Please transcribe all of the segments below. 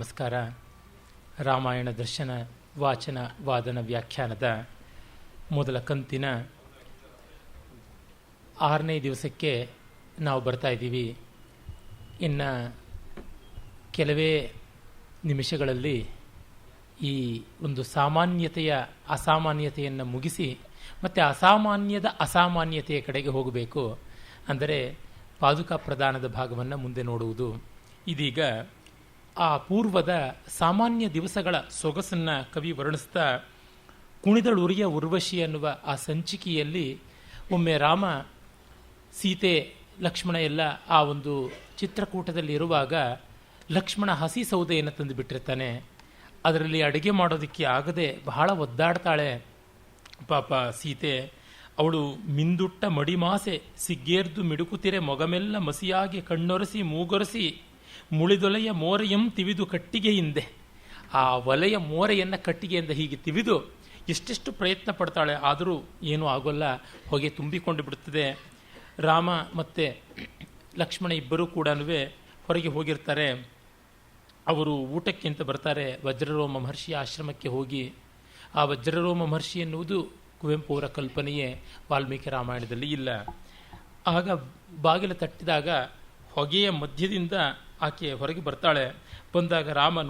ನಮಸ್ಕಾರ. ರಾಮಾಯಣ ದರ್ಶನ ವಾಚನ ವಾದನ ವ್ಯಾಖ್ಯಾನದ ಮೊದಲ ಕಂತಿನ 6ನೇ ದಿವಸಕ್ಕೆ ನಾವು ಬರ್ತಾ ಇದ್ದೀವಿ. ಇನ್ನು ಕೆಲವೇ ನಿಮಿಷಗಳಲ್ಲಿ ಈ ಒಂದು ಸಾಮಾನ್ಯತೆಯ ಅಸಾಮಾನ್ಯತೆಯನ್ನು ಮುಗಿಸಿ ಮತ್ತು ಅಸಾಮಾನ್ಯದ ಅಸಾಮಾನ್ಯತೆಯ ಕಡೆಗೆ ಹೋಗಬೇಕು. ಅಂದರೆ ಪಾದುಕಾ ಪ್ರದಾನದ ಭಾಗವನ್ನು ಮುಂದೆ ನೋಡುವುದು. ಇದೀಗ ಆ ಪೂರ್ವದ ಸಾಮಾನ್ಯ ದಿವಸಗಳ ಸೊಗಸನ್ನು ಕವಿ ವರ್ಣಿಸ್ತಾ ಕುಣಿದಳುರಿಯ ಉರ್ವಶಿ ಅನ್ನುವ ಆ ಸಂಚಿಕೆಯಲ್ಲಿ ಒಮ್ಮೆ ರಾಮ, ಸೀತೆ, ಲಕ್ಷ್ಮಣ ಎಲ್ಲ ಆ ಒಂದು ಚಿತ್ರಕೂಟದಲ್ಲಿ ಇರುವಾಗ ಲಕ್ಷ್ಮಣ ಹಸಿ ಸೌದೆಯನ್ನು ತಂದು ಬಿಟ್ಟಿರ್ತಾನೆ. ಅದರಲ್ಲಿ ಅಡುಗೆ ಮಾಡೋದಕ್ಕೆ ಆಗದೆ ಬಹಳ ಒದ್ದಾಡ್ತಾಳೆ ಪಾಪ ಸೀತೆ. ಅವಳು ಮಿಂದುಟ್ಟ ಮಡಿಮಾಸೆ ಸಿಗ್ಗೇರ್ದು ಮಿಡುಕುತ್ತಿರೆ ಮೊಗಮೆಲ್ಲ ಮಸಿಯಾಗಿ ಕಣ್ಣೊರೆಸಿ ಮೂಗೊರೆಸಿ ಮುಳಿದೊಲೆಯ ಮೋರೆಯಂ ತಿವಿದು ಕಟ್ಟಿಗೆ ಹಿಂದೆ. ಆ ಒಲೆಯ ಮೋರೆಯನ್ನು ಕಟ್ಟಿಗೆಯಿಂದ ಹೀಗೆ ತಿವಿದು ಎಷ್ಟೆಷ್ಟು ಪ್ರಯತ್ನ ಪಡ್ತಾಳೆ, ಆದರೂ ಏನೂ ಆಗೋಲ್ಲ, ಹೊಗೆ ತುಂಬಿಕೊಂಡು ಬಿಡುತ್ತದೆ. ರಾಮ ಮತ್ತು ಲಕ್ಷ್ಮಣ ಇಬ್ಬರೂ ಕೂಡ ಹೊರಗೆ ಹೋಗಿರ್ತಾರೆ. ಅವರು ಊಟಕ್ಕೆ ಅಂತ ಬರ್ತಾರೆ. ವಜ್ರರೋಮ ಮಹರ್ಷಿಯ ಆಶ್ರಮಕ್ಕೆ ಹೋಗಿ, ಆ ವಜ್ರರೋಮ ಮಹರ್ಷಿ ಎನ್ನುವುದು ಕುವೆಂಪು ಅವರ ಕಲ್ಪನೆಯೇ, ವಾಲ್ಮೀಕಿ ರಾಮಾಯಣದಲ್ಲಿ ಇಲ್ಲ. ಆಗ ಬಾಗಿಲು ತಟ್ಟಿದಾಗ ಹೊಗೆಯ ಮಧ್ಯದಿಂದ ಆಕೆ ಹೊರಗೆ ಬರ್ತಾಳೆ. ಬಂದಾಗ ರಾಮ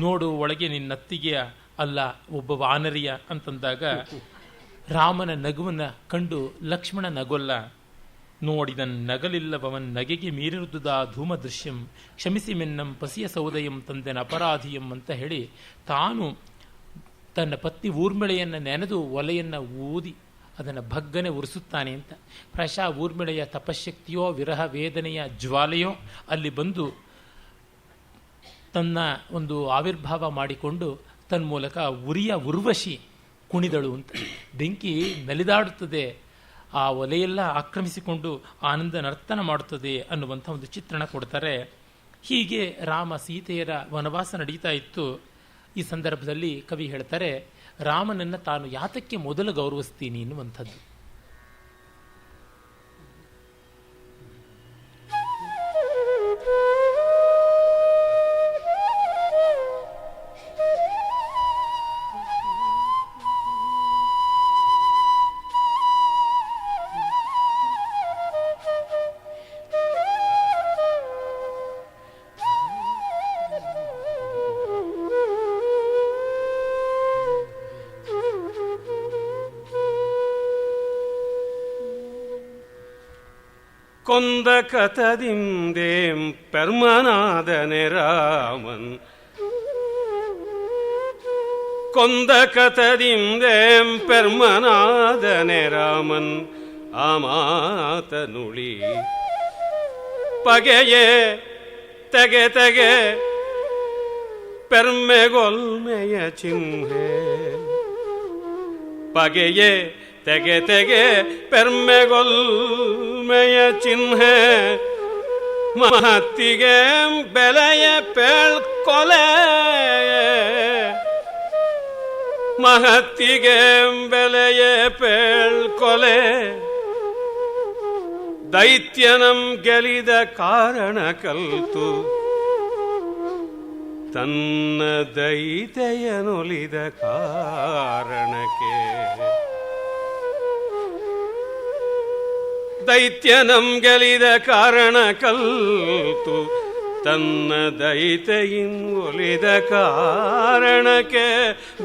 ನೋಡು ಒಳಗೆ ನಿನ್ನತ್ತಿಗೆಯ ಅಲ್ಲ ಒಬ್ಬ ವಾನರಿಯ ಅಂತಂದಾಗ ರಾಮನ ನಗುವನ್ನು ಕಂಡು ಲಕ್ಷ್ಮಣ ನಗೊಲ್ಲ. ನೋಡಿದನ್ ನಗಲಿಲ್ಲವನ್ ನಗೆಗೆ ಮೀರಿರುದುದಾ ಧೂಮ ದೃಶ್ಯಂ ಕ್ಷಮಿಸಿ ಮೆನ್ನಂ ಪಸಿಯ ಸೌದಯಂ ತಂದೆನ ಅಪರಾಧಿಯಂ ಅಂತ ಹೇಳಿ ತಾನು ತನ್ನ ಪತ್ನಿ ಊರ್ಮಿಳೆಯನ್ನು ನೆನೆದು ಒಲೆಯನ್ನು ಊದಿ ಅದನ್ನು ಭಗ್ಗನೆ ಉರಿಸುತ್ತಾನೆ ಅಂತ. ಪ್ರಾಯಶಃ ಊರ್ಮಿಳೆಯ ತಪಶಕ್ತಿಯೋ ವಿರಹ ವೇದನೆಯ ಜ್ವಾಲೆಯೋ ಅಲ್ಲಿ ಬಂದು ತನ್ನ ಒಂದು ಆವಿರ್ಭಾವ ಮಾಡಿಕೊಂಡು ತನ್ಮೂಲಕ ಉರಿಯ ಉರ್ವಶಿ ಕುಣಿದಳು ಅಂತ. ಬೆಂಕಿ ನಲಿದಾಡುತ್ತದೆ, ಆ ಒಲೆಯೆಲ್ಲ ಆಕ್ರಮಿಸಿಕೊಂಡು ಆನಂದ ನರ್ತನ ಮಾಡುತ್ತದೆ ಅನ್ನುವಂಥ ಒಂದು ಚಿತ್ರಣ ಕೊಡ್ತಾರೆ. ಹೀಗೆ ರಾಮ ಸೀತೆಯರ ವನವಾಸ ನಡೀತಾ ಇತ್ತು. ಈ ಸಂದರ್ಭದಲ್ಲಿ ಕವಿ ಹೇಳ್ತಾರೆ, ರಾಮನನ್ನು ತಾನು ಯಾತಕ್ಕೆ ಮೊದಲು ಗೌರವಿಸ್ತೀನಿ ಎನ್ನುವಂಥದ್ದು. ಕೊಂದ ಕಥದಿಂದೇಂ ಪರ್ಮನಾದನೆ ರಾಮನ್, ಕೊಂದ ಕಥದಿಂದೇಂ ಪರ್ಮನಾದನೆ ರಾಮನ್ ಆ ಮಾತ ನುಳಿ ಪಗೆಯೇ ತೆಗೆ ತೆಗೆ ಪೆರ್ಮೆಗೊಲ್ಮೆಯ ಚಿಹ್ನೆ. ಪಗೆಯೇ ತೆಗೆ ತೆಗೆ ಪೆರ್ಮೆಗೊಲ್ಮೆಯ ಚಿಹ್ನೆ. ಮಹತ್ತಿಗೆ ಬೆಲೆಯ ಪೇಳ್ಕೊಲೆ, ಮಹತ್ತಿಗೆ ಬೆಲೆಯ ಪೇಳ್ಕೊಲೆ. ದೈತ್ಯನಂ ಗೆಲಿದ ಕಾರಣ ಕಲ್ತು ತನ್ನ ದೈತೆಯನೊಲಿದ ಕಾರಣಕ್ಕೆ. ದೈತ್ಯನಂ ಗೆಲಿದ ಕಾರಣ ಕಲ್ತು ತನ್ನ ದೈತೆಯಿನ್ ಒಲಿದ ಕಾರಣಕ್ಕೆ.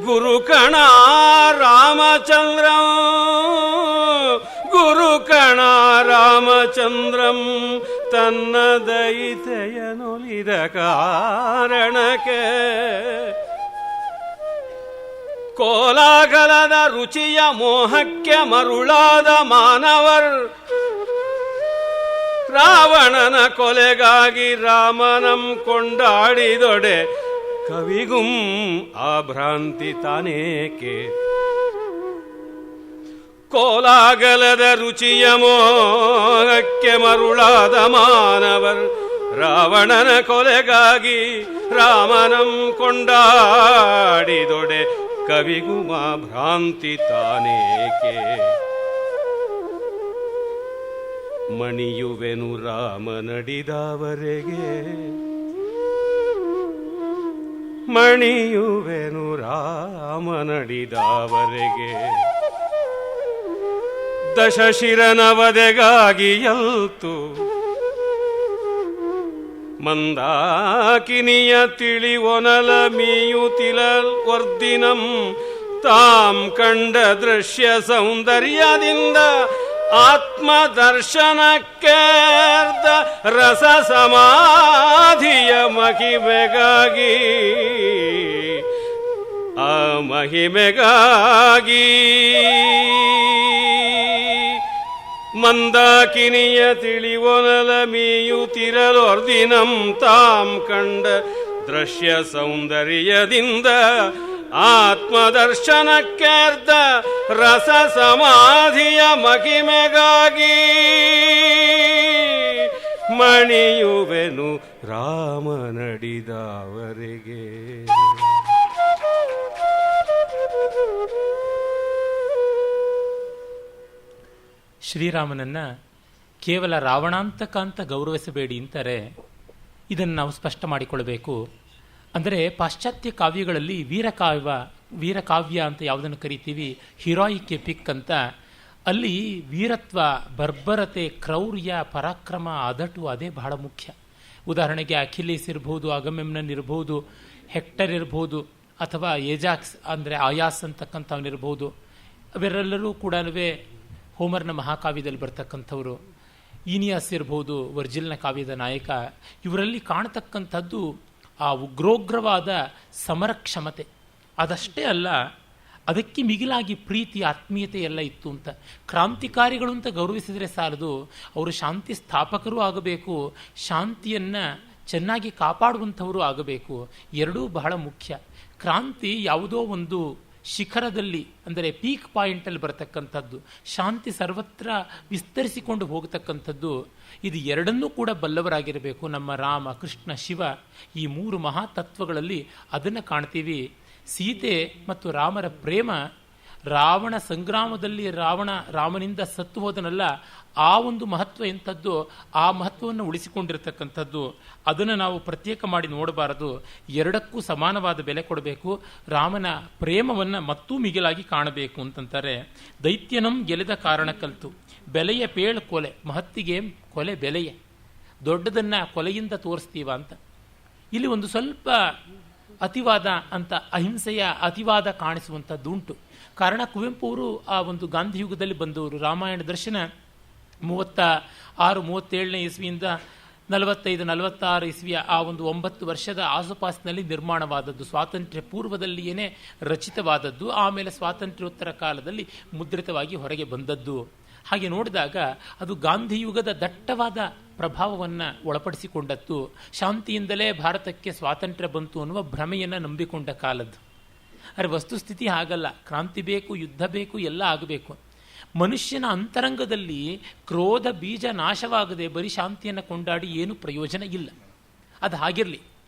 ಗುರುಕಣ ರಾಮಚಂದ್ರಂ, ಗುರುಕಣ ರಾಮಚಂದ್ರಂ ತನ್ನ ದೈತೆಯನೊಲಿದ ಕಾರಣಕ್ಕೆ. ಕೋಲಾಗಲದ ರುಚಿಯ ಮೋಹಕ್ಕೆ ಮರುಳಾದ ಮಾನವರ್ ರಾವಣನ ಕೊಲೆಗಾಗಿ ರಾಮನಂ ಕೊಂಡಾಡಿದೊಡೆ. ಕವಿಗುಂ ಆ ಭ್ರಾಂತಿ ತಾನೇಕೆ. ಕೋಲಾಗಲದ ರುಚಿಯ ಮೋಹಕ್ಕೆ ಮರುಳಾದ ಮಾನವರ್ ರಾವಣನ ಕೊಲೆಗಾಗಿ ರಾಮನಂ ಕೊಂಡಾಡಿದೊಡೆ. ಕವಿಗುಮ ಭ್ರಾಂತಿ ತಾನೇಕೆ. ಮಣಿಯುವೆನು ರಾಮ ನಡಿದವರೆಗೆ ಮಣಿಯುವೆನು ರಾಮನಡಿದಾವರೆಗೆ. ದಶಶಿರನವದೆಗಾಗಿ ಎಲ್ತು ಮಂದಾಕಿನಿಯ ತಿಳಿವೊನಲ ಮೀಯುತಿಲ ವರ್ದಿನಂ ತಾಂ ಕಂಡ ದೃಶ್ಯ ಸೌಂದರ್ಯದಿಂದ ಆತ್ಮದರ್ಶನಕ್ಕೇರ್ದ ರಸ ಸಮಾಧಿಯ ಮಹಿಮೆಗಾಗಿ ಆ ಮಹಿಮೆಗಾಗಿ ಮಂದಾಕಿನಿಯ ತಿಳಿವೊನಲ ಮೀಯುತ್ತಿರಲೊರ್ದಿನಂ ತಾಂ ಕಂಡ ದೃಶ್ಯ ಸೌಂದರ್ಯದಿಂದ ಆತ್ಮದರ್ಶನಕ್ಕೇರ್ದ ರಸ ಸಮಾಧಿಯ ಮಹಿಮೆಗಾಗಿ ಮಣಿಯುವೆನು ರಾಮನಡಿದಾವರೆಗೆ. ಶ್ರೀರಾಮನನ್ನ ಕೇವಲ ರಾವಣಾಂತಕ ಅಂತ ಗೌರವಿಸಬೇಡಿ ಅಂತಾರೆ. ಇದನ್ನು ನಾವು ಸ್ಪಷ್ಟ ಮಾಡಿಕೊಳ್ಬೇಕು. ಅಂದರೆ ಪಾಶ್ಚಾತ್ಯ ಕಾವ್ಯಗಳಲ್ಲಿ ವೀರಕಾವ್ಯ ಅಂತ ಯಾವುದನ್ನು ಕರಿತೀವಿ, ಹೀರೋಯಿಕ್ ಎಪಿಕ್ ಅಂತ, ಅಲ್ಲಿ ವೀರತ್ವ, ಬರ್ಬರತೆ, ಕ್ರೌರ್ಯ, ಪರಾಕ್ರಮ, ಅದಟು ಅದೇ ಬಹಳ ಮುಖ್ಯ. ಉದಾಹರಣೆಗೆ ಅಖಿಲೇಸ್ ಇರ್ಬೋದು, ಅಗಮೆಮ್ನನ್ ಇರ್ಬೋದು, ಹೆಕ್ಟರ್ ಇರ್ಬೋದು, ಅಥವಾ ಏಜಾಕ್ಸ್ ಅಂದರೆ ಆಯಾಸ್ ಅಂತಕ್ಕಂಥವನಿರ್ಬೋದು. ಅವೆಲ್ಲರೂ ಕೂಡ ಹೋಮರ್ನ ಮಹಾಕಾವ್ಯದಲ್ಲಿ ಬರ್ತಕ್ಕಂಥವರು. ಈನಿಯಾಸ್ ಇರ್ಬೋದು, ವರ್ಜಿಲ್ನ ಕಾವ್ಯದ ನಾಯಕ. ಇವರಲ್ಲಿ ಕಾಣತಕ್ಕಂಥದ್ದು ಆ ಉಗ್ರೋಗ್ರವಾದ ಸಮರಕ್ಷಮತೆ. ಅದಷ್ಟೇ ಅಲ್ಲ, ಅದಕ್ಕೆ ಮಿಗಿಲಾಗಿ ಪ್ರೀತಿ, ಆತ್ಮೀಯತೆ ಎಲ್ಲ ಇತ್ತು ಅಂತ. ಕ್ರಾಂತಿಕಾರಿಗಳು ಅಂತ ಗೌರವಿಸಿದರೆ ಸಾಲದು, ಅವರು ಶಾಂತಿ ಸ್ಥಾಪಕರೂ ಆಗಬೇಕು, ಶಾಂತಿಯನ್ನು ಚೆನ್ನಾಗಿ ಕಾಪಾಡುವಂಥವರು ಆಗಬೇಕು. ಎರಡೂ ಬಹಳ ಮುಖ್ಯ. ಕ್ರಾಂತಿ ಯಾವುದೋ ಒಂದು ಶಿಖರದಲ್ಲಿ, ಅಂದರೆ ಪೀಕ್ ಪಾಯಿಂಟಲ್ಲಿ ಬರತಕ್ಕಂಥದ್ದು, ಶಾಂತಿ ಸರ್ವತ್ರ ವಿಸ್ತರಿಸಿಕೊಂಡು ಹೋಗತಕ್ಕಂಥದ್ದು. ಇದು ಎರಡನ್ನೂ ಕೂಡ ಬಲ್ಲವರಾಗಿರಬೇಕು. ನಮ್ಮ ರಾಮ, ಕೃಷ್ಣ, ಶಿವ, ಈ ಮೂರು ಮಹಾತತ್ವಗಳಲ್ಲಿ ಅದನ್ನು ಕಾಣ್ತೀವಿ. ಸೀತೆ ಮತ್ತು ರಾಮರ ಪ್ರೇಮ, ರಾವಣ ಸಂಗ್ರಾಮದಲ್ಲಿ ರಾಮನಿಂದ ಸತ್ತು ಹೋದನಲ್ಲ, ಆ ಒಂದು ಮಹತ್ವ ಎಂಥದ್ದು, ಆ ಮಹತ್ವವನ್ನು ಉಳಿಸಿಕೊಂಡಿರತಕ್ಕಂಥದ್ದು. ಅದನ್ನು ನಾವು ಪ್ರತ್ಯೇಕ ಮಾಡಿ ನೋಡಬಾರದು, ಎರಡಕ್ಕೂ ಸಮಾನವಾದ ಬೆಲೆ ಕೊಡಬೇಕು. ರಾಮನ ಪ್ರೇಮವನ್ನು ಮತ್ತೂ ಮಿಗಿಲಾಗಿ ಕಾಣಬೇಕು ಅಂತಂತಾರೆ. ದೈತ್ಯನಂ ಗೆಲೆದ ಕಾರಣ ಕಲ್ತು ಬೆಲೆಯ ಪೇಳ್ ಕೊಲೆ, ಮಹತ್ತಿಗೆ ಕೊಲೆ ಬೆಲೆಯ, ದೊಡ್ಡದನ್ನು ಕೊಲೆಯಿಂದ ತೋರಿಸ್ತೀವ ಅಂತ. ಇಲ್ಲಿ ಒಂದು ಸ್ವಲ್ಪ ಅತಿವಾದ ಅಂತ, ಅಹಿಂಸೆಯ ಅತಿವಾದ ಕಾಣಿಸುವಂಥದ್ದುಂಟು. ಕಾರಣ ಕುವೆಂಪು ಅವರು ಆ ಒಂದು ಗಾಂಧಿ ಯುಗದಲ್ಲಿ ಬಂದವರು. ರಾಮಾಯಣ ದರ್ಶನ 36-37ನೇ ಇಸ್ವಿಯಿಂದ 45-46 ಇಸ್ವಿಯ ಆ ಒಂದು 9 ವರ್ಷದ ಆಸುಪಾಸಿನಲ್ಲಿ ನಿರ್ಮಾಣವಾದದ್ದು. ಸ್ವಾತಂತ್ರ್ಯ ಪೂರ್ವದಲ್ಲಿಯೇ ರಚಿತವಾದದ್ದು, ಆಮೇಲೆ ಸ್ವಾತಂತ್ರ್ಯೋತ್ತರ ಕಾಲದಲ್ಲಿ ಮುದ್ರಿತವಾಗಿ ಹೊರಗೆ ಬಂದದ್ದು. ಹಾಗೆ ನೋಡಿದಾಗ ಅದು ಗಾಂಧಿ ಯುಗದ ದಟ್ಟವಾದ ಪ್ರಭಾವವನ್ನು ಒಳಪಡಿಸಿಕೊಂಡದ್ದು. ಶಾಂತಿಯಿಂದಲೇ ಭಾರತಕ್ಕೆ ಸ್ವಾತಂತ್ರ್ಯ ಬಂತು ಅನ್ನುವ ಭ್ರಮೆಯನ್ನು ನಂಬಿಕೊಂಡ ಕಾಲದ್ದು. ಆದರೆ ವಸ್ತುಸ್ಥಿತಿ ಹಾಗಲ್ಲ. ಕ್ರಾಂತಿ ಬೇಕು, ಯುದ್ಧ ಬೇಕು, ಎಲ್ಲ ಆಗಬೇಕು. ಮನುಷ್ಯನ ಅಂತರಂಗದಲ್ಲಿ ಕ್ರೋಧ ಬೀಜ ನಾಶವಾಗದೆ ಬರೀ ಶಾಂತಿಯನ್ನು ಕೊಂಡಾಡಿ ಏನು ಪ್ರಯೋಜನ ಇಲ್ಲ. ಅದು ಹಾಗಿರಲಿ.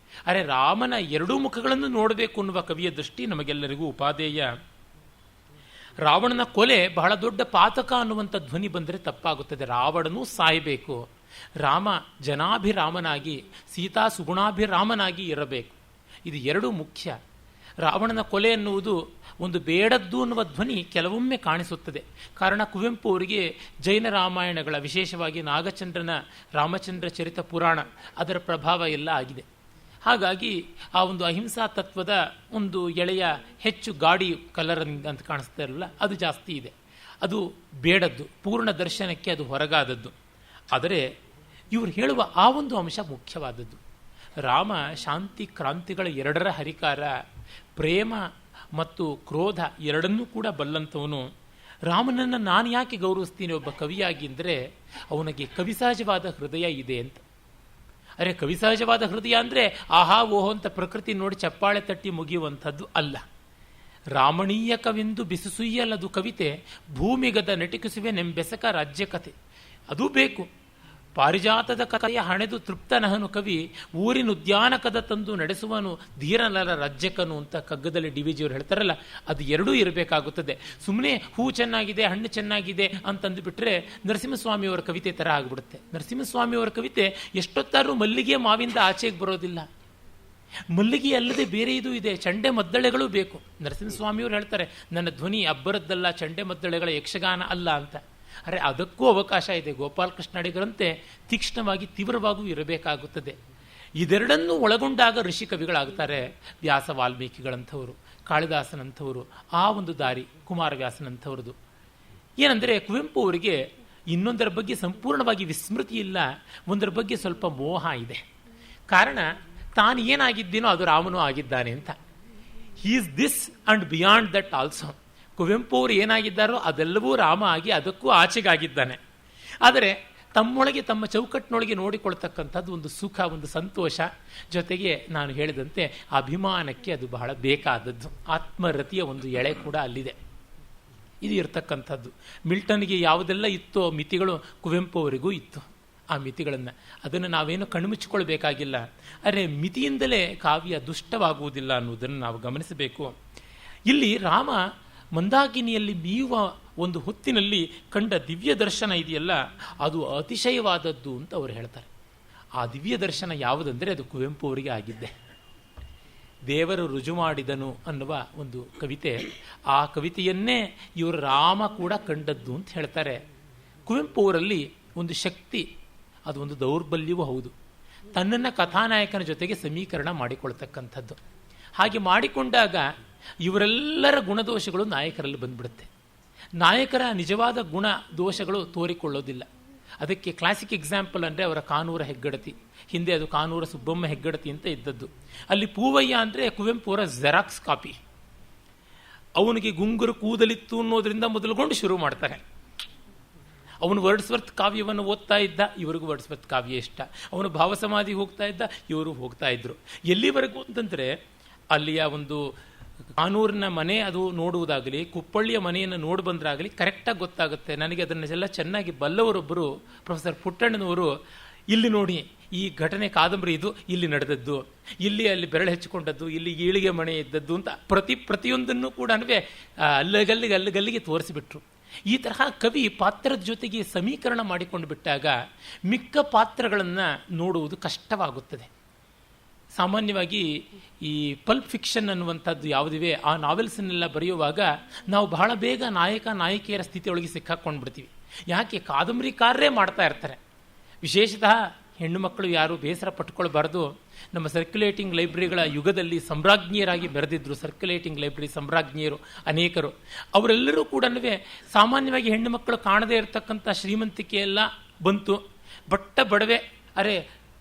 ಅರೆ, ರಾಮನ ಎರಡೂ ಮುಖಗಳನ್ನು ನೋಡಬೇಕು ಅನ್ನುವ ಕವಿಯ ದೃಷ್ಟಿ ನಮಗೆಲ್ಲರಿಗೂ ಉಪಾದೇಯ. ರಾವಣನ ಕೊಲೆ ಬಹಳ ದೊಡ್ಡ ಪಾತಕ ಅನ್ನುವಂಥ ಧ್ವನಿ ಬಂದರೆ ತಪ್ಪಾಗುತ್ತದೆ. ರಾವಣನೂ ಸಾಯಬೇಕು, ರಾಮ ಜನಾಭಿರಾಮನಾಗಿ, ಸೀತಾ ಸುಗುಣಾಭಿರಾಮನಾಗಿ ಇರಬೇಕು. ಇದು ಎರಡೂ ಮುಖ್ಯ. ರಾವಣನ ಕೊಲೆ ಎನ್ನುವುದು ಒಂದು ಬೇಡದ್ದು ಅನ್ನುವ ಧ್ವನಿ ಕೆಲವೊಮ್ಮೆ ಕಾಣಿಸುತ್ತದೆ. ಕಾರಣ ಕುವೆಂಪು ಅವರಿಗೆ ಜೈನ ರಾಮಾಯಣಗಳ, ವಿಶೇಷವಾಗಿ ನಾಗಚಂದ್ರನ ರಾಮಚಂದ್ರ ಚರಿತ ಪುರಾಣ, ಅದರ ಪ್ರಭಾವ ಎಲ್ಲ ಆಗಿದೆ. ಹಾಗಾಗಿ ಆ ಒಂದು ಅಹಿಂಸಾ ತತ್ವದ ಒಂದು ಎಳೆಯ ಹೆಚ್ಚು ಗಾಡಿ ಕಲರ್ ಅಂತ ಕಾಣಿಸ್ತಾ ಇರಲ್ಲ, ಅದು ಜಾಸ್ತಿ ಇದೆ. ಅದು ಬೇಡದ್ದು, ಪೂರ್ಣ ದರ್ಶನಕ್ಕೆ ಅದು ಹೊರಗಾದದ್ದು. ಆದರೆ ಇವರು ಹೇಳುವ ಆ ಒಂದು ಅಂಶ ಮುಖ್ಯವಾದದ್ದು. ರಾಮ ಶಾಂತಿ ಕ್ರಾಂತಿಗಳ ಎರಡರ ಹರಿಕಾರ, ಪ್ರೇಮ ಮತ್ತು ಕ್ರೋಧ ಎರಡನ್ನೂ ಕೂಡ ಬಲ್ಲಂಥವನು. ರಾಮನನ್ನು ನಾನು ಯಾಕೆ ಗೌರವಿಸ್ತೀನಿ ಒಬ್ಬ ಕವಿಯಾಗಿ ಅಂದರೆ, ಅವನಿಗೆ ಕವಿಸಹಜವಾದ ಹೃದಯ ಇದೆ ಅಂತ. ಅರೆ, ಕವಿಸಹಜವಾದ ಹೃದಯ ಅಂದರೆ ಆಹಾ ಓಹೋ ಅಂತ ಪ್ರಕೃತಿ ನೋಡಿ ಚಪ್ಪಾಳೆ ತಟ್ಟಿ ಮುಗಿಯುವಂಥದ್ದು ಅಲ್ಲ. ರಾಮಣೀಯ ಕವಿಂದು ಬಿಸುಸುಯ್ಯಲದು ಕವಿತೆ, ಭೂಮಿಗದ ನಟಿಕಿಸುವೆ ನೆಂಬೆಸಕ ರಾಜ್ಯ ಕತೆ, ಅದೂ ಬೇಕು. ಪಾರಿಜಾತದ ಕಥೆಯ ಹಣೆದು ತೃಪ್ತನಹನು ಕವಿ, ಊರಿನ ಉದ್ಯಾನಕದ ತಂದು ನಡೆಸುವನು ಧೀರನರ ರಾಜ್ಯಕನು ಅಂತ ಕಗ್ಗದಲ್ಲಿ ಡಿವಿಜಿಯವರು ಹೇಳ್ತಾರಲ್ಲ, ಅದು ಎರಡೂ ಇರಬೇಕಾಗುತ್ತದೆ. ಸುಮ್ಮನೆ ಹೂ ಚೆನ್ನಾಗಿದೆ, ಹಣ್ಣು ಚೆನ್ನಾಗಿದೆ ಅಂತಂದು ಬಿಟ್ಟರೆ ನರಸಿಂಹಸ್ವಾಮಿಯವರ ಕವಿತೆ ಥರ ಆಗಿಬಿಡುತ್ತೆ. ನರಸಿಂಹಸ್ವಾಮಿಯವರ ಕವಿತೆ ಎಷ್ಟೊತ್ತಾದ್ರೂ ಮಲ್ಲಿಗೆ ಮಾವಿಂದ ಆಚೆಗೆ ಬರೋದಿಲ್ಲ. ಮಲ್ಲಿಗೆ ಅಲ್ಲದೆ ಬೇರೆ ಇದು ಇದೆ, ಚಂಡೆ ಮದ್ದಳೆಗಳು ಬೇಕು. ನರಸಿಂಹಸ್ವಾಮಿಯವರು ಹೇಳ್ತಾರೆ, ನನ್ನ ಧ್ವನಿ ಅಬ್ಬರದ್ದಲ್ಲ, ಚಂಡೆ ಮದ್ದಳೆಗಳ ಯಕ್ಷಗಾನ ಅಲ್ಲ ಅಂತ. ಅರೆ ಅದಕ್ಕೂ ಅವಕಾಶ ಇದೆ. ಗೋಪಾಲಕೃಷ್ಣ ಅಡಿಗರಂತೆ ತೀಕ್ಷ್ಣವಾಗಿ ತೀವ್ರವಾಗೂ ಇರಬೇಕಾಗುತ್ತದೆ. ಇದೆರಡನ್ನೂ ಒಳಗೊಂಡಾಗ ಋಷಿ ಕವಿಗಳಾಗ್ತಾರೆ. ವ್ಯಾಸ ವಾಲ್ಮೀಕಿಗಳಂಥವರು, ಕಾಳಿದಾಸನಂಥವರು, ಆ ಒಂದು ದಾರಿ ಕುಮಾರವ್ಯಾಸನಂಥವ್ರದ್ದು. ಏನಂದರೆ ಕುವೆಂಪು ಅವರಿಗೆ ಇನ್ನೊಂದರ ಬಗ್ಗೆ ಸಂಪೂರ್ಣವಾಗಿ ವಿಸ್ಮೃತಿ ಇಲ್ಲ, ಒಂದರ ಬಗ್ಗೆ ಸ್ವಲ್ಪ ಮೋಹ ಇದೆ. ಕಾರಣ, ತಾನು ಏನಾಗಿದ್ದೀನೋ ಅದು ರಾಮನೂ ಆಗಿದ್ದಾನೆ ಅಂತ. He is this and beyond that also. Kuvempu ಅವರು ಏನಾಗಿದ್ದಾರೋ ಅದೆಲ್ಲವೂ ರಾಮ ಆಗಿ ಅದಕ್ಕೂ ಆಚೆಗಾಗಿದ್ದಾನೆ. ಆದರೆ ತಮ್ಮೊಳಗೆ, ತಮ್ಮ ಚೌಕಟ್ಟಿನೊಳಗೆ ನೋಡಿಕೊಳ್ತಕ್ಕಂಥದ್ದು ಒಂದು ಸುಖ, ಒಂದು ಸಂತೋಷ. ಜೊತೆಗೆ ನಾನು ಹೇಳಿದಂತೆ ಅಭಿಮಾನಕ್ಕೆ ಅದು ಬಹಳ ಬೇಕಾದದ್ದು. ಆತ್ಮರತಿಯ ಒಂದು ಎಳೆ ಕೂಡ ಅಲ್ಲಿದೆ. ಇದು ಇರತಕ್ಕಂಥದ್ದು. ಮಿಲ್ಟನ್ಗೆ ಯಾವುದೆಲ್ಲ ಇತ್ತೋ ಮಿತಿಗಳು ಕುವೆಂಪು ಅವರಿಗೂ ಇತ್ತು. ಆ ಮಿತಿಗಳನ್ನು ಅದನ್ನು ನಾವೇನು ಕಣ್ಮುಚ್ಚಿಕೊಳ್ಬೇಕಾಗಿಲ್ಲ. ಆದರೆ ಮಿತಿಯಿಂದಲೇ ಕಾವ್ಯ ದುಷ್ಟವಾಗುವುದಿಲ್ಲ ಅನ್ನೋದನ್ನು ನಾವು ಗಮನಿಸಬೇಕು. ಇಲ್ಲಿ ರಾಮ ಮಂದಾಕಿನಿಯಲ್ಲಿ ಮೀಯುವ ಒಂದು ಹೊತ್ತಿನಲ್ಲಿ ಕಂಡ ದಿವ್ಯ ದರ್ಶನ ಇದೆಯಲ್ಲ, ಅದು ಅತಿಶಯವಾದದ್ದು ಅಂತ ಅವರು ಹೇಳ್ತಾರೆ. ಆ ದಿವ್ಯ ದರ್ಶನ ಯಾವುದಂದರೆ ಅದು ಕುವೆಂಪು ಅವರಿಗೆ ಆಗಿದ್ದೆ. ದೇವರು ರುಜು ಮಾಡಿದನು ಅನ್ನುವ ಒಂದು ಕವಿತೆ, ಆ ಕವಿತೆಯನ್ನೇ ಇವರು ರಾಮ ಕೂಡ ಕಂಡದ್ದು ಅಂತ ಹೇಳ್ತಾರೆ. ಕುವೆಂಪು ಅವರಲ್ಲಿ ಒಂದು ಶಕ್ತಿ, ಅದು ಒಂದು ದೌರ್ಬಲ್ಯವೂ ಹೌದು. ತನ್ನನ್ನು ಕಥಾನಾಯಕನ ಜೊತೆಗೆ ಸಮೀಕರಣ ಮಾಡಿಕೊಳ್ತಕ್ಕಂಥದ್ದು. ಹಾಗೆ ಮಾಡಿಕೊಂಡಾಗ ಇವರೆಲ್ಲರ ಗುಣದೋಷಗಳು ನಾಯಕರಲ್ಲಿ ಬಂದ್ಬಿಡುತ್ತೆ. ನಾಯಕರ ನಿಜವಾದ ಗುಣ ದೋಷಗಳು ತೋರಿಕೊಳ್ಳೋದಿಲ್ಲ. ಅದಕ್ಕೆ ಕ್ಲಾಸಿಕ್ ಎಕ್ಸಾಂಪಲ್ ಅಂದರೆ ಅವರ ಕಾನೂರ ಹೆಗ್ಗಡತಿ. ಹಿಂದೆ ಅದು ಕಾನೂರ ಸುಬ್ಬಮ್ಮ ಹೆಗ್ಗಡತಿ ಅಂತ ಇದ್ದದ್ದು. ಅಲ್ಲಿ ಪೂವಯ್ಯ ಅಂದರೆ ಕುವೆಂಪು ಅವರ ಜೆರಾಕ್ಸ್ ಕಾಪಿ. ಅವನಿಗೆ ಗುಂಗುರು ಕೂದಲಿತ್ತು ಅನ್ನೋದ್ರಿಂದ ಮೊದಲುಗೊಂಡು ಶುರು ಮಾಡ್ತಾರೆ. ಅವನು ವರ್ಡ್ಸ್ವರ್ತ್ ಕಾವ್ಯವನ್ನು ಓದ್ತಾ ಇದ್ದ, ಇವರಿಗೂ ವರ್ಡ್ಸ್ವರ್ತ್ ಕಾವ್ಯ ಇಷ್ಟ. ಅವನು ಭಾವಸಮಾಧಿಗೆ ಹೋಗ್ತಾ ಇದ್ದ, ಇವರು ಹೋಗ್ತಾ ಇದ್ರು. ಎಲ್ಲಿವರೆಗೂ ಅಂತಂದರೆ ಅಲ್ಲಿಯ ಒಂದು ಕಾನೂರಿನ ಮನೆ ಅದು ನೋಡುವುದಾಗಲಿ, ಕುಪ್ಪಳ್ಳಿಯ ಮನೆಯನ್ನು ನೋಡಿ ಬಂದ್ರಾಗಲಿ ಕರೆಕ್ಟಾಗಿ ಗೊತ್ತಾಗುತ್ತೆ. ನನಗೆ ಅದನ್ನೆಲ್ಲ ಚೆನ್ನಾಗಿ ಬಲ್ಲವರೊಬ್ಬರು ಪ್ರೊಫೆಸರ್ ಪುಟ್ಟಣ್ಣನವರು, ಇಲ್ಲಿ ನೋಡಿ ಈ ಘಟನೆ ಕಾದಂಬರಿ ಇದು ಇಲ್ಲಿ ನಡೆದದ್ದು, ಇಲ್ಲಿ ಅಲ್ಲಿ ಬೆರಳು ಹೆಚ್ಚಿಕೊಂಡದ್ದು, ಇಲ್ಲಿ ಈಳಿಗೆ ಮನೆ ಇದ್ದದ್ದು ಅಂತ ಪ್ರತಿಯೊಂದನ್ನು ಕೂಡ ಅಲ್ಲಗಲ್ಲಿಗೆ ತೋರಿಸಿಬಿಟ್ರು. ಈ ತರಹ ಕವಿ ಪಾತ್ರದ ಜೊತೆಗೆ ಸಮೀಕರಣ ಮಾಡಿಕೊಂಡು ಬಿಟ್ಟಾಗ ಮಿಕ್ಕ ಪಾತ್ರಗಳನ್ನು ನೋಡುವುದು ಕಷ್ಟವಾಗುತ್ತದೆ. ಸಾಮಾನ್ಯವಾಗಿ ಈ ಪಲ್ಪ್ ಫಿಕ್ಷನ್ ಅನ್ನುವಂಥದ್ದು ಯಾವುದಿವೆ, ಆ ನಾವೆಲ್ಸನ್ನೆಲ್ಲ ಬರೆಯುವಾಗ ನಾವು ಬಹಳ ಬೇಗ ನಾಯಕ ನಾಯಕಿಯರ ಸ್ಥಿತಿಯೊಳಗೆ ಸಿಕ್ಕಾಕೊಂಡು ಬಿಡ್ತೀವಿ. ಯಾಕೆ? ಕಾದಂಬರಿಕಾರರೇ ಮಾಡ್ತಾ ಇರ್ತಾರೆ. ವಿಶೇಷತಃ ಹೆಣ್ಣು ಮಕ್ಕಳು ಯಾರು ಬೇಸರ ಪಟ್ಕೊಳ್ಬಾರ್ದು. ನಮ್ಮ ಸರ್ಕ್ಯುಲೇಟಿಂಗ್ ಲೈಬ್ರರಿಗಳ ಯುಗದಲ್ಲಿ ಸಾಮ್ರಾಜ್ಞಿಯರಾಗಿ ಬೆರೆದಿದ್ರು. ಸರ್ಕ್ಯುಲೇಟಿಂಗ್ ಲೈಬ್ರರಿ ಸಾಮ್ರಾಜ್ಞಿಯರು ಅನೇಕರು. ಅವರೆಲ್ಲರೂ ಕೂಡ ಸಾಮಾನ್ಯವಾಗಿ ಹೆಣ್ಣು ಮಕ್ಕಳು ಕಾಣದೇ ಇರತಕ್ಕಂಥ ಶ್ರೀಮಂತಿಕೆ ಎಲ್ಲ ಬಂತು. ಬಟ್ಟ ಬಡವೆ, ಅರೆ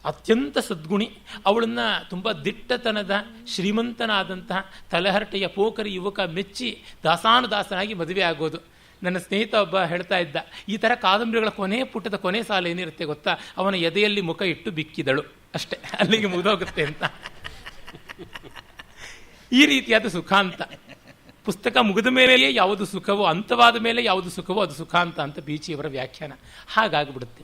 ಅತ್ಯಂತ ಸದ್ಗುಣಿ, ಅವಳನ್ನು ತುಂಬ ದಿಟ್ಟತನದ ಶ್ರೀಮಂತನಾದಂತಹ ತಲೆಹರಟೆಯ ಪೋಖರಿ ಯುವಕ ಮೆಚ್ಚಿ ದಾಸಾನುದಾಸನಾಗಿ ಮದುವೆ ಆಗೋದು. ನನ್ನ ಸ್ನೇಹಿತ ಒಬ್ಬ ಹೇಳ್ತಾ ಇದ್ದ, ಈ ಥರ ಕಾದಂಬರಿಗಳ ಕೊನೆ ಪುಟದ ಕೊನೆ ಸಾಲ ಏನಿರುತ್ತೆ ಗೊತ್ತಾ, ಅವನ ಎದೆಯಲ್ಲಿ ಮುಖ ಇಟ್ಟು ಬಿಕ್ಕಿದಳು, ಅಷ್ಟೇ, ಅಲ್ಲಿಗೆ ಮುಗಿದೋಗುತ್ತೆ ಅಂತ. ಈ ರೀತಿಯಾದ ಸುಖಾಂತ. ಪುಸ್ತಕ ಮುಗಿದ ಮೇಲೆಯೇ ಯಾವುದು ಸುಖವೋ, ಅಂತವಾದ ಮೇಲೆ ಯಾವುದು ಸುಖವೋ ಅದು ಸುಖಾಂತ ಅಂತ ಬೀಚಿಯವರ ವ್ಯಾಖ್ಯಾನ. ಹಾಗಾಗಿಬಿಡುತ್ತೆ.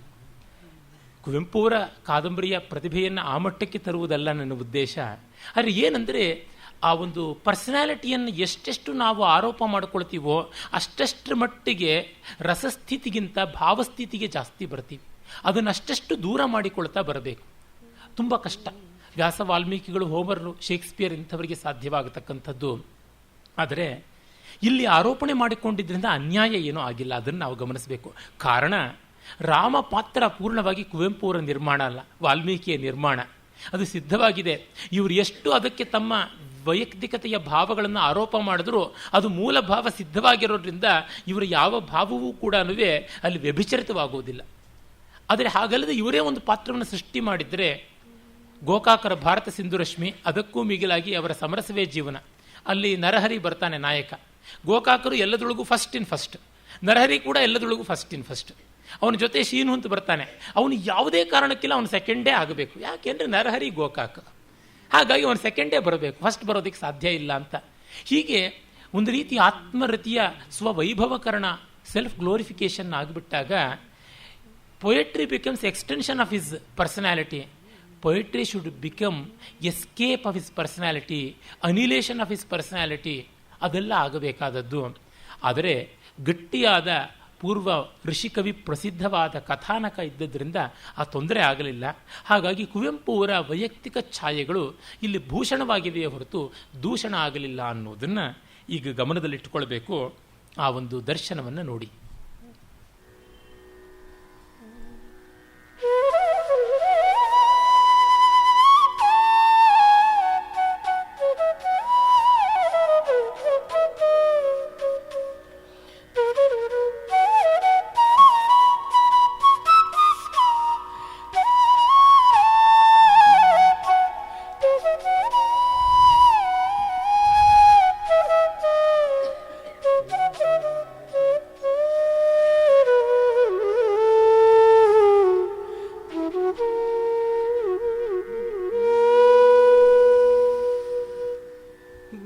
ಕುವೆಂಪು ಅವರ ಕಾದಂಬರಿಯ ಪ್ರತಿಭೆಯನ್ನು ಆ ಮಟ್ಟಕ್ಕೆ ತರುವುದಲ್ಲ ನನ್ನ ಉದ್ದೇಶ. ಆದರೆ ಏನಂದರೆ, ಆ ಒಂದು ಪರ್ಸನಾಲಿಟಿಯನ್ನು ಎಷ್ಟೆಷ್ಟು ನಾವು ಆರೋಪ ಮಾಡಿಕೊಳ್ತೀವೋ ಅಷ್ಟೆಷ್ಟರ ಮಟ್ಟಿಗೆ ರಸಸ್ಥಿತಿಗಿಂತ ಭಾವಸ್ಥಿತಿಗೆ ಜಾಸ್ತಿ ಬರ್ತೀವಿ. ಅದನ್ನು ಅಷ್ಟೆಷ್ಟು ದೂರ ಮಾಡಿಕೊಳ್ತಾ ಬರಬೇಕು. ತುಂಬ ಕಷ್ಟ. ವ್ಯಾಸ ವಾಲ್ಮೀಕಿಗಳು, ಹೋಮರ್ರು, ಶೇಕ್ಸ್ಪಿಯರ್ ಇಂಥವರಿಗೆ ಸಾಧ್ಯವಾಗತಕ್ಕಂಥದ್ದು. ಆದರೆ ಇಲ್ಲಿ ಆರೋಪಣೆ ಮಾಡಿಕೊಂಡಿದ್ದರಿಂದ ಅನ್ಯಾಯ ಏನೂ ಆಗಿಲ್ಲ. ಅದನ್ನು ನಾವು ಗಮನಿಸಬೇಕು. ಕಾರಣ, ರಾಮ ಪಾತ್ರ ಪೂರ್ಣವಾಗಿ ಕುವೆಂಪು ಅವರ ನಿರ್ಮಾಣ ಅಲ್ಲ, ವಾಲ್ಮೀಕಿಯ ನಿರ್ಮಾಣ. ಅದು ಸಿದ್ಧವಾಗಿದೆ. ಇವರು ಎಷ್ಟು ಅದಕ್ಕೆ ತಮ್ಮ ವೈಯಕ್ತಿಕತೆಯ ಭಾವಗಳನ್ನು ಆರೋಪ ಮಾಡಿದ್ರು ಅದು ಮೂಲ ಭಾವ ಸಿದ್ಧವಾಗಿರೋದ್ರಿಂದ ಇವರ ಯಾವ ಭಾವವೂ ಕೂಡ ಅಲ್ಲಿ ವ್ಯಭಿಚರಿತವಾಗುವುದಿಲ್ಲ. ಆದರೆ ಹಾಗಲ್ಲದೆ ಇವರೇ ಒಂದು ಪಾತ್ರವನ್ನು ಸೃಷ್ಟಿ ಮಾಡಿದರೆ, ಗೋಕಾಕರ ಭಾರತ ಸಿಂಧುರಶ್ಮಿ, ಅದಕ್ಕೂ ಮಿಗಿಲಾಗಿ ಅವರ ಸಮರಸವೇ ಜೀವನ, ಅಲ್ಲಿ ನರಹರಿ ಬರ್ತಾನೆ ನಾಯಕ. ಗೋಕಾಕರು ಎಲ್ಲದೊಳಗೂ ಫಸ್ಟ್ ಇನ್ ಫಸ್ಟ್, ನರಹರಿ ಕೂಡ ಎಲ್ಲದೊಳಗೂ ಫಸ್ಟ್ ಇನ್ ಫಸ್ಟ್. ಅವನ ಜೊತೆ ಶೀನು ಅಂತ ಬರ್ತಾನೆ, ಅವನು ಯಾವುದೇ ಕಾರಣಕ್ಕಿಲ್ಲ ಅವನು ಸೆಕೆಂಡೇ ಆಗಬೇಕು. ಯಾಕೆಂದರೆ ನರಹರಿ ಗೋಕಾಕ, ಹಾಗಾಗಿ ಅವನು ಸೆಕೆಂಡೇ ಬರಬೇಕು, ಫಸ್ಟ್ ಬರೋದಕ್ಕೆ ಸಾಧ್ಯ ಇಲ್ಲ ಅಂತ. ಹೀಗೆ ಒಂದು ರೀತಿ ಆತ್ಮರತಿಯ ಸ್ವವೈಭವಕರಣ, ಸೆಲ್ಫ್ ಗ್ಲೋರಿಫಿಕೇಶನ್ ಆಗಿಬಿಟ್ಟಾಗ poetry becomes extension of his personality. Poetry should become escape of his personality, annihilation of his personality. ಅದೆಲ್ಲ ಆಗಬೇಕಾದದ್ದು. ಆದರೆ ಗಟ್ಟಿಯಾದ ಪೂರ್ವ ಋಷಿಕವಿ ಪ್ರಸಿದ್ಧವಾದ ಕಥಾನಕ ಇದ್ದದ್ರಿಂದ ಆ ತೊಂದರೆ ಆಗಲಿಲ್ಲ. ಹಾಗಾಗಿ ಕುವೆಂಪು ಅವರ ವೈಯಕ್ತಿಕ ಛಾಯೆಗಳು ಇಲ್ಲಿ ಭೂಷಣವಾಗಿವೆಯೇ ಹೊರತು ದೂಷಣ ಆಗಲಿಲ್ಲ ಅನ್ನೋದನ್ನು ಈಗ ಗಮನದಲ್ಲಿಟ್ಟುಕೊಳ್ಬೇಕು. ಆ ಒಂದು ದರ್ಶನವನ್ನು ನೋಡಿ.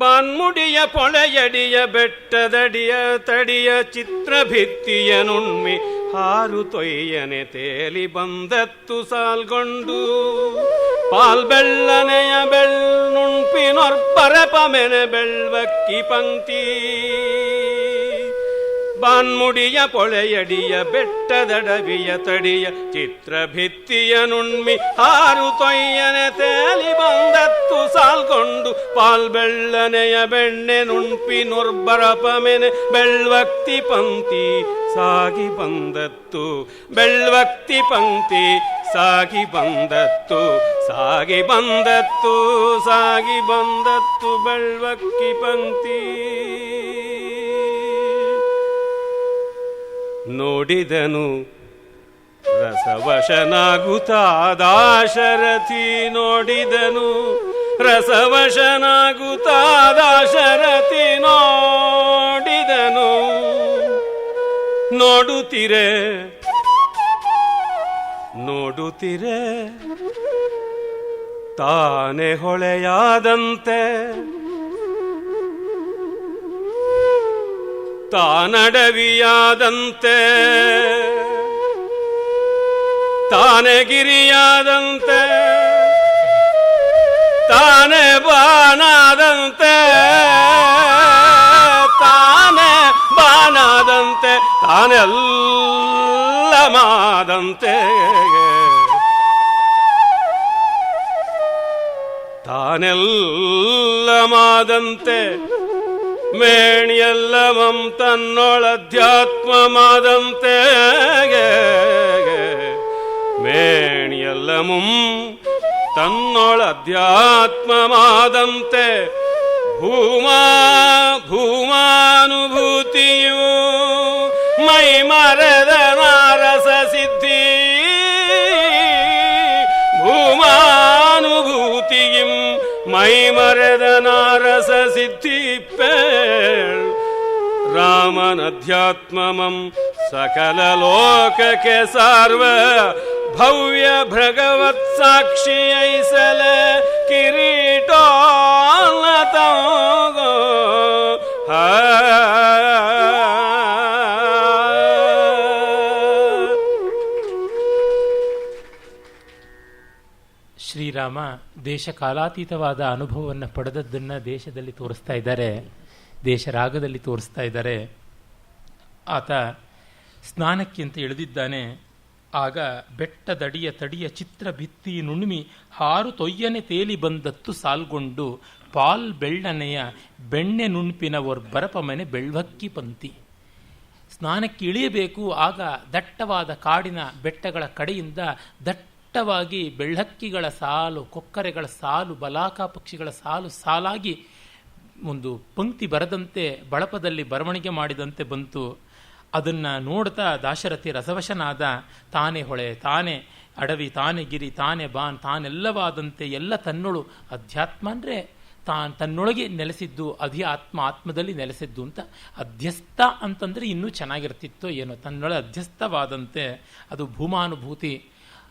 ಬಾನ್ಮುಡಿಯ ಪೊಳೆಯಡಿಯ ಬೆಟ್ಟದಡಿಯ ತಡಿಯ ಚಿತ್ರಭಿತ್ತಿಯ ನುಣ್ಮಿ ಹಾರು ತೊಯ್ಯನೆ ತೇಲಿ ಬಂದತ್ತು ಸಾಲ್ಗೊಂಡು ಪಾಲ್ಬೆಳ್ಳನೆಯ ಬೆಳ್ನುಣ್ಪಿನೊರ್ಪರಪಮೆನೆ ಬೆಳ್ವಕ್ಕಿ ಪಂಕ್ತಿ ಬಾನ್ಮುಡಿಯ ಪೊಳೆಯಡಿಯ ಬೆಟ್ಟದಡವಿಯ ತಡಿಯ ಚಿತ್ರಭಿತ್ತಿಯ ನುಣ್ಮಿ ಹಾರು ತೊಯ್ಯನೆ ತೇಲಿ ಬಂದತ್ತು ಸಾಲ್ಗೊಂಡು ಪಾಲ್ಬೆಳ್ಳನೆಯ ಬೆಣ್ಣೆ ನುಣ್ಪಿನೊರ್ಬರಪಮೆನೆ ಬೆಳ್ವಕ್ತಿ ಪಂಕ್ತಿ ಸಾಗಿ ಬಂದತ್ತು ಬೆಳ್ವಕ್ತಿ ಪಂಕ್ತಿ ಸಾಗಿ ಬಂದತ್ತು ಸಾಗಿ ಬಂದತ್ತು ಸಾಗಿ ಬಂದತ್ತು ಬೆಳ್ವಕ್ಕಿ ಪಂಕ್ತಿ ನೋಡಿದನು ರಸವಶನಾಗುತ್ತಾದಾಶರಥಿ ನೋಡಿದನು ರಸವಶನಾಗುತ್ತಾದಾಶರಥಿ ನೋಡಿದನು ನೋಡುತ್ತಿರೆ ನೋಡುತ್ತಿರೆ ತಾನೆ ಹೊಳೆಯಾದಂತೆ ತಾನಡವಿಯಾದಂತೆ ತಾನೆ ಗಿರಿಯಾದಂತೆ ತಾನೆ ಬಾನಾದಂತೆ ತಾನೆ ಬಾನಾದಂತೆ ತಾನೆ ಅಲ್ಲಮಾದಂತೆ ತಾನೆಲ್ಲಮಾದಂತೆ ಮೇಣಿಯಲ್ಲವಂ ತನ್ನೊಳಧ್ಯಾತ್ಮಮಾದಂತೆ ಮೇಣಿಯಲ್ಲಮುಂ ತನ್ನೊಳಧ್ಯಾತ್ಮಮಾದಂತೆ ಭೂಮಾನುಭೂತಿಯು ಮೈ ಮರೆದ ನಾರಸ ಸಿದ್ಧಿ ಭೂಮಾನುಭೂತಿಯಂ ಮೈ ಮರೆದ ನಾರಸ ಸಿದ್ಧಿ ರಾಮನಧ್ಯಾತ್ಮಮಂ ಸಕಲ ಲೋಕಕ್ಕೆ ಸಾರ್ವ ಭವ್ಯ ಭಗವತ್ ಸಾಕ್ಷಿಯೈಸಲ ಕಿರೀಟೋನ್ನತ ಶ್ರೀರಾಮ ದೇಶ ಕಾಲಾತೀತವಾದ ಅನುಭವವನ್ನು ಪಡೆದದ್ದನ್ನು ದೇಶದಲ್ಲಿ ತೋರಿಸ್ತಾ ಇದ್ದಾರೆ, ದೇಶರಾಗದಲ್ಲಿ ತೋರಿಸ್ತಾ ಇದ್ದಾರೆ. ಆತ ಸ್ನಾನಕ್ಕೆ ಅಂತ ಇಳಿದಿದ್ದಾನೆ. ಆಗ ಬೆಟ್ಟದಡಿಯ ತಡಿಯ ಚಿತ್ರ ಭಿತ್ತಿ ನುಣ್ಮಿ ಹಾರು ತೊಯ್ಯನೆ ತೇಲಿ ಬಂದತ್ತು ಸಾಲ್ಗೊಂಡು ಪಾಲ್ ಬೆಳ್ಳನೆಯ ಬೆಣ್ಣೆ ನುಣ್ಪಿನ ಬರಪಮನೆ ಬೆಳ್ವಕ್ಕಿ ಪಂಕ್ತಿ. ಸ್ನಾನಕ್ಕೆ ಇಳಿಯಬೇಕು. ಆಗ ದಟ್ಟವಾದ ಕಾಡಿನ ಬೆಟ್ಟಗಳ ಕಡೆಯಿಂದ ದಟ್ಟವಾಗಿ ಬೆಳ್ಳಕ್ಕಿಗಳ ಸಾಲು, ಕೊಕ್ಕರೆಗಳ ಸಾಲು, ಬಲಾಕ ಪಕ್ಷಿಗಳ ಸಾಲು ಸಾಲಾಗಿ ಒಂದು ಪಂಕ್ತಿ ಬರದಂತೆ ಬಳಪದಲ್ಲಿ ಬರವಣಿಗೆ ಮಾಡಿದಂತೆ ಬಂತು. ಅದನ್ನು ನೋಡ್ತಾ ದಾಶರಥಿ ರಸವಶನಾದ. ತಾನೇ ಹೊಳೆ, ತಾನೇ ಅಡವಿ, ತಾನೇ ಗಿರಿ, ತಾನೇ ಬಾನ್, ತಾನೆಲ್ಲವಾದಂತೆ ಎಲ್ಲ ತನ್ನೊಳು. ಅಧ್ಯಾತ್ಮ ಅಂದರೆ ತನ್ನೊಳಗೆ ನೆಲೆಸಿದ್ದು, ಅಧ್ಯಾತ್ಮ ಆತ್ಮದಲ್ಲಿ ನೆಲೆಸಿದ್ದು ಅಂತ. ಅಧ್ಯಸ್ಥ ಅಂತಂದರೆ ಇನ್ನೂ ಚೆನ್ನಾಗಿರ್ತಿತ್ತೋ ಏನೋ. ತನ್ನೊಳಗೆ ಅಧ್ಯಸ್ಥವಾದಂತೆ ಅದು ಭೂಮಾನುಭೂತಿ.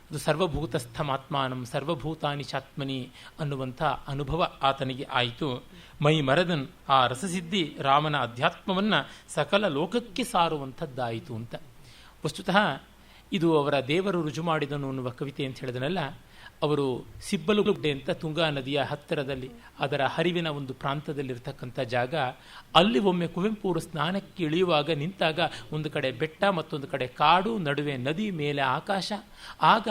ಅದು ಸರ್ವಭೂತಸ್ಥಮಾತ್ಮಾನಂ ಸರ್ವಭೂತಾನಿ ಚಾತ್ಮನಿ ಅನ್ನುವಂಥ ಅನುಭವ ಆತನಿಗೆ ಆಯಿತು. ಮೈ ಮರದನ್ ಆ ರಸಸಿದ್ಧಿ ರಾಮನ ಅಧ್ಯಾತ್ಮವನ್ನು ಸಕಲ ಲೋಕಕ್ಕೆ ಸಾರುವಂಥದ್ದಾಯಿತು ಅಂತ. ವಸ್ತುತಃ ಇದು ಅವರ ದೇವರು ರುಜು ಮಾಡಿದನು ಅನ್ನುವ ಕವಿತೆ ಅಂತ ಹೇಳಿದನಲ್ಲ, ಅವರು ಸಿಬ್ಬಲುಗುಡ್ಡೆ ಅಂತ ತುಂಗಾ ನದಿಯ ಹತ್ತಿರದಲ್ಲಿ ಅದರ ಹರಿವಿನ ಒಂದು ಪ್ರಾಂತದಲ್ಲಿರ್ತಕ್ಕಂಥ ಜಾಗ. ಅಲ್ಲಿ ಒಮ್ಮೆ ಕುವೆಂಪು ಅವರು ಸ್ನಾನಕ್ಕೆ ಇಳಿಯುವಾಗ ನಿಂತಾಗ ಒಂದು ಕಡೆ ಬೆಟ್ಟ, ಮತ್ತೊಂದು ಕಡೆ ಕಾಡು, ನಡುವೆ ನದಿ, ಮೇಲೆ ಆಕಾಶ. ಆಗ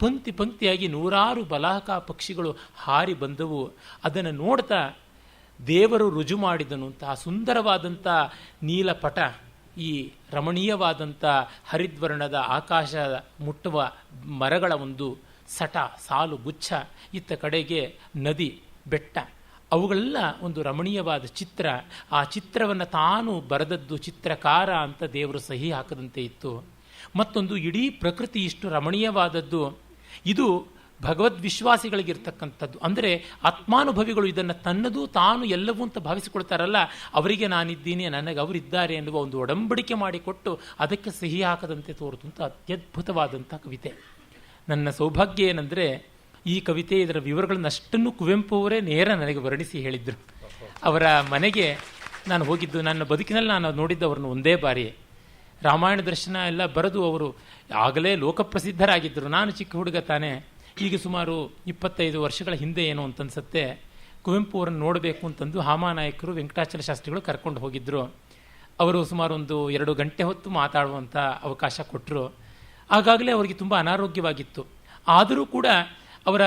ಪಂಕ್ತಿ ಪಂಕ್ತಿಯಾಗಿ ನೂರಾರು ಬಲಾಕ ಪಕ್ಷಿಗಳು ಹಾರಿ ಬಂದವು. ಅದನ್ನು ನೋಡ್ತಾ ದೇವರು ರುಜು ಮಾಡಿದನು ಅಂತ ಸುಂದರವಾದಂಥ ನೀಲಪಟ, ಈ ರಮಣೀಯವಾದಂಥ ಹರಿದ್ವರ್ಣದ ಆಕಾಶ ಮುಟ್ಟುವ ಮರಗಳ ಒಂದು ಸಟ, ಸಾಲು, ಗುಚ್ಛ, ಇತ್ತ ಕಡೆಗೆ ನದಿ, ಬೆಟ್ಟ, ಅವುಗಳೆಲ್ಲ ಒಂದು ರಮಣೀಯವಾದ ಚಿತ್ರ. ಆ ಚಿತ್ರವನ್ನು ತಾನು ಬರೆದದ್ದು ಚಿತ್ರಕಾರ ಅಂತ ದೇವರು ಸಹಿ ಹಾಕದಂತೆ ಇತ್ತು. ಮತ್ತೊಂದು ಇಡೀ ಪ್ರಕೃತಿ ಇಷ್ಟು ರಮಣೀಯವಾದದ್ದು. ಇದು ಭಗವದ್ವಿಶ್ವಾಸಿಗಳಿಗಿರ್ತಕ್ಕಂಥದ್ದು. ಅಂದರೆ ಆತ್ಮಾನುಭವಿಗಳು ಇದನ್ನು ತನ್ನದು ತಾನು ಎಲ್ಲವೂ ಅಂತ ಭಾವಿಸಿಕೊಳ್ತಾರಲ್ಲ, ಅವರಿಗೆ ನಾನಿದ್ದೀನಿ, ನನಗೆ ಅವರಿದ್ದಾರೆ ಎನ್ನುವ ಒಂದು ಒಡಂಬಡಿಕೆ ಮಾಡಿಕೊಟ್ಟು ಅದಕ್ಕೆ ಸಹಿ ಹಾಕದಂತೆ ತೋರಿತು ಅಂತ ಅತ್ಯದ್ಭುತವಾದಂಥ ಕವಿತೆ. ನನ್ನ ಸೌಭಾಗ್ಯ ಏನಂದರೆ ಈ ಕವಿತೆ, ಇದರ ವಿವರಗಳನ್ನಷ್ಟನ್ನು ಕುವೆಂಪು ಅವರೇ ನೇರ ನನಗೆ ವರ್ಣಿಸಿ ಹೇಳಿದ್ರು. ಅವರ ಮನೆಗೆ ನಾನು ಹೋಗಿದ್ದು, ನನ್ನ ಬದುಕಿನಲ್ಲಿ ನಾನು ನೋಡಿದ್ದು ಅವ್ರನ್ನ ಒಂದೇ ಬಾರಿ. ರಾಮಾಯಣ ದರ್ಶನ ಎಲ್ಲ ಬರೆದು ಅವರು ಆಗಲೇ ಲೋಕಪ್ರಸಿದ್ಧರಾಗಿದ್ದರು. ನಾನು ಚಿಕ್ಕ ಹುಡುಗ ತಾನೇ, ಈಗ ಸುಮಾರು 25 ವರ್ಷಗಳ ಹಿಂದೆ ಏನು ಅಂತನ್ಸತ್ತೆ. ಕುವೆಂಪು ಅವರನ್ನು ನೋಡಬೇಕು ಅಂತಂದು ಹಾಮಾನಾಯಕರು, ವೆಂಕಟಾಚಲ ಶಾಸ್ತ್ರಿಗಳು ಕರ್ಕೊಂಡು ಹೋಗಿದ್ದರು. ಅವರು ಸುಮಾರು ಒಂದು 2 ಗಂಟೆ ಹೊತ್ತು ಮಾತಾಡುವಂಥ ಅವಕಾಶ ಕೊಟ್ಟರು. ಆಗಾಗಲೇ ಅವರಿಗೆ ತುಂಬ ಅನಾರೋಗ್ಯವಾಗಿತ್ತು. ಆದರೂ ಕೂಡ ಅವರ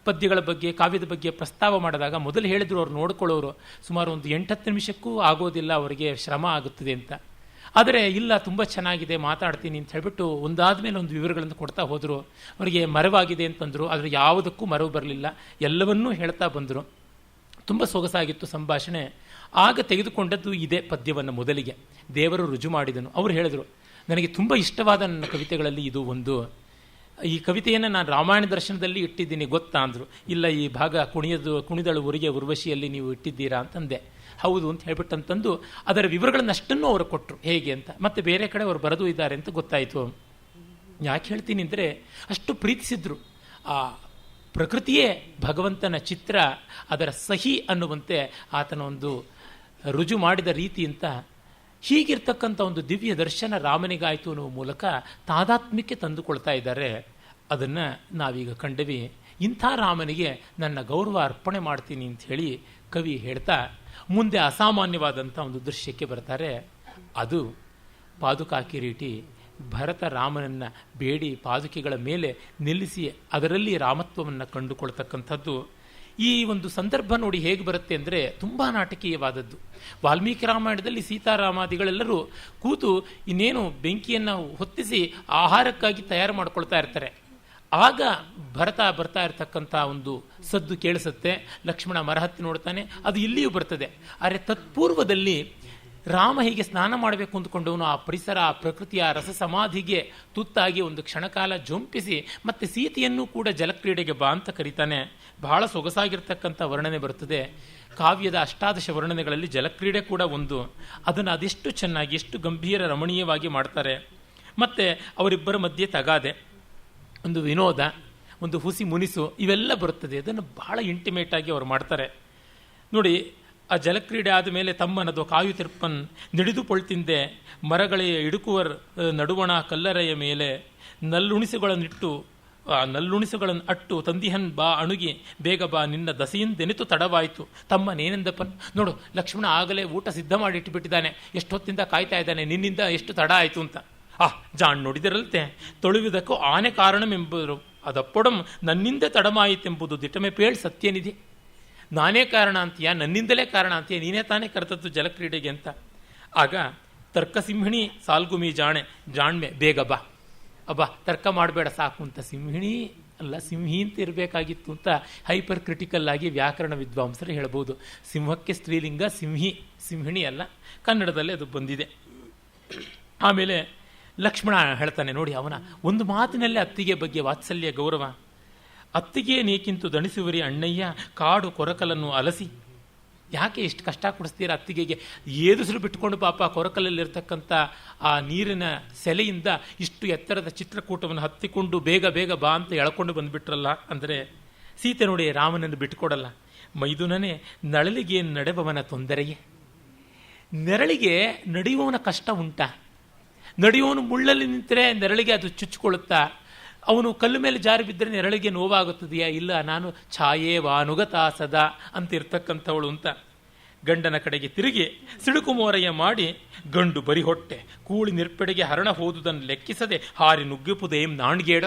ಪದ್ಯಗಳ ಬಗ್ಗೆ, ಕಾವ್ಯದ ಬಗ್ಗೆ ಪ್ರಸ್ತಾವ ಮಾಡಿದಾಗ ಮೊದಲು ಹೇಳಿದ್ರು ಅವ್ರು ನೋಡ್ಕೊಳ್ಳೋರು, ಸುಮಾರು ಒಂದು 8-10 ನಿಮಿಷಕ್ಕೂ ಆಗೋದಿಲ್ಲ, ಅವರಿಗೆ ಶ್ರಮ ಆಗುತ್ತದೆ ಅಂತ. ಆದರೆ ಇಲ್ಲ, ತುಂಬ ಚೆನ್ನಾಗಿದೆ, ಮಾತಾಡ್ತೀನಿ ಅಂತ ಹೇಳಿಬಿಟ್ಟು ಒಂದಾದ ಮೇಲೆ ಒಂದು ವಿವರಗಳನ್ನು ಕೊಡ್ತಾ ಹೋದರು. ಅವರಿಗೆ ಮರವಾಗಿದೆ ಅಂತಂದರು, ಆದರೆ ಯಾವುದಕ್ಕೂ ಮರವು ಬರಲಿಲ್ಲ, ಎಲ್ಲವನ್ನೂ ಹೇಳ್ತಾ ಬಂದರು. ತುಂಬ ಸೊಗಸಾಗಿತ್ತು ಸಂಭಾಷಣೆ. ಆಗ ತೆಗೆದುಕೊಂಡದ್ದು ಇದೇ ಪದ್ಯವನ್ನು ಮೊದಲಿಗೆ, ದೇವರು ರುಜು ಮಾಡಿದನು. ಅವರು ಹೇಳಿದರು, ನನಗೆ ತುಂಬ ಇಷ್ಟವಾದ ನನ್ನ ಕವಿತೆಗಳಲ್ಲಿ ಇದು ಒಂದು. ಈ ಕವಿತೆಯನ್ನು ನಾನು ರಾಮಾಯಣ ದರ್ಶನದಲ್ಲಿ ಇಟ್ಟಿದ್ದೀನಿ ಗೊತ್ತಾ ಅಂದರು. ಇಲ್ಲ, ಈ ಭಾಗ ಕುಣಿದಳು ಉರಿಗೆ ಉರ್ವಶಿಯಲ್ಲಿ ನೀವು ಇಟ್ಟಿದ್ದೀರಾ ಅಂತಂದೆ. ಹೌದು ಅಂತ ಹೇಳ್ಬಿಟ್ಟಂತಂದು ಅದರ ವಿವರಗಳನ್ನಷ್ಟನ್ನು ಅವರು ಕೊಟ್ಟರು, ಹೇಗೆ ಅಂತ. ಮತ್ತೆ ಬೇರೆ ಕಡೆ ಅವರು ಬರೆದು ಇದ್ದಾರೆ ಅಂತ ಗೊತ್ತಾಯಿತು. ಯಾಕೆ ಹೇಳ್ತೀನಿ ಅಂದರೆ, ಅಷ್ಟು ಪ್ರೀತಿಸಿದ್ರು. ಆ ಪ್ರಕೃತಿಯೇ ಭಗವಂತನ ಚಿತ್ರ, ಅದರ ಸಹಿ ಅನ್ನುವಂತೆ ಆತನ ಒಂದು ರುಜು ಮಾಡಿದ ರೀತಿ ಅಂತ. ಹೀಗಿರ್ತಕ್ಕಂಥ ಒಂದು ದಿವ್ಯ ದರ್ಶನ ರಾಮನಿಗಾಯಿತು ಅನ್ನುವ ಮೂಲಕ ತಾದಾತ್ಮ್ಯಕ್ಕೆ ತಂದುಕೊಳ್ತಾ ಇದ್ದಾರೆ. ಅದನ್ನು ನಾವೀಗ ಕಂಡವಿ. ಇಂಥ ರಾಮನಿಗೆ ನನ್ನ ಗೌರವ ಅರ್ಪಣೆ ಮಾಡ್ತೀನಿ ಅಂತ ಹೇಳಿ ಕವಿ ಹೇಳ್ತಾ ಮುಂದೆ ಅಸಾಮಾನ್ಯವಾದಂಥ ಒಂದು ದೃಶ್ಯಕ್ಕೆ ಬರ್ತಾರೆ. ಅದು ಪಾದುಕಾ ಕಿರೀಟಿ. ಭರತ ರಾಮನನ್ನು ಬೇಡಿ ಪಾದುಕೆಗಳ ಮೇಲೆ ನಿಲ್ಲಿಸಿ ಅದರಲ್ಲಿ ರಾಮತ್ವವನ್ನು ಕಂಡುಕೊಳ್ತಕ್ಕಂಥದ್ದು. ಈ ಒಂದು ಸಂದರ್ಭ ನೋಡಿ ಹೇಗೆ ಬರುತ್ತೆ ಅಂದರೆ ತುಂಬ ನಾಟಕೀಯವಾದದ್ದು. ವಾಲ್ಮೀಕಿ ರಾಮಾಯಣದಲ್ಲಿ ಸೀತಾರಾಮಾದಿಗಳೆಲ್ಲರೂ ಕೂತು ಇನ್ನೇನು ಬೆಂಕಿಯನ್ನು ಹೊತ್ತಿಸಿ ಆಹಾರಕ್ಕಾಗಿ ತಯಾರು ಮಾಡ್ಕೊಳ್ತಾ ಇರ್ತಾರೆ. ಆಗ ಭರತ ಬರ್ತಾ ಇರತಕ್ಕಂಥ ಒಂದು ಸದ್ದು ಕೇಳಿಸುತ್ತೆ. ಲಕ್ಷ್ಮಣ ಮರಹತ್ತಿ ನೋಡ್ತಾನೆ, ಅದು ಇಲ್ಲಿಯೂ ಬರ್ತದೆ. ಆದರೆ ತತ್ಪೂರ್ವದಲ್ಲಿ ರಾಮ ಹೀಗೆ ಸ್ನಾನ ಮಾಡಬೇಕು ಅಂದ್ಕೊಂಡವನು ಆ ಪರಿಸರ, ಆ ಪ್ರಕೃತಿಯ ರಸ ಸಮಾಧಿಗೆ ತುತ್ತಾಗಿ ಒಂದು ಕ್ಷಣಕಾಲ ಜೊಂಪಿಸಿ ಮತ್ತೆ ಸೀತೆಯನ್ನು ಕೂಡ ಜಲಕ್ರೀಡೆಗೆ ಬಾ ಅಂತ ಕರೀತಾನೆ. ಬಹಳ ಸೊಗಸಾಗಿರ್ತಕ್ಕಂಥ ವರ್ಣನೆ ಬರ್ತದೆ. ಕಾವ್ಯದ 18 ವರ್ಣನೆಗಳಲ್ಲಿ ಜಲಕ್ರೀಡೆ ಕೂಡ ಒಂದು. ಅದನ್ನು ಅದೆಷ್ಟು ಚೆನ್ನಾಗಿ, ಎಷ್ಟು ಗಂಭೀರ ರಮಣೀಯವಾಗಿ ಮಾಡ್ತಾರೆ. ಮತ್ತು ಅವರಿಬ್ಬರ ಮಧ್ಯೆ ತಗಾದೆ, ಒಂದು ವಿನೋದ, ಒಂದು ಹುಸಿ ಮುನಿಸು, ಇವೆಲ್ಲ ಬರುತ್ತದೆ. ಅದನ್ನು ಬಹಳ ಇಂಟಿಮೇಟ್ ಆಗಿ ಅವರು ಮಾಡ್ತಾರೆ ನೋಡಿ. ಆ ಜಲಕ್ರೀಡೆ ಆದ ಮೇಲೆ ತಮ್ಮನದು ಕಾಯು ತಿರ್ಪನ್ ನಿಡಿದು ಪೊಳ್ತಿಂದೆ ಮರಗಳೇ ಇಡುಕುವರ್ ನಡುವಣ ಕಲ್ಲರೆಯ ಮೇಲೆ ನಲ್ಲುಣಿಸುಗಳನ್ನಿಟ್ಟು ನಲ್ಲುಣಿಸುಗಳನ್ನು ಅಟ್ಟು ತಂದಿಹನ್ ಬಾ ಅಣುಗಿ ಬೇಗ ಬಾ ನಿನ್ನ ದಸೆಯಿಂದೆನಿತು ತಡವಾಯಿತು ತಮ್ಮ ನೇನೆಂದಪ್ಪನ್. ನೋಡು, ಲಕ್ಷ್ಮಣ ಆಗಲೇ ಊಟ ಸಿದ್ಧ ಮಾಡಿ ಇಟ್ಟುಬಿಟ್ಟಿದ್ದಾನೆ, ಎಷ್ಟೊತ್ತಿಂದ ಕಾಯ್ತಾ ಇದ್ದಾನೆ, ನಿನ್ನಿಂದ ಎಷ್ಟು ತಡ ಆಯಿತು ಅಂತ. ಜಾಣ್ ನೋಡಿದಿರಲ್ತೆ ತೊಳುವುದಕ್ಕೂ ಆನೆ ಕಾರಣವೆಂಬುದು ಅದಪ್ಪೊಡಂ ನನ್ನಿಂದ ತಡಮಾಯಿತೆಂಬುದು ದಿಟಮೆ ಪೇಳ್ ಸತ್ಯನಿಧಿ. ನಾನೇ ಕಾರಣ ಅಂತೀಯ, ನನ್ನಿಂದಲೇ ಕಾರಣ ಅಂತೀಯ, ನೀನೇ ತಾನೇ ಕರೆತದ್ದು ಜಲಕ್ರೀಡೆಗೆ ಅಂತ. ಆಗ ತರ್ಕಸಿಂಹಿಣಿ ಸಾಲ್ಗುಮಿ ಜಾಣ್ಮೆ ಬೇಗ ಬಾ, ಅಬ್ಬಾ ತರ್ಕ ಮಾಡಬೇಡ ಸಾಕು ಅಂತ. ಸಿಂಹಿಣಿ ಅಲ್ಲ, ಸಿಂಹಿ ಅಂತ ಇರಬೇಕಾಗಿತ್ತು ಅಂತ ಹೈಪರ್ ಕ್ರಿಟಿಕಲ್ ಆಗಿ ವ್ಯಾಕರಣ ವಿದ್ವಾಂಸರು ಹೇಳ್ಬೋದು. ಸಿಂಹಕ್ಕೆ ಸ್ತ್ರೀಲಿಂಗ ಸಿಂಹಿ, ಸಿಂಹಿಣಿ ಅಲ್ಲ. ಕನ್ನಡದಲ್ಲೇ ಅದು ಬಂದಿದೆ. ಆಮೇಲೆ ಲಕ್ಷ್ಮಣ ಹೇಳ್ತಾನೆ ನೋಡಿ, ಅವನ ಒಂದು ಮಾತಿನಲ್ಲೇ ಅತ್ತಿಗೆ ಬಗ್ಗೆ ವಾತ್ಸಲ್ಯ ಗೌರವ. ಅತ್ತಿಗೆ ನೀಕಿಂತು ದಣಿಸುವರಿ ಅಣ್ಣಯ್ಯ ಕಾಡು ಕೊರಕಲನ್ನು ಅಲಸಿ. ಯಾಕೆ ಇಷ್ಟು ಕಷ್ಟ ಕೊಡಿಸ್ತೀರ ಅತ್ತಿಗೆಗೆ? ಏದುಸರು ಬಿಟ್ಕೊಂಡು ಪಾಪ ಕೊರಕಲಲ್ಲಿರ್ತಕ್ಕಂಥ ಆ ನೀರಿನ ಸೆಲೆಯಿಂದ ಇಷ್ಟು ಎತ್ತರದ ಚಿತ್ರಕೂಟವನ್ನು ಹತ್ತಿಕೊಂಡು ಬೇಗ ಬೇಗ ಬಾ ಅಂತ ಎಳ್ಕೊಂಡು ಬಂದುಬಿಟ್ರಲ್ಲ. ಅಂದರೆ ಸೀತೆ ನೋಡಿ ರಾಮನನ್ನು ಬಿಟ್ಟುಕೊಡಲ್ಲ. ಮೈದುನನೇ ನಳಲಿಗೆ ನಡೆಬವನ ತೊಂದರೆಯೇ. ನೆರಳಿಗೆ ನಡೆಯುವವನ ಕಷ್ಟ ಉಂಟಾ? ನಡೆಯುವವನು ಮುಳ್ಳಲ್ಲಿ ನಿಂತರೆ ನೆರಳಿಗೆ ಅದು ಚುಚ್ಚಿಕೊಳ್ಳುತ್ತಾ? ಅವನು ಕಲ್ಲು ಮೇಲೆ ಜಾರಿ ಬಿದ್ದರೆ ನೆರಳಿಗೆ ನೋವಾಗುತ್ತದೆಯಾ? ಇಲ್ಲ, ನಾನು ಛಾಯೇ ವಾನುಗತಾ ಸದಾ ಅಂತ ಇರ್ತಕ್ಕಂಥವಳು ಅಂತ ಗಂಡನ ಕಡೆಗೆ ತಿರುಗಿ ಸಿಡುಕು ಮೋರೆಯ ಮಾಡಿ, ಗಂಡು ಬರಿ ಹೊಟ್ಟೆ ಕೂಳಿ ನಿರ್ಪೆಡೆಗೆ ಹರಣ ಹೋದುದನ್ನು ಲೆಕ್ಕಿಸದೆ ಹಾರಿ ನುಗ್ಗಿಪುದೇಂ ನಾಣ್ಗೇಡ.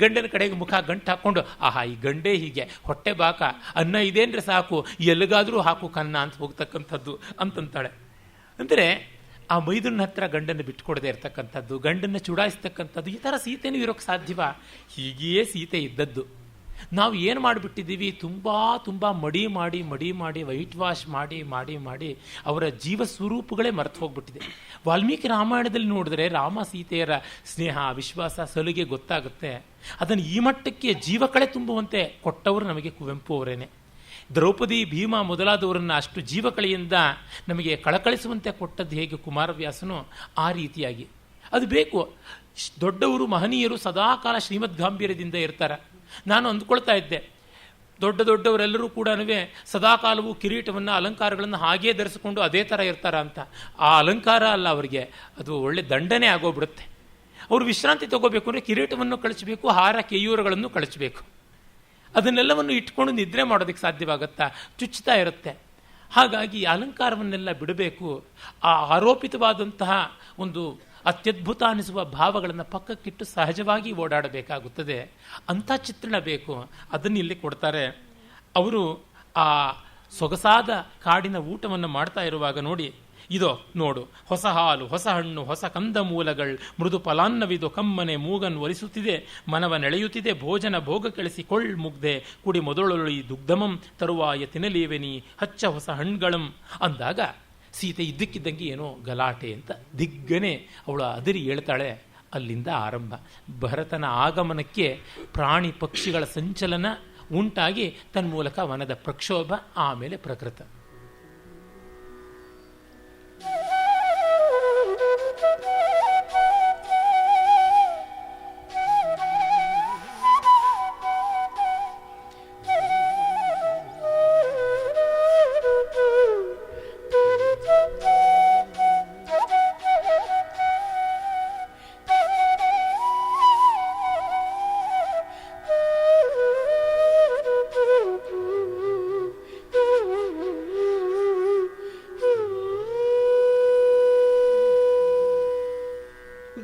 ಗಂಡನ ಕಡೆಗೆ ಮುಖ ಗಂಟು ಹಾಕ್ಕೊಂಡು, ಆಹಾ ಈ ಗಂಡೇ ಹೀಗೆ, ಹೊಟ್ಟೆ ಬಾಕ, ಅನ್ನ ಇದೇನ್ರೆ ಸಾಕು, ಎಲ್ಲಿಗಾದರೂ ಹಾಕು ಕನ್ನ ಅಂತ ಹೋಗ್ತಕ್ಕಂಥದ್ದು ಅಂತಂತಾಳೆ. ಅಂದರೆ ಆ ಮೈದುನ ಹತ್ರ ಗಂಡನ್ನು ಬಿಟ್ಟುಕೊಡದೆ ಇರ್ತಕ್ಕಂಥದ್ದು, ಗಂಡನ್ನು ಚುಡಾಯಿಸ್ತಕ್ಕಂಥದ್ದು, ಈ ಥರ ಸೀತೆನೂ ಇರೋಕ್ಕೆ ಸಾಧ್ಯವಾ? ಹೀಗೆಯೇ ಸೀತೆ ಇದ್ದದ್ದು. ನಾವು ಏನು ಮಾಡಿಬಿಟ್ಟಿದ್ದೀವಿ, ತುಂಬ ಮಡಿ ಮಾಡಿ ವೈಟ್ ವಾಶ್ ಮಾಡಿ ಅವರ ಜೀವ ಸ್ವರೂಪಗಳೇ ಮರೆತು ಹೋಗ್ಬಿಟ್ಟಿದೆ. ವಾಲ್ಮೀಕಿ ರಾಮಾಯಣದಲ್ಲಿ ನೋಡಿದ್ರೆ ರಾಮ ಸೀತೆಯರ ಸ್ನೇಹ, ವಿಶ್ವಾಸ, ಸಲುಗೆ ಗೊತ್ತಾಗುತ್ತೆ. ಅದನ್ನು ಈ ಮಟ್ಟಕ್ಕೆ ಜೀವಕಳೆ ತುಂಬುವಂತೆ ಕೊಟ್ಟವರು ನಮಗೆ ಕುವೆಂಪು ಅವರೇನೆ. ದ್ರೌಪದಿ, ಭೀಮ ಮೊದಲಾದವರನ್ನು ಅಷ್ಟು ಜೀವಕಳೆಯಿಂದ ನಮಗೆ ಕಳಕಳಿಸುವಂತೆ ಕೊಟ್ಟದ್ದು ಹೇಗೆ ಕುಮಾರವ್ಯಾಸನು, ಆ ರೀತಿಯಾಗಿ ಅದು ಬೇಕು. ದೊಡ್ಡವರು, ಮಹನೀಯರು ಸದಾಕಾಲ ಶ್ರೀಮದ್ ಗಾಂಭೀರ್ಯದಿಂದ ಇರ್ತಾರೆ. ನಾನು ಅಂದ್ಕೊಳ್ತಾ ಇದ್ದೆ, ದೊಡ್ಡವರೆಲ್ಲರೂ ಕೂಡ ಸದಾಕಾಲವೂ ಕಿರೀಟವನ್ನು, ಅಲಂಕಾರಗಳನ್ನು ಹಾಗೇ ಧರಿಸಿಕೊಂಡು ಅದೇ ಥರ ಇರ್ತಾರ ಅಂತ. ಆ ಅಲಂಕಾರ ಅಲ್ಲ ಅವರಿಗೆ, ಅದು ಒಳ್ಳೆ ದಂಡನೆ ಆಗೋಗ್ಬಿಡುತ್ತೆ. ಅವರು ವಿಶ್ರಾಂತಿ ತಗೋಬೇಕು ಅಂದರೆ ಕಿರೀಟವನ್ನು ಕಳಿಸಬೇಕು, ಹಾರ ಕೇಯೂರಗಳನ್ನು ಕಳಿಸಬೇಕು. ಅದನ್ನೆಲ್ಲವನ್ನು ಇಟ್ಕೊಂಡು ನಿದ್ರೆ ಮಾಡೋದಕ್ಕೆ ಸಾಧ್ಯವಾಗತ್ತಾ? ಚುಚ್ಚುತ್ತಾ ಇರುತ್ತೆ. ಹಾಗಾಗಿ ಅಲಂಕಾರವನ್ನೆಲ್ಲ ಬಿಡಬೇಕು. ಆ ಆರೋಪಿತವಾದಂತಹ ಒಂದು ಅತ್ಯದ್ಭುತ ಅನಿಸುವ ಭಾವಗಳನ್ನು ಪಕ್ಕಕ್ಕಿಟ್ಟು ಸಹಜವಾಗಿ ಓಡಾಡಬೇಕಾಗುತ್ತದೆ. ಅಂಥ ಚಿತ್ರಣ ಬೇಕು. ಅದನ್ನು ಇಲ್ಲಿ ಕೊಡ್ತಾರೆ. ಅವರು ಆ ಸೊಗಸಾದ ಕಾಡಿನ ಊಟವನ್ನು ಮಾಡ್ತಾ ಇರುವಾಗ ನೋಡಿ, ಇದೋ ನೋಡು, ಹೊಸ ಹಾಲು, ಹೊಸ ಹಣ್ಣು, ಹೊಸ ಕಂದ ಮೂಲಗಳು, ಮೃದು ಫಲಾನ್ನವಿದು ಕಮ್ಮನೆ ಮೂಗನ್ ಒಲಿಸುತ್ತಿದೆ, ಮನವ ನೆಳೆಯುತ್ತಿದೆ, ಭೋಜನ ಭೋಗ ಕೆಳಿಸಿ ಮುಗ್ದೆ ಕುಡಿ ಮೊದಲೊಳಿ ದುಗ್ಧಮಂ ತರುವಾಯ ತಿನ್ನಲೇವೆನಿ ಹಚ್ಚ ಹೊಸ ಹಣ್ಣುಗಳಂ ಅಂದಾಗ ಸೀತೆ ಇದ್ದಕ್ಕಿದ್ದಂಗೆ ಏನೋ ಗಲಾಟೆ ಅಂತ ದಿಗ್ಗನೆ ಅವಳು ಅದರಿ ಹೇಳ್ತಾಳೆ. ಅಲ್ಲಿಂದ ಆರಂಭ. ಭರತನ ಆಗಮನಕ್ಕೆ ಪ್ರಾಣಿ ಪಕ್ಷಿಗಳ ಸಂಚಲನ ಉಂಟಾಗಿ ತನ್ಮೂಲಕ ವನದ ಪ್ರಕ್ಷೋಭ, ಆಮೇಲೆ ಪ್ರಕೃತ.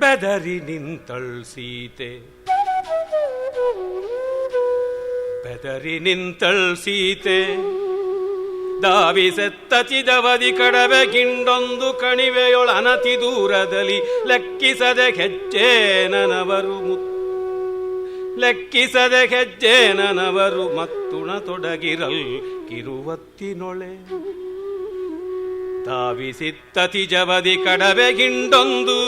ಬೆದರಿ ನಿಂತಳ್ ಸೀತೆ, ಬೆದರಿ ನಿಂತಳ್ ಸೀತೆ, ದಾವಿಸೆತ್ತಚಿದವದಿ ಕಡವೆ ಗಿಂಡೊಂದು ಕಣಿವೆಯೊಳ ಅನತಿ ದೂರದಲ್ಲಿ ಲೆಕ್ಕಿಸದೆ ಹೆಜ್ಜೇನವರು ಮತ್ತುಣ ತೊಡಗಿರಲ್ ಕಿರುವತ್ತಿನೊಳೆ. ಧಾವಿಸಿತ್ತತಿಜವದಿ ಕಡವೆ ಗಿಂಡೊಂದು,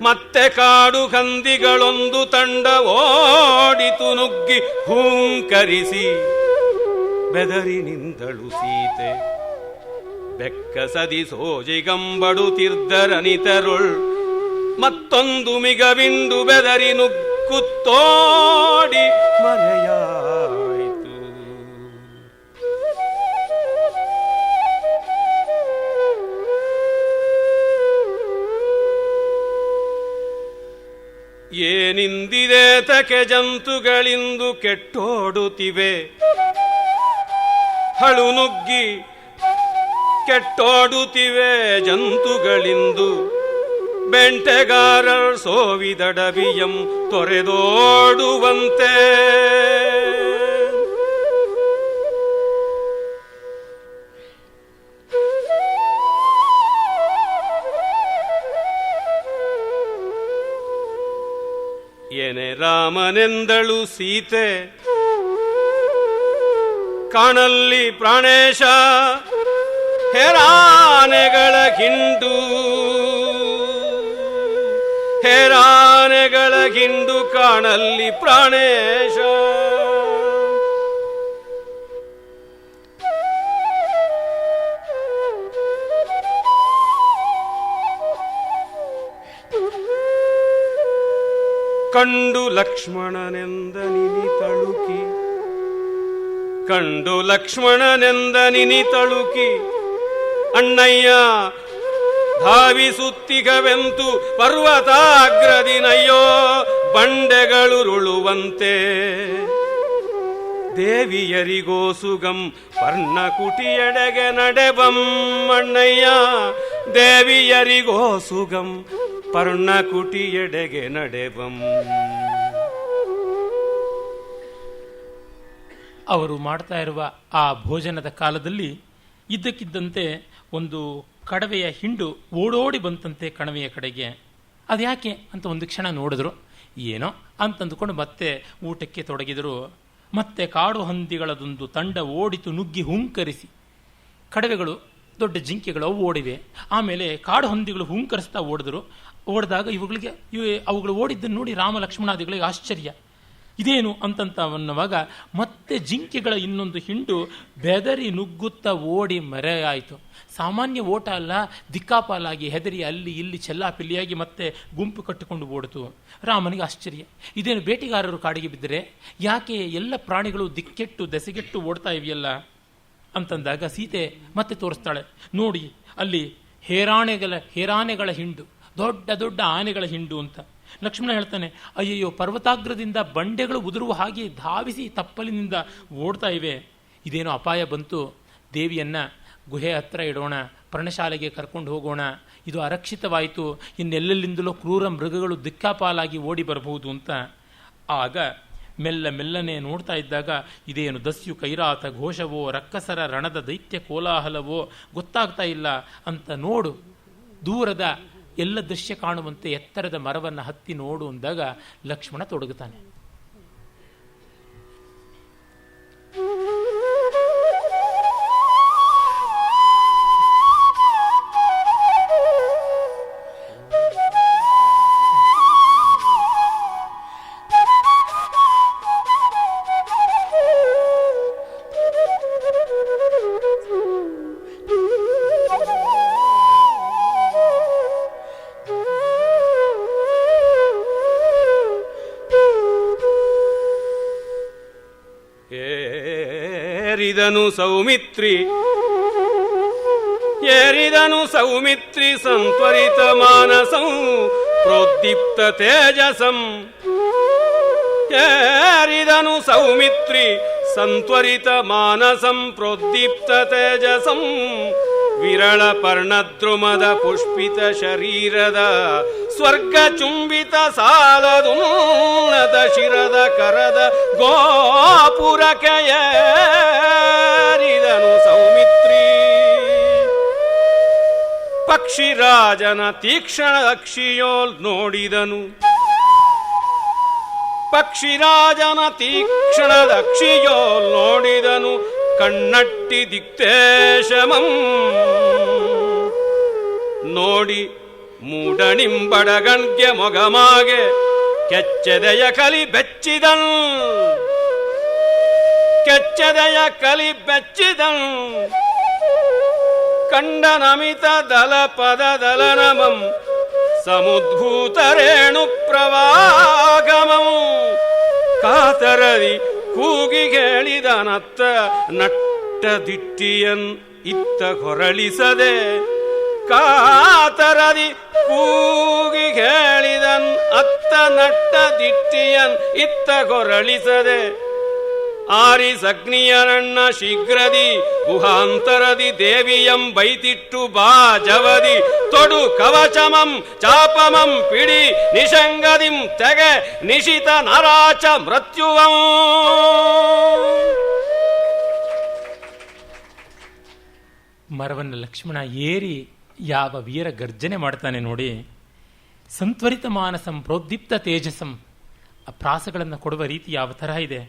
ಮತ್ತೆ ಕಾಡು ಹಂದಿಗಳೊಂದು ತಂಡ ಓಡಿತು ನುಗ್ಗಿ ಹೂಂಕರಿಸಿ. ಬೆದರಿ ನಿಂದಳು ಸೀತೆ, ಬೆಕ್ಕಸದಿ ಸೋಜಿಗಂಬಡುತ್ತಿರ್ದರನಿತರುಳ್ ಮತ್ತೊಂದು ಮಿಗವಿಂಡು ಬೆದರಿ ನುಗ್ಗುತ್ತೋಡಿ ಮರೆಯಾಯಿತು. ಏನಿಂದಿದೆ ತಕೆ ಜಂತುಗಳಿಂದು ಕೆಟ್ಟೋಡುತ್ತಿವೆ, ಹಳು ನುಗ್ಗಿ ಕೆಟ್ಟೋಡುತ್ತಿವೆ ಜಂತುಗಳಿಂದು. ಬೆಂಟೆಗಾರರ್ ಸೋವಿದಡವಿಯಂ ತೊರೆದೋಡುವಂತೆ. ಏನೇ ರಾಮನೆಂದಳು ಸೀತೆ, ಕಾಣಲ್ಲಿ ಪ್ರಾಣೇಶ ಹೆರಾನೆಗಳ ಗಿಂಡು ಕಾಣಲ್ಲಿ ಪ್ರಾಣೇಶ. ಕಂಡು ಲಕ್ಷ್ಮಣನೆಂದ ನಿನಿ ತಳುಕಿ, ಅಣ್ಣಯ್ಯ ಧಾವಿಸುತ್ತಿಗವೆಂತು ಪರ್ವತಾಗ್ರದಿನಯ್ಯೋ ಬಂಡೆಗಳುರುಳುವಂತೆ. ದೇವಿಯರಿಗೋ ಸುಗಂ ಪರ್ಣಕುಟಿಯೆಡೆಗೆ ನಡೆಬಂ ಅಣ್ಣಯ್ಯ, ದೇವಿಯರಿಗೋ ಸುಗಂ ಪರ್ಣಕುಟಿಯೆಡೆಗೆ ನಡೆಬಂ. ಅವರು ಮಾಡ್ತಾ ಇರುವ ಆ ಭೋಜನದ ಕಾಲದಲ್ಲಿ ಇದ್ದಕ್ಕಿದ್ದಂತೆ ಒಂದು ಕಡವೆಯ ಹಿಂಡು ಓಡೋಡಿ ಬಂತಂತೆ ಕಣವೆಯ ಕಡೆಗೆ. ಅದ್ಯಾಕೆ ಅಂತ ಒಂದು ಕ್ಷಣ ನೋಡಿದ್ರು, ಏನೋ ಅಂತಂದುಕೊಂಡು ಮತ್ತೆ ಊಟಕ್ಕೆ ತೊಡಗಿದರು. ಮತ್ತೆ ಕಾಡು ಹಂದಿಗಳದೊಂದು ತಂಡ ಓಡಿತು ನುಗ್ಗಿ ಹುಂಕರಿಸಿ. ಕಡವೆಗಳು ದೊಡ್ಡ ಜಿಂಕೆಗಳು ಅವು ಓಡಿವೆ. ಆಮೇಲೆ ಕಾಡು ಹಂದಿಗಳು ಹುಂಕರಿಸ್ತಾ ಓಡಿದಾಗ ಅವುಗಳು ಓಡಿದ್ದನ್ನು ನೋಡಿ ರಾಮ ಲಕ್ಷ್ಮಣಾದಿಗಳಿಗೆ ಆಶ್ಚರ್ಯ. ಇದೇನು ಅನ್ನುವಾಗ ಮತ್ತೆ ಜಿಂಕೆಗಳ ಇನ್ನೊಂದು ಹಿಂಡು ಬೆದರಿ ನುಗ್ಗುತ್ತಾ ಓಡಿ ಮರೆಯಾಯಿತು. ಸಾಮಾನ್ಯ ಓಟ ಅಲ್ಲ, ದಿಕ್ಕಾಪಾಲಾಗಿ ಹೆದರಿ ಅಲ್ಲಿ ಇಲ್ಲಿ ಚೆಲ್ಲಾಪಿಲ್ಲಿಯಾಗಿ ಮತ್ತೆ ಗುಂಪು ಕಟ್ಟಿಕೊಂಡು ಓಡಿತು. ರಾಮನಿಗೆ ಆಶ್ಚರ್ಯ, ಇದೇನು ಬೇಟೆಗಾರರು ಕಾಡಿಗೆ ಬಿದ್ದರೆ ಯಾಕೆ ಎಲ್ಲ ಪ್ರಾಣಿಗಳು ದಿಕ್ಕೆಟ್ಟು ದೆಸೆಗೆಟ್ಟು ಓಡ್ತಾ ಇವೆಯಲ್ಲ ಅಂತಂದಾಗ ಸೀತೆ ಮತ್ತೆ ತೋರಿಸ್ತಾಳೆ, ನೋಡಿ ಅಲ್ಲಿ ಹೇರಾನೆಗಳ ಹಿಂಡು, ದೊಡ್ಡ ದೊಡ್ಡ ಆನೆಗಳ ಹಿಂಡು ಅಂತ. ಲಕ್ಷ್ಮಣ ಹೇಳ್ತಾನೆ, ಅಯ್ಯಯ್ಯೋ, ಪರ್ವತಾಗ್ರದಿಂದ ಬಂಡೆಗಳು ಉದುರುವ ಹಾಗೆ ಧಾವಿಸಿ ತಪ್ಪಲಿನಿಂದ ಓಡ್ತಾ ಇವೆ, ಇದೇನೋ ಅಪಾಯ ಬಂತು, ದೇವಿಯನ್ನ ಗುಹೆ ಹತ್ರ ಇಡೋಣ, ಪರ್ಣಶಾಲೆಗೆ ಕರ್ಕೊಂಡು ಹೋಗೋಣ, ಇದು ಅರಕ್ಷಿತವಾಯಿತು, ಇನ್ನೆಲ್ಲೆಲ್ಲಿಂದಲೋ ಕ್ರೂರ ಮೃಗಗಳು ದಿಕ್ಕಾಪಾಲಾಗಿ ಓಡಿ ಬರಬಹುದು ಅಂತ. ಆಗ ಮೆಲ್ಲನೆ ನೋಡ್ತಾ ಇದ್ದಾಗ ಇದೇನು ದಸ್ಯು ಕೈರಾತ ಘೋಷವೋ ರಕ್ಕಸರ ರಣದ ದೈತ್ಯ ಕೋಲಾಹಲವೋ ಗೊತ್ತಾಗ್ತಾ ಇಲ್ಲ ಅಂತ ನೋಡು, ದೂರದ ಎಲ್ಲ ದೃಶ್ಯ ಕಾಣುವಂತೆ ಎತ್ತರದ ಮರವನ್ನು ಹತ್ತಿ ನೋಡು ಅಂದಾಗ ಲಕ್ಷ್ಮಣ ತೊಡಗುತ್ತಾನೆ. ಏರಿದನು ಸೌಮಿತ್ರಿ ಸಂತ್ವರಿತ ಮಾನಸಂ ಪ್ರೋದ್ದೀಪ್ತ ತೇಜಸಂ. ಏರಿದನು ಸೌಮಿತ್ರಿ ಸಂತ್ವರಿತ ಮಾನಸಂ ಪ್ರೋದ್ದೀಪ್ತ ತೇಜಸಂ. ವಿರಳ ಪರ್ಣದ್ರುಮದ ಪುಷ್ಪಿತ ಶರೀರದ ಸ್ವರ್ಗ ಚುಂಬಿತ ಸಾಲದುನ್ನತ ಶಿರದ ಕರದ ಗೋಪುರಕ್ಕೆ ಏರಿದನು ಸೌಮಿತ್ರಿ. ಪಕ್ಷಿರಾಜನ ತೀಕ್ಷ್ಣ ಅಕ್ಷಿಯೋಲ್ ನೋಡಿದನು, ಪಕ್ಷಿರಾಜನ ತೀಕ್ಷ್ಣದ ಅಕ್ಷಿಯೋಲ್ ನೋಡಿದನು, ಕಣ್ಣಟ್ಟಿ ದಿಕ್ತೇಶಮಂ ನೋಡಿ ಮೂಡಣಿಂಬಡಗಣ್ಗೆ ಮೊಗಮಾಗೆ ಕೆಚ್ಚೆದೆಯ ಕಲಿ ಬೆಚ್ಚಿದನ್, ಕೆಚ್ಚೆದೆಯ ಕಲಿ ಬೆಚ್ಚಿದನ್. ಕಂಡ ನಮಿತ ದಲ ಪದ ದಲನಮಂ ಸಮುದ್ಭೂತ ರೇಣು ಪ್ರವಾಗಮಂ. ಕಾತರದಿ ಕೂಗಿ ಹೇಳಿದನತ್ತ ನಟ್ಟ ದಿಟ್ಟಿಯನ್ ಇತ್ತ ಹೊರಳಿಸದೆ. ಕಾತರದಿ ಕೂಗಿ ಹೇಳಿದನ್ ಅತ್ತ ನಟ್ಟ ದಿಟ್ಟಿಯನ್ ಇತ್ತ ಹೊರಳಿಸದೆ. ಆರಿಸಗ್ನಿಯರಣ್ಣ ಶೀಘ್ರದಿ ಗುಹಾಂತರದಿ ದೇವಿಯಂ ಬೈತಿಟ್ಟು ಬಾ ಜವದಿ. ತೊಡು ಕವಚಮಂ ಚಾಪಮಂ ಪಿಡಿ ನಿಷಂಗದಿಂ ತೆಗೆ ನಿಶಿತ ನರಾಚ ಮೃತ್ಯುವಂ. ಮರವನ್ನು ಲಕ್ಷ್ಮಣ ಏರಿ ಯಾವ ವೀರ ಗರ್ಜನೆ ಮಾಡ್ತಾನೆ ನೋಡಿ. ಸಂತ್ವರಿತ ಮಾನಸಂ ಪ್ರೋದ್ದೀಪ್ತ ತೇಜಸಂ. ಆ ಪ್ರಾಸಗಳನ್ನು ಕೊಡುವ ರೀತಿ ಯಾವ ತರಹ ಇದೆ.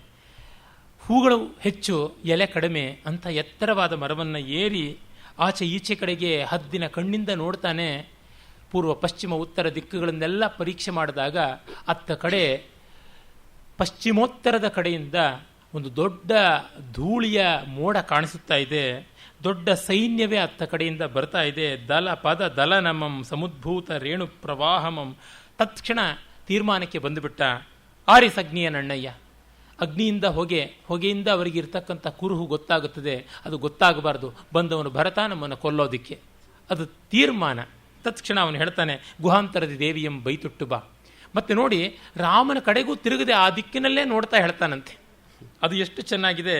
ಹೂಗಳು ಹೆಚ್ಚು, ಎಲೆ ಕಡಿಮೆ ಅಂತ ಎತ್ತರವಾದ ಮರವನ್ನು ಏರಿ ಆಚೆ ಈಚೆ ಕಡೆಗೆ ಹದ್ದಿನ ಕಣ್ಣಿಂದ ನೋಡ್ತಾನೆ. ಪೂರ್ವ ಪಶ್ಚಿಮ ಉತ್ತರ ದಿಕ್ಕುಗಳನ್ನೆಲ್ಲ ಪರೀಕ್ಷೆ ಮಾಡಿದಾಗ ಅತ್ತ ಕಡೆ ಪಶ್ಚಿಮೋತ್ತರದ ಕಡೆಯಿಂದ ಒಂದು ದೊಡ್ಡ ಧೂಳಿಯ ಮೋಡ ಕಾಣಿಸುತ್ತಾ ಇದೆ. ದೊಡ್ಡ ಸೈನ್ಯವೇ ಅತ್ತ ಕಡೆಯಿಂದ ಬರ್ತಾ ಇದೆ. ದಲ ಪದ ದಲನಮಂ ಸಮುದ್ಭೂತ ರೇಣು ಪ್ರವಾಹಮಂ. ತತ್ಕ್ಷಣ ತೀರ್ಮಾನಕ್ಕೆ ಬಂದುಬಿಟ್ಟ. ಆರಿಸಗ್ನಿಯ ನಣ್ಣಯ್ಯ, ಅಗ್ನಿಯಿಂದ ಹೊಗೆಯಿಂದ ಅವರಿಗೆ ಇರ್ತಕ್ಕಂಥ ಕುರುಹು ಗೊತ್ತಾಗುತ್ತದೆ, ಅದು ಗೊತ್ತಾಗಬಾರ್ದು. ಬಂದವನು ಭರತ ನಮ್ಮನ್ನು ಕೊಲ್ಲೋದಿಕ್ಕೆ, ಅದು ತೀರ್ಮಾನ. ತತ್ಕ್ಷಣ ಅವನು ಹೇಳ್ತಾನೆ, ಗುಹಾಂತರದಿ ದೇವಿಯಂ ಬೈತುಟ್ಟು ಬಾ. ಮತ್ತೆ ನೋಡಿ, ರಾಮನ ಕಡೆಗೂ ತಿರುಗದೆ ಆ ದಿಕ್ಕಿನಲ್ಲೇ ನೋಡ್ತಾ ಹೇಳ್ತಾನಂತೆ. ಅದು ಎಷ್ಟು ಚೆನ್ನಾಗಿದೆ.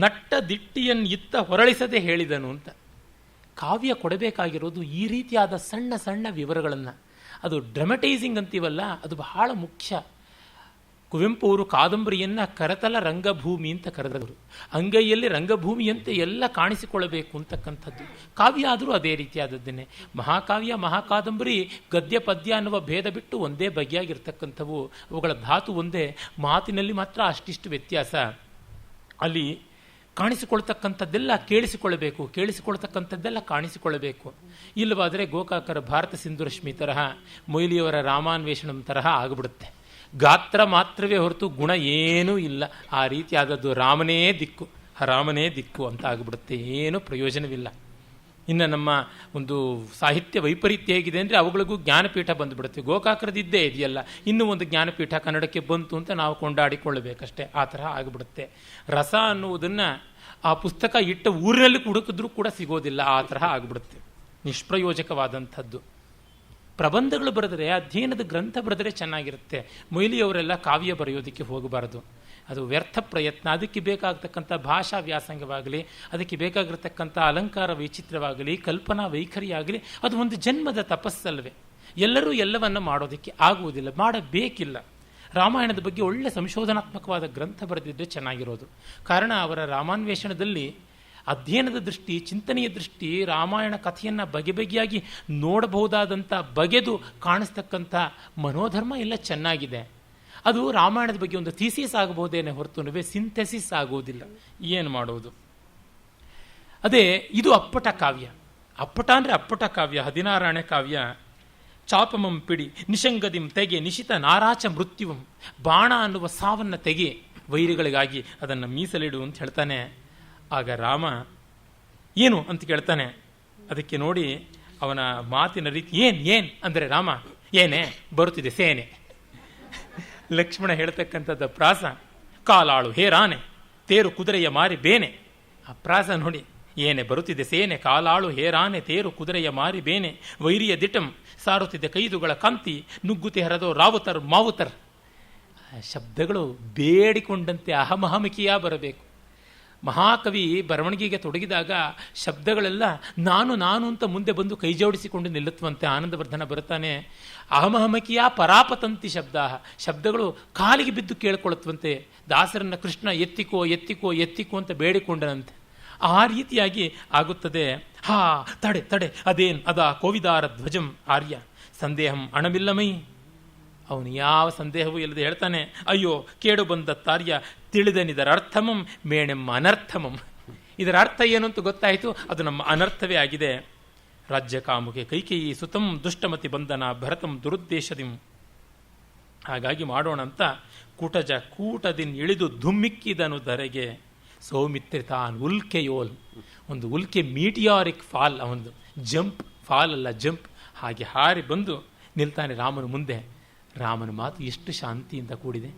ನಟ್ಟ ದಿಟ್ಟಿಯನ್ ಇತ್ತ ಹೊರಳಿಸದೆ ಹೇಳಿದನು ಅಂತ. ಕಾವ್ಯ ಕೊಡಬೇಕಾಗಿರೋದು ಈ ರೀತಿಯಾದ ಸಣ್ಣ ಸಣ್ಣ ವಿವರಗಳನ್ನು. ಅದು ಡ್ರಮಟೈಸಿಂಗ್ ಅಂತೀವಲ್ಲ, ಅದು ಬಹಳ ಮುಖ್ಯ. ಕುವೆಂಪು ಅವರು ಕಾದಂಬರಿಯನ್ನು ಕರತಲ ರಂಗಭೂಮಿ ಅಂತ ಕರೆದವರು. ಅಂಗೈಯಲ್ಲಿ ರಂಗಭೂಮಿಯಂತೆ ಎಲ್ಲ ಕಾಣಿಸಿಕೊಳ್ಳಬೇಕು ಅಂತಕ್ಕಂಥದ್ದು. ಕಾವ್ಯ ಆದರೂ ಅದೇ ರೀತಿಯಾದದ್ದೇನೆ. ಮಹಾಕಾವ್ಯ, ಮಹಾಕಾದಂಬರಿ ಗದ್ಯ ಪದ್ಯ ಅನ್ನುವ ಭೇದ ಬಿಟ್ಟು ಒಂದೇ ಬಗೆಯಾಗಿರ್ತಕ್ಕಂಥವು. ಅವುಗಳ ಧಾತು ಒಂದೇ, ಮಾತಿನಲ್ಲಿ ಮಾತ್ರ ಅಷ್ಟಿಷ್ಟು ವ್ಯತ್ಯಾಸ. ಅಲ್ಲಿ ಕಾಣಿಸಿಕೊಳ್ತಕ್ಕಂಥದ್ದೆಲ್ಲ ಕೇಳಿಸಿಕೊಳ್ಳಬೇಕು, ಕೇಳಿಸಿಕೊಳ್ತಕ್ಕಂಥದ್ದೆಲ್ಲ ಕಾಣಿಸಿಕೊಳ್ಳಬೇಕು. ಇಲ್ಲವಾದರೆ ಗೋಕಾಕರ ಭಾರತ ಸಿಂಧುರಶ್ಮಿ ತರಹ, ಮೊಯ್ಲಿಯವರ ರಾಮಾನ್ವೇಷಣಂ ತರಹ ಆಗಿಬಿಡುತ್ತೆ. ಗಾತ್ರ ಮಾತ್ರವೇ ಹೊರತು ಗುಣ ಏನೂ ಇಲ್ಲ. ಆ ರೀತಿಯಾದದ್ದು ರಾಮನೇ ದಿಕ್ಕು, ರಾಮನೇ ದಿಕ್ಕು ಅಂತ ಆಗಿಬಿಡುತ್ತೆ. ಏನೂ ಪ್ರಯೋಜನವಿಲ್ಲ. ಇನ್ನು ನಮ್ಮ ಒಂದು ಸಾಹಿತ್ಯ ವೈಪರೀತ್ಯ ಹೇಗಿದೆ ಅಂದರೆ, ಅವುಗಳಿಗೂ ಜ್ಞಾನಪೀಠ ಬಂದುಬಿಡುತ್ತೆ. ಗೋಕಾಕರದಿದ್ದೇ ಇದೆಯಲ್ಲ, ಇನ್ನೂ ಒಂದು ಜ್ಞಾನಪೀಠ ಕನ್ನಡಕ್ಕೆ ಬಂತು ಅಂತ ನಾವು ಕೊಂಡಾಡಿಕೊಳ್ಳಬೇಕಷ್ಟೇ. ಆ ತರಹ ಆಗಿಬಿಡುತ್ತೆ. ರಸ ಅನ್ನುವುದನ್ನು ಆ ಪುಸ್ತಕ ಇಟ್ಟ ಊರಿನಲ್ಲಿ ಹುಡುಕಿದ್ರೂ ಕೂಡ ಸಿಗೋದಿಲ್ಲ. ಆ ತರಹ ಆಗಿಬಿಡುತ್ತೆ. ನಿಷ್ಪ್ರಯೋಜಕವಾದಂಥದ್ದು. ಪ್ರಬಂಧಗಳು ಬರೆದರೆ, ಅಧ್ಯಯನದ ಗ್ರಂಥ ಬರೆದರೆ ಚೆನ್ನಾಗಿರುತ್ತೆ. ಮೊಯ್ಲಿಯವರೆಲ್ಲ ಕಾವ್ಯ ಬರೆಯೋದಕ್ಕೆ ಹೋಗಬಾರದು. ಅದು ವ್ಯರ್ಥ ಪ್ರಯತ್ನ. ಅದಕ್ಕೆ ಬೇಕಾಗತಕ್ಕಂಥ ಭಾಷಾ ವ್ಯಾಸಂಗವಾಗಲಿ, ಅದಕ್ಕೆ ಬೇಕಾಗಿರ್ತಕ್ಕಂಥ ಅಲಂಕಾರ ವೈಚಿತ್ರ್ಯವಾಗಲಿ, ಕಲ್ಪನಾ ವೈಖರಿಯಾಗಲಿ, ಅದು ಒಂದು ಜನ್ಮದ ತಪಸ್ಸಲ್ವೇ. ಎಲ್ಲರೂ ಎಲ್ಲವನ್ನ ಮಾಡೋದಕ್ಕೆ ಆಗುವುದಿಲ್ಲ, ಮಾಡಬೇಕಿಲ್ಲ. ರಾಮಾಯಣದ ಬಗ್ಗೆ ಒಳ್ಳೆ ಸಂಶೋಧನಾತ್ಮಕವಾದ ಗ್ರಂಥ ಬರೆದಿದ್ದರೆ ಚೆನ್ನಾಗಿರೋದು. ಕಾರಣ ಅವರ ರಾಮಾನ್ವೇಷಣದಲ್ಲಿ ಅಧ್ಯಯನದ ದೃಷ್ಟಿ, ಚಿಂತನೆಯ ದೃಷ್ಟಿ, ರಾಮಾಯಣ ಕಥೆಯನ್ನು ಬಗೆ ಬಗೆಯಾಗಿ ನೋಡಬಹುದಾದಂಥ ಬಗೆದು ಕಾಣಿಸ್ತಕ್ಕಂಥ ಮನೋಧರ್ಮ ಎಲ್ಲ ಚೆನ್ನಾಗಿದೆ. ಅದು ರಾಮಾಯಣದ ಬಗ್ಗೆ ಒಂದು ಥೀಸಿಸ್ ಆಗಬಹುದೇನೆ ಹೊರತು ಸಿಂಥೆಸಿಸ್ ಆಗುವುದಿಲ್ಲ. ಏನು ಮಾಡುವುದು? ಅದೇ ಇದು ಅಪ್ಪಟ ಕಾವ್ಯ. ಅಪ್ಪಟ ಅಂದರೆ ಅಪ್ಪಟ ಕಾವ್ಯ, 16ನೇ ಕಾವ್ಯ. ಚಾಪಮಂ ಪಿಡಿ ನಿಶಂಗದಿಂ ತೆಗೆ ನಿಶಿತ ನಾರಾಚ ಮೃತ್ಯುವಂ. ಬಾಣ ಅನ್ನುವ ಸಾವನ್ನು ತೆಗೆ, ವೈರಿಗಳಿಗಾಗಿ ಅದನ್ನು ಮೀಸಲಿಡು ಅಂತ ಹೇಳ್ತಾನೆ. ಆಗ ರಾಮ ಏನು ಅಂತ ಕೇಳ್ತಾನೆ. ಅದಕ್ಕೆ ನೋಡಿ ಅವನ ಮಾತಿನ ರೀತಿ, ಏನ್ ಅಂದರೆ ರಾಮ ಏನೇ ಬರುತ್ತಿದೆ ಸೇನೆ. ಲಕ್ಷ್ಮಣ ಹೇಳ್ತಕ್ಕಂಥದ್ದು ಪ್ರಾಸ, ಕಾಲಾಳು ಹೇರಾನೆ ತೇರು ಕುದುರೆಯ ಮಾರಿ ಬೇನೆ. ಆ ಪ್ರಾಸ ನೋಡಿ, ಏನೆ ಬರುತ್ತಿದೆ ಸೇನೆ, ಕಾಲಾಳು ಹೇರಾನೆ ತೇರು ಕುದುರೆಯ ಮಾರಿ ಬೇನೆ, ವೈರಿಯ ದಿಟಂ ಸಾರುತ್ತಿದೆ ಕೈದುಗಳ ಕಾಂತಿ, ನುಗ್ಗುತಿ ಹರದೋ ರಾವುತರ್ ಮಾವುತರ್. ಶಬ್ದಗಳು ಬೇಡಿಕೊಂಡಂತೆ ಅಹಮಹಮಿಕೆಯ ಬರಬೇಕು. ಮಹಾಕವಿ ಬರವಣಿಗೆಗೆ ತೊಡಗಿದಾಗ ಶಬ್ದಗಳೆಲ್ಲ ನಾನು ಅಂತ ಮುಂದೆ ಬಂದು ಕೈ ಜೋಡಿಸಿಕೊಂಡು ನಿಲ್ಲುತ್ತವಂತೆ. ಆನಂದವರ್ಧನ ಬರುತ್ತಾನೆ, ಅಹಮಹಮಕಿಯ ಪರಾಪತಂತಿ ಶಬ್ದಗಳು ಕಾಲಿಗೆ ಬಿದ್ದು ಕೇಳಿಕೊಳ್ಳುತ್ತವಂತೆ. ದಾಸರನ್ನ ಕೃಷ್ಣ ಎತ್ತಿಕೋ ಎತ್ತಿಕೋ ಎತ್ತಿಕೋ ಅಂತ ಬೇಡಿಕೊಂಡನಂತೆ. ಆ ರೀತಿಯಾಗಿ ಆಗುತ್ತದೆ. ತಡೆ ಅದೇನ್ ಅದ ಕೋವಿದಾರ ಧ್ವಜಂ ಆರ್ಯ ಸಂದೇಹಂ ಅಣಮಿಲ್ಲಮೈ. ಅವನು ಯಾವ ಸಂದೇಹವೂ ಇಲ್ಲದೆ ಹೇಳ್ತಾನೆ, ಅಯ್ಯೋ ಕೇಡು ಬಂದ ತಾರ್ಯ ತಿಳಿದನಿದರ ಅರ್ಥಮಂ ಮೇಣೆಮ್ಮ ಅನರ್ಥಮಂ. ಇದರ ಅರ್ಥ ಏನು ಅಂತ ಗೊತ್ತಾಯಿತು, ಅದು ನಮ್ಮ ಅನರ್ಥವೇ ಆಗಿದೆ. ರಾಜ್ಯ ಕಾಮುಗೆ ಕೈಕೇಯಿ ಸುತಂ ದುಷ್ಟಮತಿ ಬಂಧನ ಭರತಂ ದುರುದ್ದೇಶದಿಂ. ಹಾಗಾಗಿ ಮಾಡೋಣ ಅಂತ ಕೂಟಜ ಕೂಟದಿನ್ ಇಳಿದು ಧುಮ್ಮಿಕ್ಕಿದನು ಧರೆಗೆ. ಸೌಮಿತ್ರಿ ತಾನ್ ಉಲ್ಕೆಯೋಲ್. ಒಂದು ಉಲ್ಕೆ ಮೀಟಿಯಾರಿಕ್ ಫಾಲ್, ಅವನದು ಜಂಪ್, ಫಾಲ್ ಅಲ್ಲ ಜಂಪ್. ಹಾಗೆ ಹಾರಿ ಬಂದು ನಿಲ್ತಾನೆ ರಾಮನ ಮುಂದೆ. ರಾಮನ ಮಾತು ಎಷ್ಟು ಶಾಂತಿಯಿಂದ ಕೂಡಿದೆ.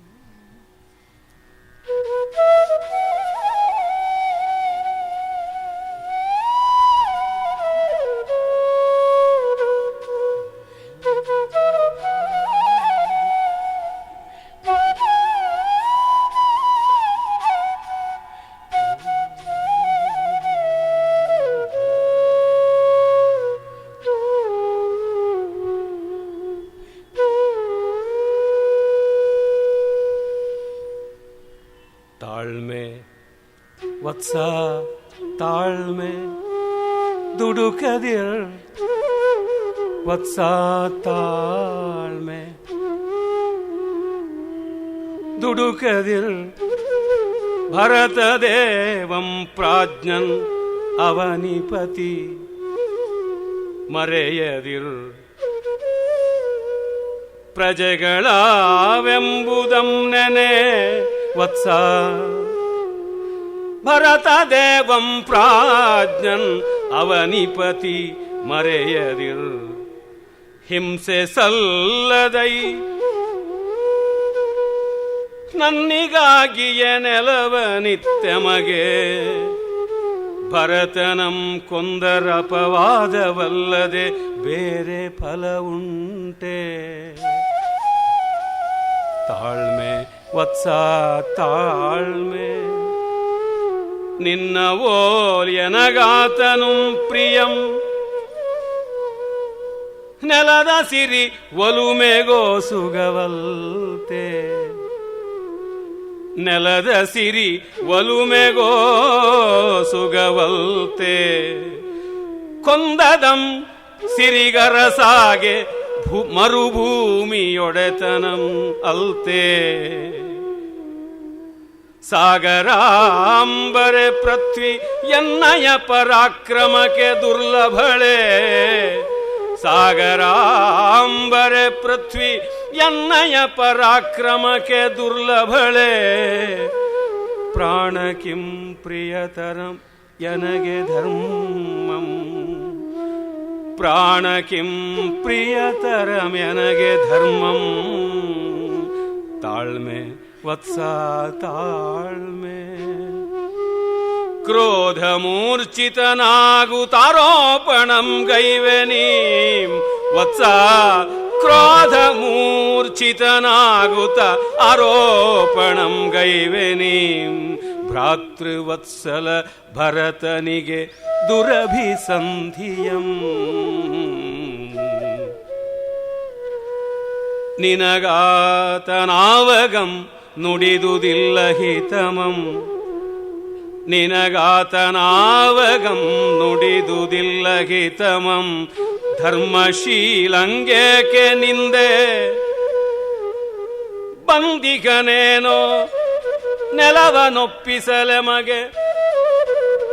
ವತ್ಸ ತಾಳ್ಮೆ ದುಡುಕದಿರ್, ವತ್ಸ ತಾಳ್ಮೆ ದುಡುಕದಿರ್, ಭರತ ದೇವಂ ಪ್ರಾಜ್ಞನ್ ಅವನಿಪತಿ ಮರೆಯದಿರ್, ಪ್ರಜೆಗಳವೆಂಬುದಂ ನೆನೆ ವತ್ಸ. ಭರತ ದೇವಂ ಪ್ರಾಜ್ಞನ್ ಅವನಿಪತಿ ಮರೆಯದಿರ್, ಹಿಂಸೆ ಸಲ್ಲದೈ ನನ್ನಿಗಾಗಿಯ ನೆಲವ ನಿತ್ಯಮಗೆ, ಭರತನಂ ಕೊಂದರಪವಾದವಲ್ಲದೆ ಬೇರೆ ಫಲ ಉಂಟೆ. ತಾಳ್ಮೆ ವತ್ಸ ತಾಳ್ಮೆ, ನಿನ್ನ ಓಲ್ಯನಗಾತನು ಪ್ರಿಯಂ. ನೆಲದ ಸಿರಿ ಒಲುಮೆಗೋ ಸುಗವಲ್ತೆ, ನೆಲದ ಸಿರಿ ಒಲುಮೆಗೋ ಸುಗವಲ್ತೆ. ಕೊಂದದಂ ಸಿರಿಗರಸಾಗೆ ಮರುಭೂಮಿಯೊಡೆತನಂ ಅಲ್ತೆ. ಸಾಗರಾಂಬರೆ ಪೃಥ್ವಿ ಎನ್ನಯ ಪರಾಕ್ರಮಕ್ಕೆ ದುರ್ಲಭಳೆ. ಸಾಗರಾಂಬರೆ ಪೃಥ್ವಿ ಎನ್ನಯ ಪರಾಕ್ರಮಕ್ಕೆ ದುರ್ಲಭಳೆ. ಪ್ರಾಣ ಕಿಂ ಪ್ರಿಯತರಂ ಎನಗೆ ಧರ್ಮಂ. ಪ್ರಾಣ ಕಿಂ ಪ್ರಿಯತರಂ ಎನಗೆ ಧರ್ಮಂ. ತಾಳ್ಮೆ ವತ್ಸ ತಾಳ್ಮೆ. ಕ್ರೋಧ ಮೂರ್ಛಿತನಾಗುತ್ತಾರೋಪಣಂ ಗೈವೆನೀಂ ವತ್ಸ. ಕ್ರೋಧ ಮೂರ್ಛಿತನಾಗುತ್ತ ಆರೋಪಣಂ ಗೈವೆನೀಂ. ಭ್ರಾತೃವತ್ಸಲ ಭರತನಿಗೆ ದುರಭಿಸಂಧಿಯಂ. ನಿನಗಾತನಾವಗಂ ನುಡಿದುದಿಲ್ಲ ಹಿತಮಂ. ನಿನಗಾತನಾವಗಂ ನುಡಿದುದಿಲ್ಲ ಹಿತಮಂ. ಧರ್ಮಶೀಲಂಗೇಕೆ ನಿಂದೆ ಬಂದಿಗನೇನೋ ನೆಲವನೊಪ್ಪಿಸಲೆ ಮಗೆ.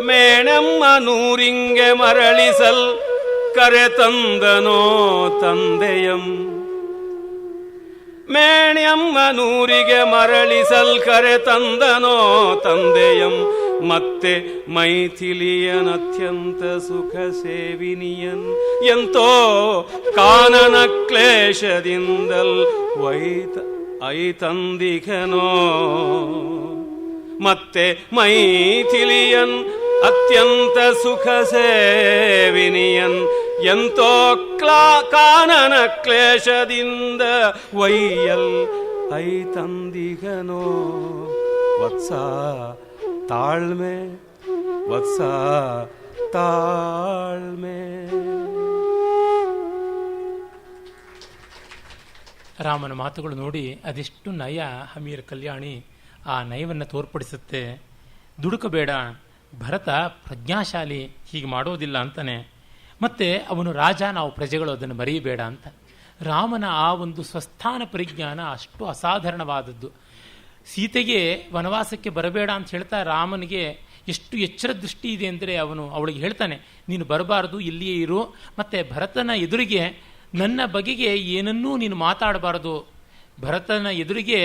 ಮೇಣೆಮ್ಮ ನೂರಿಂಗೆ ಮರಳಿಸಲ್ ಕರೆತಂದನೋ ತಂದೆಯಂ. ಮೇಣ್ಯಮ್ಮ ನೂರಿಗೆ ಮರಳಿಸಲ್ ಕರೆತಂದನೋ ತಂದೆಯಂ. ಮತ್ತೆ ಮೈಥಿಲಿಯನತ್ಯಂತ ಸುಖ ಸೇವಿನಿಯನ್. ಎಂತೋ ಕಾನನ ಕ್ಲೇಶದಿಂದಲ್ ಐತಂದಿಗನೋ. ಮತ್ತೆ ಮೈಥಿಲಿಯನ್ ಅತ್ಯಂತ ಸುಖ ಸೇವಿನಿಯನ್. ಎಂತೋ ಕಾನನ ಕ್ಲೇಶದಿಂದ ವೈಯಲ್ ಐತಂದಿಗನೋ. ವತ್ಸ ತಾಳ್ಮೆ ವತ್ಸ ತಾಳ್ಮೆ. ರಾಮನ ಮಾತುಗಳು ನೋಡಿ ಅದೆಷ್ಟು ನಯ ಹಮೀರ್ ಕಲ್ಯಾಣಿ ಆ ನಯವನ್ನು ತೋರ್ಪಡಿಸುತ್ತೆ. ದುಡುಕಬೇಡ, ಭರತ ಪ್ರಜ್ಞಾಶಾಲಿ, ಹೀಗೆ ಮಾಡೋದಿಲ್ಲ ಅಂತಾನೆ. ಮತ್ತೆ ಅವನು ರಾಜ, ನಾವು ಪ್ರಜೆಗಳು, ಅದನ್ನು ಮರೆಯಬೇಡ ಅಂತ. ರಾಮನ ಆ ಒಂದು ಸ್ವಸ್ಥಾನ ಪರಿಜ್ಞಾನ ಅಷ್ಟು ಅಸಾಧಾರಣವಾದದ್ದು. ಸೀತೆಗೆ ವನವಾಸಕ್ಕೆ ಬರಬೇಡ ಅಂತ ಹೇಳ್ತಾ ರಾಮನಿಗೆ ಎಷ್ಟು ಎಚ್ಚರ ದೃಷ್ಟಿ ಇದೆ ಅಂದರೆ ಅವಳಿಗೆ ಹೇಳ್ತಾನೆ, ನೀನು ಬರಬಾರದು, ಇಲ್ಲಿಯೇ ಇರು. ಮತ್ತು ಭರತನ ಎದುರಿಗೆ ನನ್ನ ಬಗೆಗೆ ಏನನ್ನೂ ನೀನು ಮಾತಾಡಬಾರದು. ಭರತನ ಎದುರಿಗೆ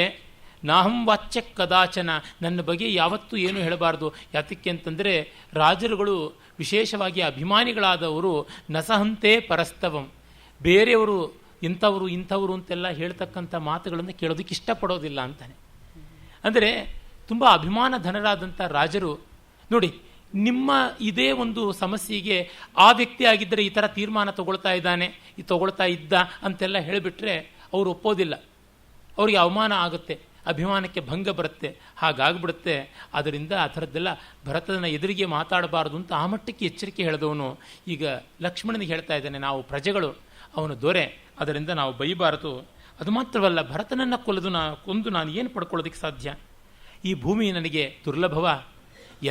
ನಾಹಂ ವಾಚ್ಯ ಕದಾಚನ, ನನ್ನ ಬಗ್ಗೆ ಯಾವತ್ತೂ ಏನು ಹೇಳಬಾರ್ದು. ಯಾತಕ್ಕೆ ಅಂತಂದರೆ ರಾಜರುಗಳು, ವಿಶೇಷವಾಗಿ ಅಭಿಮಾನಿಗಳಾದವರು, ನಸಹಂತೆ ಪರಸ್ತವಂ, ಬೇರೆಯವರು ಇಂಥವರು ಅಂತೆಲ್ಲ ಹೇಳ್ತಕ್ಕಂಥ ಮಾತುಗಳನ್ನು ಕೇಳೋದಕ್ಕೆ ಇಷ್ಟಪಡೋದಿಲ್ಲ ಅಂತಾನೆ. ಅಂದರೆ ತುಂಬ ಅಭಿಮಾನ ಧನರಾದಂಥ ರಾಜರು ನೋಡಿ, ನಿಮ್ಮ ಇದೇ ಒಂದು ಸಮಸ್ಯೆಗೆ ಆ ವ್ಯಕ್ತಿ ಆಗಿದ್ದರೆ ಈ ಥರ ತೀರ್ಮಾನ ತಗೊಳ್ತಾ ಇದ್ದ ಅಂತೆಲ್ಲ ಹೇಳಿಬಿಟ್ರೆ ಅವರು ಒಪ್ಪೋದಿಲ್ಲ. ಅವರಿಗೆ ಅವಮಾನ ಆಗುತ್ತೆ, ಅಭಿಮಾನಕ್ಕೆ ಭಂಗ ಬರುತ್ತೆ, ಹಾಗಾಗ್ಬಿಡುತ್ತೆ. ಆದ್ದರಿಂದ ಆ ಥರದ್ದೆಲ್ಲ ಭರತನ ಎದುರಿಗೆ ಮಾತಾಡಬಾರ್ದು ಅಂತ ಆ ಮಟ್ಟಕ್ಕೆ ಎಚ್ಚರಿಕೆ ಹೇಳಿದವನು ಈಗ ಲಕ್ಷ್ಮಣನಿಗೆ ಹೇಳ್ತಾ ಇದ್ದಾನೆ, ನಾವು ಪ್ರಜೆಗಳು, ಅವನು ದೊರೆ, ಅದರಿಂದ ನಾವು ಬೈಬಾರದು. ಅದು ಮಾತ್ರವಲ್ಲ, ಭರತನನ್ನು ಕೊಂದು ನಾನು ಏನು ಪಡ್ಕೊಳ್ಳೋದಕ್ಕೆ ಸಾಧ್ಯ? ಈ ಭೂಮಿ ನನಗೆ ದುರ್ಲಭವ,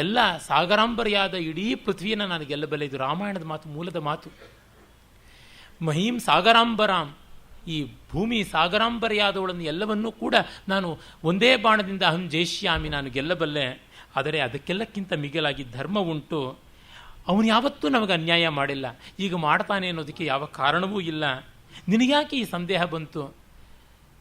ಎಲ್ಲ ಸಾಗರಾಂಬರಿಯಾದ ಇಡೀ ಪೃಥ್ವಿಯನ್ನು ನಾನು ಗೆಲ್ಲಬಲ್ಲೆ. ಇದು ರಾಮಾಯಣದ ಮಾತು, ಮೂಲದ ಮಾತು. ಮಹೀಂ ಸಾಗರಾಂಬರಾಂ, ಈ ಭೂಮಿ ಸಾಗರಾಂಬರಿಯಾದವಳನ್ನು ಎಲ್ಲವನ್ನೂ ಕೂಡ ನಾನು ಒಂದೇ ಬಾಣದಿಂದ ಅಹಂ ಜಯಿಷ್ಯಾಮಿ, ನಾನು ಗೆಲ್ಲಬಲ್ಲೆ. ಆದರೆ ಅದಕ್ಕೆಲ್ಲಕ್ಕಿಂತ ಮಿಗಿಲಾಗಿ ಧರ್ಮ ಉಂಟು. ಅವನು ಯಾವತ್ತೂ ನಮಗೆ ಅನ್ಯಾಯ ಮಾಡಿಲ್ಲ, ಈಗ ಮಾಡ್ತಾನೆ ಅನ್ನೋದಕ್ಕೆ ಯಾವ ಕಾರಣವೂ ಇಲ್ಲ. ನಿನಗ್ಯಾಕೆ ಈ ಸಂದೇಹ ಬಂತು?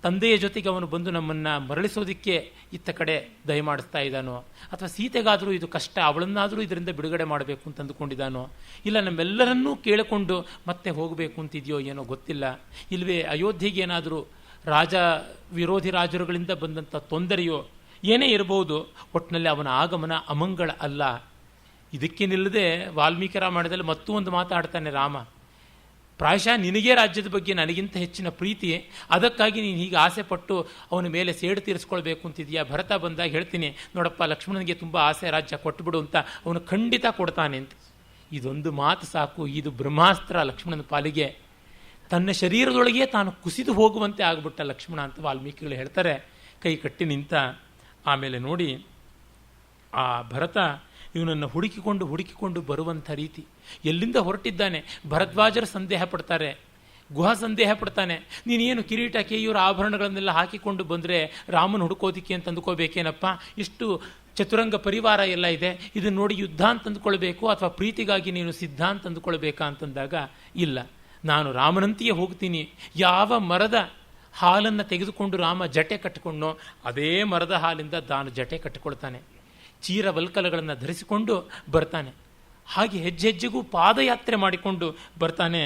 ತಂದೆಯ ಜೊತೆಗೆ ಅವನು ಬಂದು ನಮ್ಮನ್ನು ಮರಳಿಸೋದಕ್ಕೆ ಇತ್ತ ಕಡೆ ದಯಮಾಡಿಸ್ತಾ ಇದ್ದಾನೋ, ಅಥವಾ ಸೀತೆಗಾದರೂ ಇದು ಕಷ್ಟ, ಅವಳನ್ನಾದರೂ ಇದರಿಂದ ಬಿಡುಗಡೆ ಮಾಡಬೇಕು ಅಂತ ಅಂದುಕೊಂಡಿದ್ದಾನೋ, ಇಲ್ಲ ನಮ್ಮೆಲ್ಲರನ್ನೂ ಕೇಳಿಕೊಂಡು ಮತ್ತೆ ಹೋಗಬೇಕು ಅಂತಿದೆಯೋ ಏನೋ ಗೊತ್ತಿಲ್ಲ. ಇಲ್ಲವೇ ಅಯೋಧ್ಯೆಗೆ ಏನಾದರೂ ವಿರೋಧಿ ರಾಜರುಗಳಿಂದ ಬಂದಂಥ ತೊಂದರೆಯೋ ಏನೇ ಇರಬಹುದು. ಒಟ್ಟಿನಲ್ಲಿ ಅವನ ಆಗಮನ ಅಮಂಗಳ ಅಲ್ಲ. ಇದಕ್ಕೆ ನಿಲ್ಲದೆ ವಾಲ್ಮೀಕಿ ರಾಮಾಯಣದಲ್ಲಿ ಮತ್ತೂ ಒಂದು ಮಾತಾಡ್ತಾನೆ ರಾಮ. ಪ್ರಾಯಶಃ ನಿನಗೇ ರಾಜ್ಯದ ಬಗ್ಗೆ ನನಗಿಂತ ಹೆಚ್ಚಿನ ಪ್ರೀತಿ, ಅದಕ್ಕಾಗಿ ನೀನು ಹೀಗೆ ಆಸೆ ಪಟ್ಟು ಅವನ ಮೇಲೆ ಸೇಡು ತೀರಿಸ್ಕೊಳ್ಬೇಕು ಅಂತಿದೆಯಾ. ಭರತ ಬಂದಾಗ ಹೇಳ್ತೀನಿ, ನೋಡಪ್ಪ ಲಕ್ಷ್ಮಣನಿಗೆ ತುಂಬ ಆಸೆ, ರಾಜ್ಯ ಕೊಟ್ಟುಬಿಡು ಅಂತ. ಅವನು ಖಂಡಿತ ಕೊಡ್ತಾನೆ ಅಂತ. ಇದೊಂದು ಮಾತು ಸಾಕು, ಇದು ಬ್ರಹ್ಮಾಸ್ತ್ರ ಲಕ್ಷ್ಮಣನ ಪಾಲಿಗೆ. ತನ್ನ ಶರೀರದೊಳಗೆ ತಾನು ಕುಸಿದು ಹೋಗುವಂತೆ ಆಗಿಬಿಟ್ಟ ಲಕ್ಷ್ಮಣ ಅಂತ ವಾಲ್ಮೀಕಿಗಳು ಹೇಳ್ತಾರೆ. ಕೈ ಕಟ್ಟಿ ನಿಂತ. ಆಮೇಲೆ ನೋಡಿ ಆ ಭರತ ಇವನನ್ನು ಹುಡುಕಿಕೊಂಡು ಬರುವಂಥ ರೀತಿ, ಎಲ್ಲಿಂದ ಹೊರಟಿದ್ದಾನೆ. ಭರದ್ವಾಜರು ಸಂದೇಹ ಪಡ್ತಾರೆ, ಗುಹ ಸಂದೇಹ ಪಡ್ತಾನೆ. ನೀನೇನು ಕಿರೀಟ ಕೇಯೂರ ಆಭರಣಗಳನ್ನೆಲ್ಲ ಹಾಕಿಕೊಂಡು ಬಂದರೆ ರಾಮನ ಹುಡುಕೋದಿಕ್ಕೆ ಅಂತ ಅಂದುಕೋಬೇಕೇನಪ್ಪ, ಇಷ್ಟು ಚತುರಂಗ ಪರಿವಾರ ಎಲ್ಲ ಇದೆ, ಇದನ್ನು ನೋಡಿ ಯುದ್ಧ ಅಂತ ಅಂದುಕೊಳ್ಬೇಕು ಅಥವಾ ಪ್ರೀತಿಗಾಗಿ ನೀನು ಸಿದ್ಧ ಅಂತ ಅಂದುಕೊಳ್ಬೇಕಾ ಅಂತಂದಾಗ, ಇಲ್ಲ, ನಾನು ರಾಮನಂತೆಯೇ ಹೋಗ್ತೀನಿ. ಯಾವ ಮರದ ಹಾಲನ್ನು ತೆಗೆದುಕೊಂಡು ರಾಮ ಜಟೆ ಕಟ್ಟಿಕೊಂಡೋ ಅದೇ ಮರದ ಹಾಲಿಂದ ತಾನು ಜಟೆ ಕಟ್ಟಿಕೊಳ್ತಾನೆ. ಚೀರವಲ್ಕಲಗಳನ್ನು ಧರಿಸಿಕೊಂಡು ಬರ್ತಾನೆ. ಹಾಗೆ ಹೆಜ್ಜೆ ಹೆಜ್ಜೆಗೂ ಪಾದಯಾತ್ರೆ ಮಾಡಿಕೊಂಡು ಬರ್ತಾನೆ.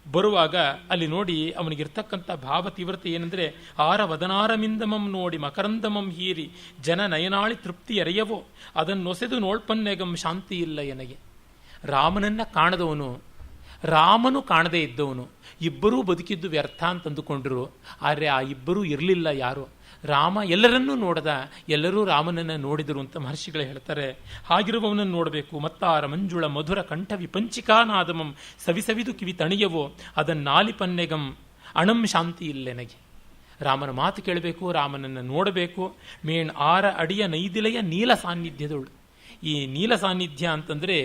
ಬರುವಾಗ ಅಲ್ಲಿ ನೋಡಿ ಅವನಿಗಿರ್ತಕ್ಕಂಥ ಭಾವ ತೀವ್ರತೆ ಏನಂದರೆ, ಆರ ವದನಾರಮಿಂದಮಂ ನೋಡಿ ಮಕರಂದಮಂ ಹೀರಿ ಜನ ನಯನಾಳಿ ತೃಪ್ತಿ ಎರೆಯವೋ ಅದನ್ನೊಸೆದು ನೋಳ್ಪನ್ನೆಗಂ ಶಾಂತಿ ಇಲ್ಲ ಎನಗೆ. ರಾಮನನ್ನ ಕಾಣದವನು, ರಾಮನು ಕಾಣದೇ ಇದ್ದವನು, ಇಬ್ಬರೂ ಬದುಕಿದ್ದು ವ್ಯರ್ಥ ಅಂತಂದುಕೊಂಡರು. ಆದರೆ ಆ ಇಬ್ಬರೂ ಇರಲಿಲ್ಲ ಯಾರು. ರಾಮ ಎಲ್ಲರನ್ನೂ ನೋಡದ, ಎಲ್ಲರೂ ರಾಮನನ್ನು ನೋಡಿದರು ಅಂತ ಮಹರ್ಷಿಗಳು ಹೇಳ್ತಾರೆ. ಹಾಗಿರುವವನನ್ನು ನೋಡಬೇಕು. ಮತ್ತಾರ ಮಂಜುಳ ಮಧುರ ಕಂಠ ವಿಪಂಚಿಕಾನಾದಮಂ ಸವಿಸವಿದು ಕಿವಿ ತಣಿಯವೋ ಅದನ್ನಾಲಿಪನ್ನೆಗಂ ಅಣಂ ಶಾಂತಿ ಇಲ್ಲೆನಗೆ. ರಾಮನ ಮಾತು ಕೇಳಬೇಕು, ರಾಮನನ್ನು ನೋಡಬೇಕು. ಮೇಣ್ ಆರ ಅಡಿಯ ನೈದಿಲೆಯ ನೀಲ ಸಾನ್ನಿಧ್ಯದಳು. ಈ ನೀಲ ಸಾನ್ನಿಧ್ಯ ಅಂತಂದರೆ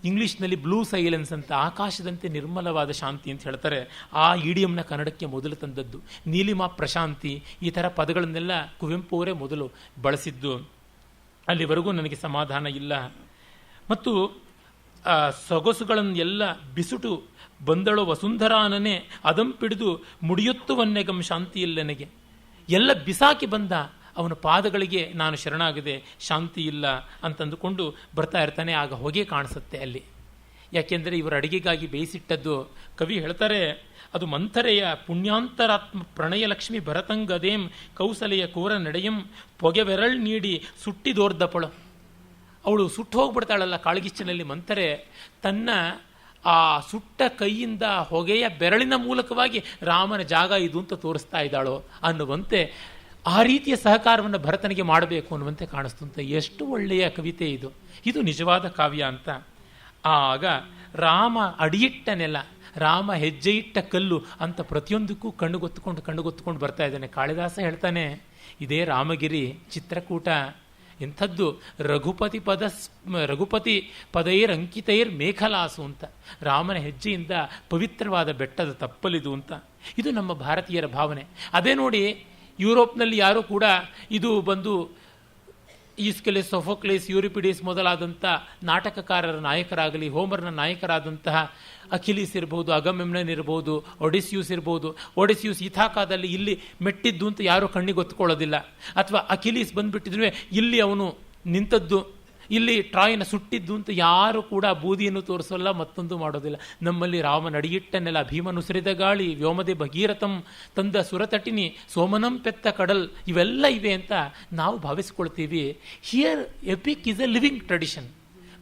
ಇಂಗ್ಲೀಷ್ನಲ್ಲಿ ಬ್ಲೂ ಸೈಲೆನ್ಸ್ ಅಂತ, ಆಕಾಶದಂತೆ ನಿರ್ಮಲವಾದ ಶಾಂತಿ ಅಂತ ಹೇಳ್ತಾರೆ. ಆ ಇಡಿಯಂನ ಕನ್ನಡಕ್ಕೆ ಮೊದಲು ತಂದದ್ದು. ನೀಲಿಮಾ ಪ್ರಶಾಂತಿ, ಈ ಥರ ಪದಗಳನ್ನೆಲ್ಲ ಕುವೆಂಪು ಅವರೇ ಮೊದಲು ಬಳಸಿದ್ದು. ಅಲ್ಲಿವರೆಗೂ ನನಗೆ ಸಮಾಧಾನ ಇಲ್ಲ. ಮತ್ತು ಸೊಗಸುಗಳನ್ನೆಲ್ಲ ಬಿಸುಟು ಬಂದಳೋ ವಸುಂಧರಾನನೇ ಅದಂಪಿಡಿದು ಮುಡಿಯುತ್ತುವನ್ನೆಗಂ ಶಾಂತಿ ಇಲ್ಲ ನನಗೆ. ಎಲ್ಲ ಬಿಸಾಕಿ ಬಂದ ಅವನ ಪಾದಗಳಿಗೆ ನಾನು ಶರಣಾಗದೆ, ಶಾಂತಿ ಇಲ್ಲ ಅಂತಂದುಕೊಂಡು ಬರ್ತಾ ಇರ್ತಾನೆ. ಆಗ ಹೊಗೆ ಕಾಣಿಸುತ್ತೆ ಅಲ್ಲಿ. ಯಾಕೆಂದರೆ ಇವರು ಅಡಿಗೆಗಾಗಿ ಬೇಯಿಸಿಟ್ಟದ್ದು. ಕವಿ ಹೇಳ್ತಾರೆ, ಅದು ಮಂಥರೆಯ ಪುಣ್ಯಾಂತರಾತ್ಮ ಪ್ರಣಯಲಕ್ಷ್ಮಿ ಭರತಂಗದೇಂ ಕೌಸಲೆಯ ಕೂರ ನಡೆಯಂ ಪೊಗೆವೆರಳ್ ನೀಡಿ ಸುಟ್ಟಿದೋರ್ದಪಳು. ಅವಳು ಸುಟ್ಟು ಹೋಗ್ಬಿಡ್ತಾಳಲ್ಲ ಕಾಳಗಿಚ್ಚಿನಲ್ಲಿ. ಮಂಥರೆ ತನ್ನ ಆ ಸುಟ್ಟ ಕೈಯಿಂದ ಹೊಗೆಯ ಬೆರಳಿನ ಮೂಲಕವಾಗಿ ರಾಮನ ಜಾಗ ಇದು ಅಂತ ತೋರಿಸ್ತಾ ಇದ್ದಾಳೋ ಅನ್ನುವಂತೆ ಆ ರೀತಿಯ ಸಹಕಾರವನ್ನು ಭರತನಿಗೆ ಮಾಡಬೇಕು ಅನ್ನುವಂತೆ ಕಾಣಿಸ್ತಂತೆ. ಎಷ್ಟು ಒಳ್ಳೆಯ ಕವಿತೆ ಇದು, ಇದು ನಿಜವಾದ ಕಾವ್ಯ ಅಂತ. ಆಗ ರಾಮ ಅಡಿಯಿಟ್ಟ ನೆಲ, ರಾಮ ಹೆಜ್ಜೆ ಇಟ್ಟ ಕಲ್ಲು ಅಂತ ಪ್ರತಿಯೊಂದಕ್ಕೂ ಕಣ್ಣುಗೊತ್ತುಕೊಂಡು ಬರ್ತಾ ಇದ್ದಾನೆ. ಕಾಳಿದಾಸ ಹೇಳ್ತಾನೆ, ಇದೇ ರಾಮಗಿರಿ ಚಿತ್ರಕೂಟ ಎಂಥದ್ದು, ರಘುಪತಿ ಪದೈರಂಕಿತೈರ್ ಮೇಖಲಾಸು ಅಂತ. ರಾಮನ ಹೆಜ್ಜೆಯಿಂದ ಪವಿತ್ರವಾದ ಬೆಟ್ಟದ ತಪ್ಪಲಿದು ಅಂತ. ಇದು ನಮ್ಮ ಭಾರತೀಯರ ಭಾವನೆ. ಅದೇ ನೋಡಿ, ಯುರೋಪ್ನಲ್ಲಿ ಯಾರೂ ಕೂಡ ಇದು ಬಂದು ಈಸ್ಕೆಲೆಸ್, ಸೊಫೋಕ್ಲೇಸ್, ಯೂರಿಪಿಡಿಸ್ ಮೊದಲಾದಂಥ ನಾಟಕಕಾರರ ನಾಯಕರಾಗಲಿ, ಹೋಮರ್ನ ನಾಯಕರಾದಂತಹ ಅಖಿಲೀಸ್ ಇರ್ಬೋದು, ಅಗಮೆಮ್ನನ್ ಇರ್ಬೋದು, ಒಡಿಸ್ಯೂಸ್ ಇರ್ಬೋದು. ಒಡಿಸ್ಯೂಸ್ ಇಥಾಕಾದಲ್ಲಿ ಇಲ್ಲಿ ಮೆಟ್ಟಿದ್ದು ಅಂತ ಯಾರೂ ಕಣ್ಣಿಗೆ ಗೊತ್ತುಕೊಳ್ಳೋದಿಲ್ಲ. ಅಥವಾ ಅಖಿಲೀಸ್ ಬಂದುಬಿಟ್ಟಿದ್ರೆ ಇಲ್ಲಿ ಅವನು ನಿಂತದ್ದು, ಇಲ್ಲಿ ಟ್ರಾಯ್ನ ಸುಟ್ಟಿದ್ದು ಅಂತ ಯಾರು ಕೂಡ ಬೂದಿಯನ್ನು ತೋರಿಸೋಲ್ಲ, ಮತ್ತೊಂದು ಮಾಡೋದಿಲ್ಲ. ನಮ್ಮಲ್ಲಿ ರಾಮನ ಅಡಿಯಿಟ್ಟನ್ನೆಲ್ಲ ಭೀಮನು ಸುರಿದ ಗಾಳಿ, ವ್ಯೋಮದೆ ಭಗೀರಥಂ ತಂದ ಸುರತಟಿನಿ, ಸೋಮನಂ ಪೆತ್ತ ಕಡಲ್, ಇವೆಲ್ಲ ಇವೆ ಅಂತ ನಾವು ಭಾವಿಸ್ಕೊಳ್ತೀವಿ. Here epic is a living tradition,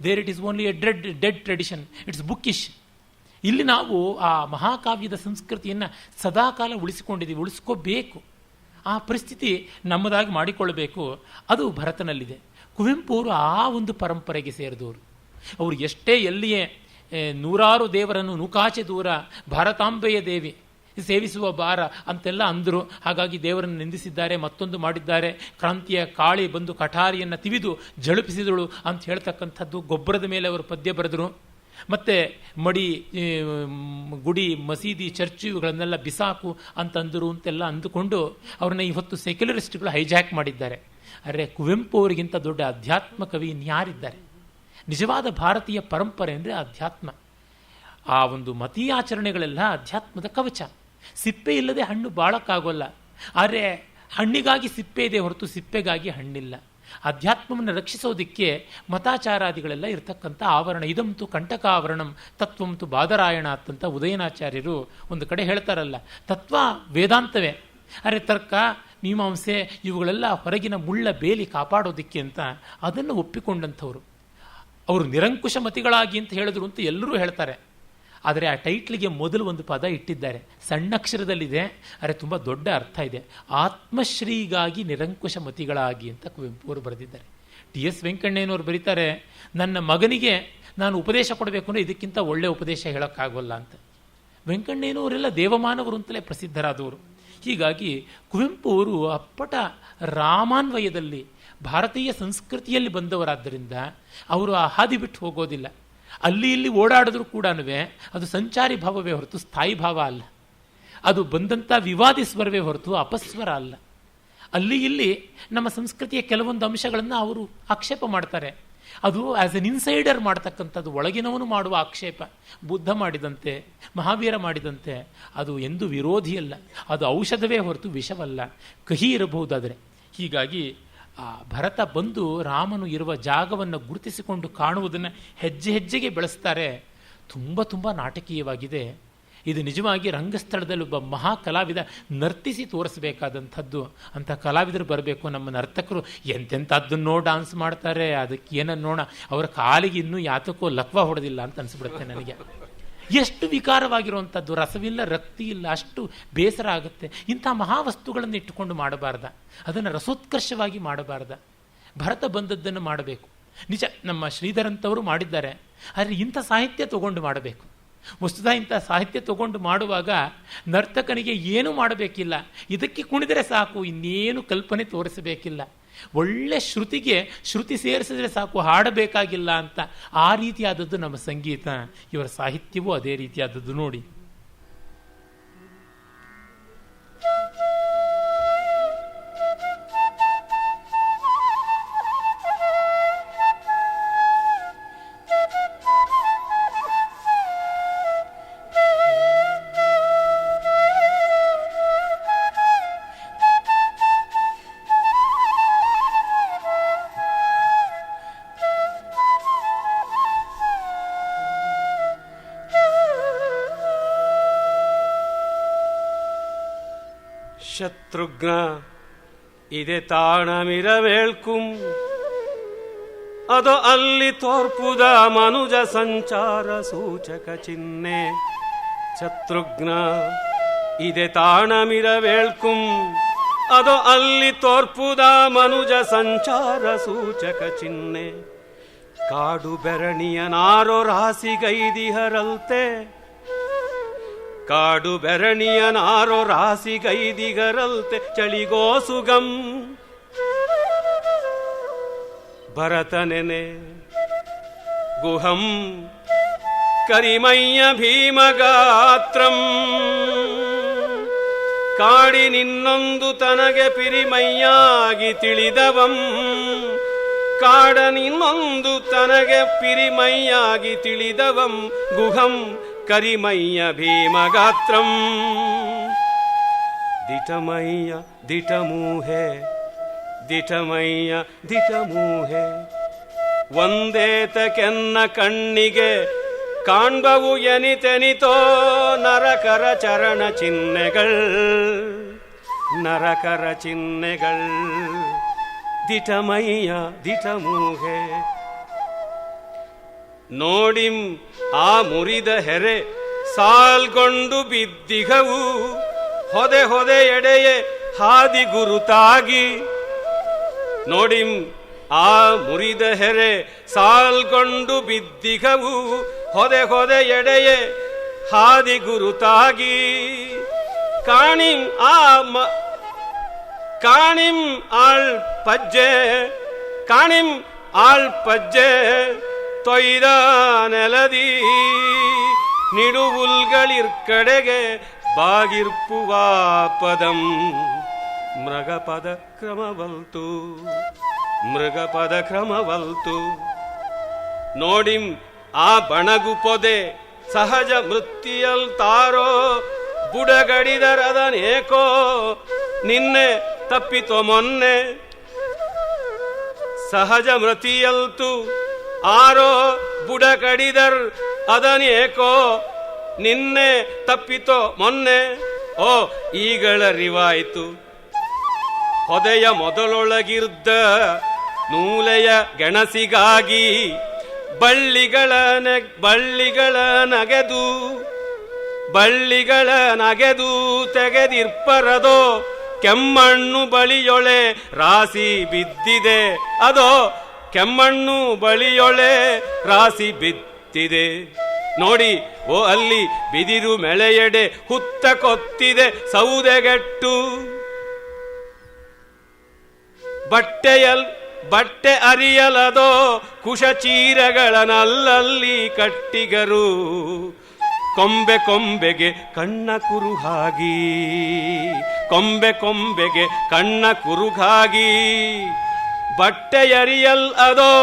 there it is only a dead tradition, it's bookish. ಇಲ್ಲಿ ನಾವು ಆ ಮಹಾಕಾವ್ಯದ ಸಂಸ್ಕೃತಿಯನ್ನು ಸದಾಕಾಲ ಉಳಿಸಿಕೊಂಡಿದ್ದೀವಿ, ಉಳಿಸ್ಕೋಬೇಕು. ಆ ಪರಿಸ್ಥಿತಿ ನಮ್ಮದಾಗಿ ಮಾಡಿಕೊಳ್ಳಬೇಕು. ಅದು ಭರತನಲ್ಲಿದೆ. ಕುವೆಂಪು ಅವರು ಆ ಒಂದು ಪರಂಪರೆಗೆ ಸೇರಿದವರು. ಅವರು ಎಷ್ಟೇ ಎಲ್ಲಿಯೇ ನೂರಾರು ದೇವರನ್ನು ನೂಕಾಚೆ ದೂರ ಭಾರತಾಂಬೆಯ ದೇವಿ ಸೇವಿಸುವ ಬಾರ ಅಂತೆಲ್ಲ ಅಂದರು. ಹಾಗಾಗಿ ದೇವರನ್ನು ನಿಂದಿಸಿದ್ದಾರೆ, ಮತ್ತೊಂದು ಮಾಡಿದ್ದಾರೆ. ಕ್ರಾಂತಿಯ ಕಾಳಿ ಬಂದು ಕಠಾರಿಯನ್ನು ತಿವಿದು ಜಳುಪಿಸಿದಳು ಅಂತ ಹೇಳ್ತಕ್ಕಂಥದ್ದು ಗೊಬ್ಬರದ ಮೇಲೆ ಅವರು ಪದ್ಯ ಬರೆದರು. ಮತ್ತು ಮಡಿ, ಗುಡಿ, ಮಸೀದಿ, ಚರ್ಚ್ ಇವುಗಳನ್ನೆಲ್ಲ ಬಿಸಾಕು ಅಂತಂದರು ಅಂತೆಲ್ಲ ಅಂದುಕೊಂಡು ಅವ್ರನ್ನ ಇವತ್ತು ಸೆಕ್ಯುಲರಿಸ್ಟ್ಗಳು ಹೈಜಾಕ್ ಮಾಡಿದ್ದಾರೆ. ಆದರೆ ಕುವೆಂಪು ಅವರಿಗಿಂತ ದೊಡ್ಡ ಅಧ್ಯಾತ್ಮ ಕವಿ ಇನ್ಯಾರಿದ್ದಾರೆ? ನಿಜವಾದ ಭಾರತೀಯ ಪರಂಪರೆ ಅಂದರೆ ಅಧ್ಯಾತ್ಮ. ಆ ಒಂದು ಮತೀಯಾಚರಣೆಗಳೆಲ್ಲ ಅಧ್ಯಾತ್ಮದ ಕವಚ. ಸಿಪ್ಪೆ ಇಲ್ಲದೆ ಹಣ್ಣು ಬಾಳಕ್ಕಾಗೋಲ್ಲ. ಆದರೆ ಹಣ್ಣಿಗಾಗಿ ಸಿಪ್ಪೆ ಇದೆ ಹೊರತು ಸಿಪ್ಪೆಗಾಗಿ ಹಣ್ಣಿಲ್ಲ. ಅಧ್ಯಾತ್ಮವನ್ನು ರಕ್ಷಿಸೋದಕ್ಕೆ ಮತಾಚಾರಾದಿಗಳೆಲ್ಲ ಇರತಕ್ಕಂಥ ಆವರಣ. ಇದಂತೂ ಕಂಟಕಾವರಣಂ ತತ್ವಂತು ಬಾದರಾಯಣ ಅಂತಂತ ಉದಯನಾಚಾರ್ಯರು ಒಂದು ಕಡೆ ಹೇಳ್ತಾರಲ್ಲ. ತತ್ವ ವೇದಾಂತವೇ, ಅರೆ ತರ್ಕ, ಮೀಮಾಂಸೆ ಇವುಗಳೆಲ್ಲ ಹೊರಗಿನ ಮುಳ್ಳ ಬೇಲಿ ಕಾಪಾಡೋದಕ್ಕೆ ಅಂತ ಅದನ್ನು ಒಪ್ಪಿಕೊಂಡಂಥವ್ರು. ಅವರು ನಿರಂಕುಶ ಮತಿಗಳಾಗಿ ಅಂತ ಹೇಳಿದ್ರು ಅಂತ ಎಲ್ಲರೂ ಹೇಳ್ತಾರೆ. ಆದರೆ ಆ ಟೈಟ್ಲಿಗೆ ಮೊದಲು ಒಂದು ಪದ ಇಟ್ಟಿದ್ದಾರೆ, ಸಣ್ಣಕ್ಷರದಲ್ಲಿದೆ, ಆದರೆ ತುಂಬ ದೊಡ್ಡ ಅರ್ಥ ಇದೆ. ಆತ್ಮಶ್ರೀಗಾಗಿ ನಿರಂಕುಶ ಮತಿಗಳಾಗಿ ಅಂತ ಕುವೆಂಪು ಅವರು ಬರೆದಿದ್ದಾರೆ. ಟಿ.ಎಸ್. ವೆಂಕಣ್ಣಯ್ಯನವರು ಬರೀತಾರೆ, ನನ್ನ ಮಗನಿಗೆ ನಾನು ಉಪದೇಶ ಕೊಡಬೇಕು ಅಂದರೆ ಇದಕ್ಕಿಂತ ಒಳ್ಳೆಯ ಉಪದೇಶ ಹೇಳೋಕ್ಕಾಗೋಲ್ಲ ಅಂತ. ವೆಂಕಣ್ಣಯ್ಯನವರೆಲ್ಲ ದೇವಮಾನವರು ಅಂತಲೇ ಪ್ರಸಿದ್ಧರಾದವರು. ಹೀಗಾಗಿ ಕುವೆಂಪು ಅವರು ಅಪ್ಪಟ ರಾಮಾನ್ವಯದಲ್ಲಿ ಭಾರತೀಯ ಸಂಸ್ಕೃತಿಯಲ್ಲಿ ಬಂದವರಾದ್ದರಿಂದ ಅವರು ಆ ಹಾದಿ ಬಿಟ್ಟು ಹೋಗೋದಿಲ್ಲ. ಅಲ್ಲಿ ಇಲ್ಲಿ ಓಡಾಡಿದ್ರು ಕೂಡ ಅದು ಸಂಚಾರಿ ಭಾವವೇ ಹೊರತು ಸ್ಥಾಯಿ ಭಾವ ಅಲ್ಲ. ಅದು ಬಂದಂಥ ವಿವಾದಿ ಸ್ವರವೇ ಹೊರತು ಅಪಸ್ವರ ಅಲ್ಲ. ಅಲ್ಲಿ ಇಲ್ಲಿ ನಮ್ಮ ಸಂಸ್ಕೃತಿಯ ಕೆಲವೊಂದು ಅಂಶಗಳನ್ನು ಅವರು ಆಕ್ಷೇಪ ಮಾಡ್ತಾರೆ. ಅದು ಆಸ್ ಎನ್ ಇನ್ಸೈಡರ್ ಮಾಡ್ತಕ್ಕಂಥದ್ದು, ಒಳಗಿನವನು ಮಾಡುವ ಆಕ್ಷೇಪ. ಬುದ್ಧ ಮಾಡಿದಂತೆ, ಮಹಾವೀರ ಮಾಡಿದಂತೆ ಅದು ಎಂದೂ ವಿರೋಧಿಯಲ್ಲ. ಅದು ಔಷಧವೇ ಹೊರತು ವಿಷವಲ್ಲ, ಕಹಿ ಇರಬಹುದಾದರೆ. ಹೀಗಾಗಿ ಆ ಭರತ ಬಂದು ರಾಮನು ಇರುವ ಜಾಗವನ್ನು ಗುರುತಿಸಿಕೊಂಡು ಕಾಣುವುದನ್ನು ಹೆಜ್ಜೆ ಹೆಜ್ಜೆಗೆ ಬೆಳೆಸ್ತಾರೆ. ತುಂಬ ತುಂಬ ನಾಟಕೀಯವಾಗಿದೆ. ಇದು ನಿಜವಾಗಿ ರಂಗಸ್ಥಳದಲ್ಲಿ ಒಬ್ಬ ಮಹಾ ಕಲಾವಿದ ನರ್ತಿಸಿ ತೋರಿಸಬೇಕಾದಂಥದ್ದು. ಅಂಥ ಕಲಾವಿದರು ಬರಬೇಕು. ನಮ್ಮ ನರ್ತಕರು ಎಂತೆಂಥದ್ದನ್ನೋ ಡಾನ್ಸ್ ಮಾಡ್ತಾರೆ, ಅದಕ್ಕೆ ಏನನ್ನೋಣ, ಅವರ ಕಾಲಿಗೆ ಇನ್ನೂ ಯಾತಕ್ಕೋ ಲಕ್ವ ಹೊಡೆದಿಲ್ಲ ಅಂತ ಅನಿಸ್ಬಿಡುತ್ತೆ ನನಗೆ. ಎಷ್ಟು ವಿಕಾರವಾಗಿರುವಂಥದ್ದು, ರಸವಿಲ್ಲ, ರಕ್ತಿ ಇಲ್ಲ, ಅಷ್ಟು ಬೇಸರ ಆಗುತ್ತೆ. ಇಂಥ ಮಹಾವಸ್ತುಗಳನ್ನು ಇಟ್ಟುಕೊಂಡು ಮಾಡಬಾರ್ದ, ಅದನ್ನು ರಸೋತ್ಕರ್ಷವಾಗಿ ಮಾಡಬಾರ್ದ. ಭರತ ಬಂದದ್ದನ್ನು ಮಾಡಬೇಕು. ನಿಜ, ನಮ್ಮ ಶ್ರೀಧರಂಥವರು ಮಾಡಿದ್ದಾರೆ. ಆದರೆ ಇಂಥ ಸಾಹಿತ್ಯ ತಗೊಂಡು ಮಾಡಬೇಕು. ವಸ್ತುತ ಇಂಥ ಸಾಹಿತ್ಯ ತಗೊಂಡು ಮಾಡುವಾಗ ನರ್ತಕನಿಗೆ ಏನೂ ಮಾಡಬೇಕಿಲ್ಲ, ಇದಕ್ಕೆ ಕುಣಿದರೆ ಸಾಕು, ಇನ್ನೇನು ಕಲ್ಪನೆ ತೋರಿಸಬೇಕಿಲ್ಲ. ಒಳ್ಳೆ ಶ್ರುತಿಗೆ ಶ್ರುತಿ ಸೇರಿಸಿದ್ರೆ ಸಾಕು, ಹಾಡಬೇಕಾಗಿಲ್ಲ ಅಂತ. ಆ ರೀತಿಯಾದದ್ದು ನಮ್ಮ ಸಂಗೀತ, ಇವರ ಸಾಹಿತ್ಯವೂ ಅದೇ ರೀತಿಯಾದದ್ದು ನೋಡಿ. ಶತ್ರುಘ್ನ ಇದೆ ತಾಣಮಿರವೇಳ್ಕುಂ ಅದು ಅಲ್ಲಿ ತೋರ್ಪುದ ಮನುಜ ಸಂಚಾರ ಸೂಚಕ ಚಿಹ್ನೆ. ಶತ್ರುಘ್ನ ಇದೆ ತಾಣಮಿರವೇಳ್ಕುಂ ಅದು ಅಲ್ಲಿ ತೋರ್ಪುದ ಮನುಜ ಸಂಚಾರ ಸೂಚಕ ಚಿಹ್ನೆ. ಕಾಡು ಬೆರಣಿಯನಾರೋ ರಾಸಿಗೈದಿಹರಲ್ತೆ, ಕಾಡು ಬೆರಣಿಯನಾರೋ ರಾಸಿಗೈದಿಗರಲ್ತೆ ಚಳಿಗೋ ಸುಗಂ. ಭರತನೆನೆ ಗುಹಂ ಕರಿಮಯ್ಯ ಭೀಮಗಾತ್ರಂ. ಕಾಡಿ ನಿನ್ನೊಂದು ತನಗೆ ಪಿರಿಮಯ್ಯಾಗಿ ತಿಳಿದವಂ. ಕಾಡ ನಿನ್ನೊಂದು ತನಗೆ ಪಿರಿಮಯ್ಯಾಗಿ ತಿಳಿದವಂ. ಗುಹಂ ಕರಿಮಯ್ಯ ಭೀಮಗಾತ್ರಂ. ದಿಟಮಯ್ಯ ದಿಟಮೂಹೆ ದಿಟಮಯ್ಯ ದಿಟಮೂಹೆ. ಒಂದೇತ ಕೆನ್ನ ಕಣ್ಣಿಗೆ ಕಾಣ್ಬವು ಎನಿತೆನಿತೋ ನರಕರ ಚರಣ ಚಿಹ್ನೆಗಳ್. ನರಕರ ಚಿಹ್ನೆಗಳ್ ದಿಟಮಯ್ಯ ದಿಟಮೂಹೆ. ನೋಡಿಂ ಆ ಮುರಿದ ಹೆರೆ ಸಾಲ್ಗೊಂಡು ಬಿದ್ದಿಗವು. ಹೊದೆ ಹೊದೆ ಎಡೆಯೆ ಹಾದಿ ಗುರುತಾಗಿ. ನೋಡಿಂ ಆ ಮುರಿದ ಹೆರೆ ಸಾಲ್ಗೊಂಡು ಬಿದ್ದಿಗವು. ಹೊದೆ ಹೊದೆ ಎಡೆಯೆ ಹಾದಿ ಗುರುತಾಗಿ. ಕಾಣಿಂ ಕಾಣಿಂ ಆಳ್ ಪಜ್ಜೆ. ಕಾಣಿಂ ಆಳ್ ಪಜ್ಜೆ ತೊಯ್ದ ನೆಲದಿ. ನಿಡುವುಲ್ಗಳಿರ್ಕಡೆಗೆ ಬಾಗಿರ್ಪುವ ಪದಂ. ಮೃಗಪದ ಕ್ರಮವಲ್ತು ಮೃಗಪದ ಕ್ರಮವಲ್ತು. ನೋಡಿಂ ಆ ಬಣಗು ಪೊದೆ ಸಹಜ ಮೃತ್ಯಲ್ ತಾರೋ. ಬುಡಗಡಿದರದನೇಕೋ ನಿನ್ನೆ ತಪ್ಪಿತೋ ಮೊನ್ನೆ. ಸಹಜ ಮೃತಿಯಲ್ತು ಆರೋ ಬುಡಕಡಿದರ್ ಅದನೇಕೋ ನಿನ್ನೆ ತಪ್ಪಿತೋ ಮೊನ್ನೆ. ಓ ಈಗಳರಿವಾಯ್ತು. ಹೊದೆಯ ಮೊದಲೊಳಗಿರ್ದ ನೂಲೆಯ ಗೆಣಸಿಗಾಗಿ ಬಳ್ಳಿಗಳ ನಗೆದು ತೆಗೆದಿರ್ಪರದೋ ಕೆಮ್ಮಣ್ಣು ಬಳಿಯೊಳೆ ರಾಸಿ ಬಿದ್ದಿದೆ. ಅದೋ ಕೆಮ್ಮಣ್ಣು ಬಳಿಯೊಳೆ ರಾಸಿ ಬಿದ್ದಿದೆ. ನೋಡಿ ಓ ಅಲ್ಲಿ ಬಿದಿರು ಮೆಳೆಯಡೆ ಹುತ್ತ ಕೊತ್ತಿದೆ ಸೌದೆಗೆಟ್ಟು. ಬಟ್ಟೆ ಅರಿಯಲದೋ ಕುಶಚೀರಗಳನ್ನಲ್ಲಲ್ಲಿ ಕಟ್ಟಿಗರು. ಕೊಂಬೆಗೆ ಕಣ್ಣ ಕುರುಹಾಗಿ ಬಟ್ಟೆಯರಿಯಲ್ ಅದೋ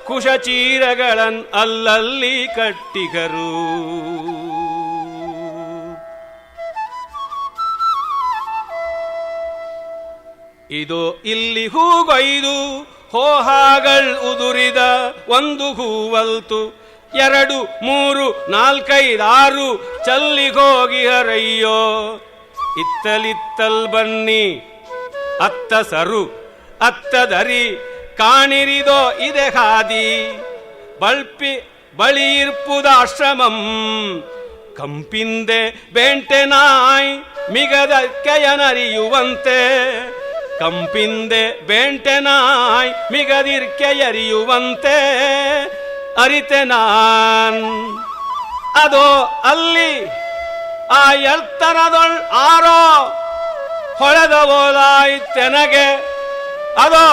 ಕುಶಚೀರಗಳನ್ ಅಲ್ಲಲ್ಲಿ ಕಟ್ಟಿಗರು. ಇದು ಇಲ್ಲಿ ಹೂಗೊಯ್ದು ಹೋಹಾಗಳ್ ಉದುರಿದ ಒಂದು ಹೂವಲ್ತು 2 3 4 5 6 ಚಲ್ಲಿಗೋಗಿಹರಯ್ಯೋ. ಇತ್ತಲಿತ್ತಲ್ ಬನ್ನಿ ಅತ್ತ ಸರು ಅತ್ತದರಿ ಕಾಣಿರಿದೋ ಇದೆ ಹಾದಿ. ಬಳಿಯಿರ್ಪುದಾಶ್ರಮಂ ಕಂಪಿಂದೆ ಬೇಂಟೆನಾಯ್ ಮಿಗದಕ್ಕೆಯನರಿಯುವಂತೆ. ಕಂಪಿಂದೆ ಬೇಂಟೆನಾಯ್ ಮಿಗದಿರ್ಕೆಯರಿಯುವಂತೆ ಅರಿತೆ ನಾನ್. ಅದೋ ಅಲ್ಲಿ ಆ ಎತ್ತರದೊಳ್ ಆರೋ ಹೊಳೆದ ಓಲಾಯ್ತೆನಗೆ. ಅದೋ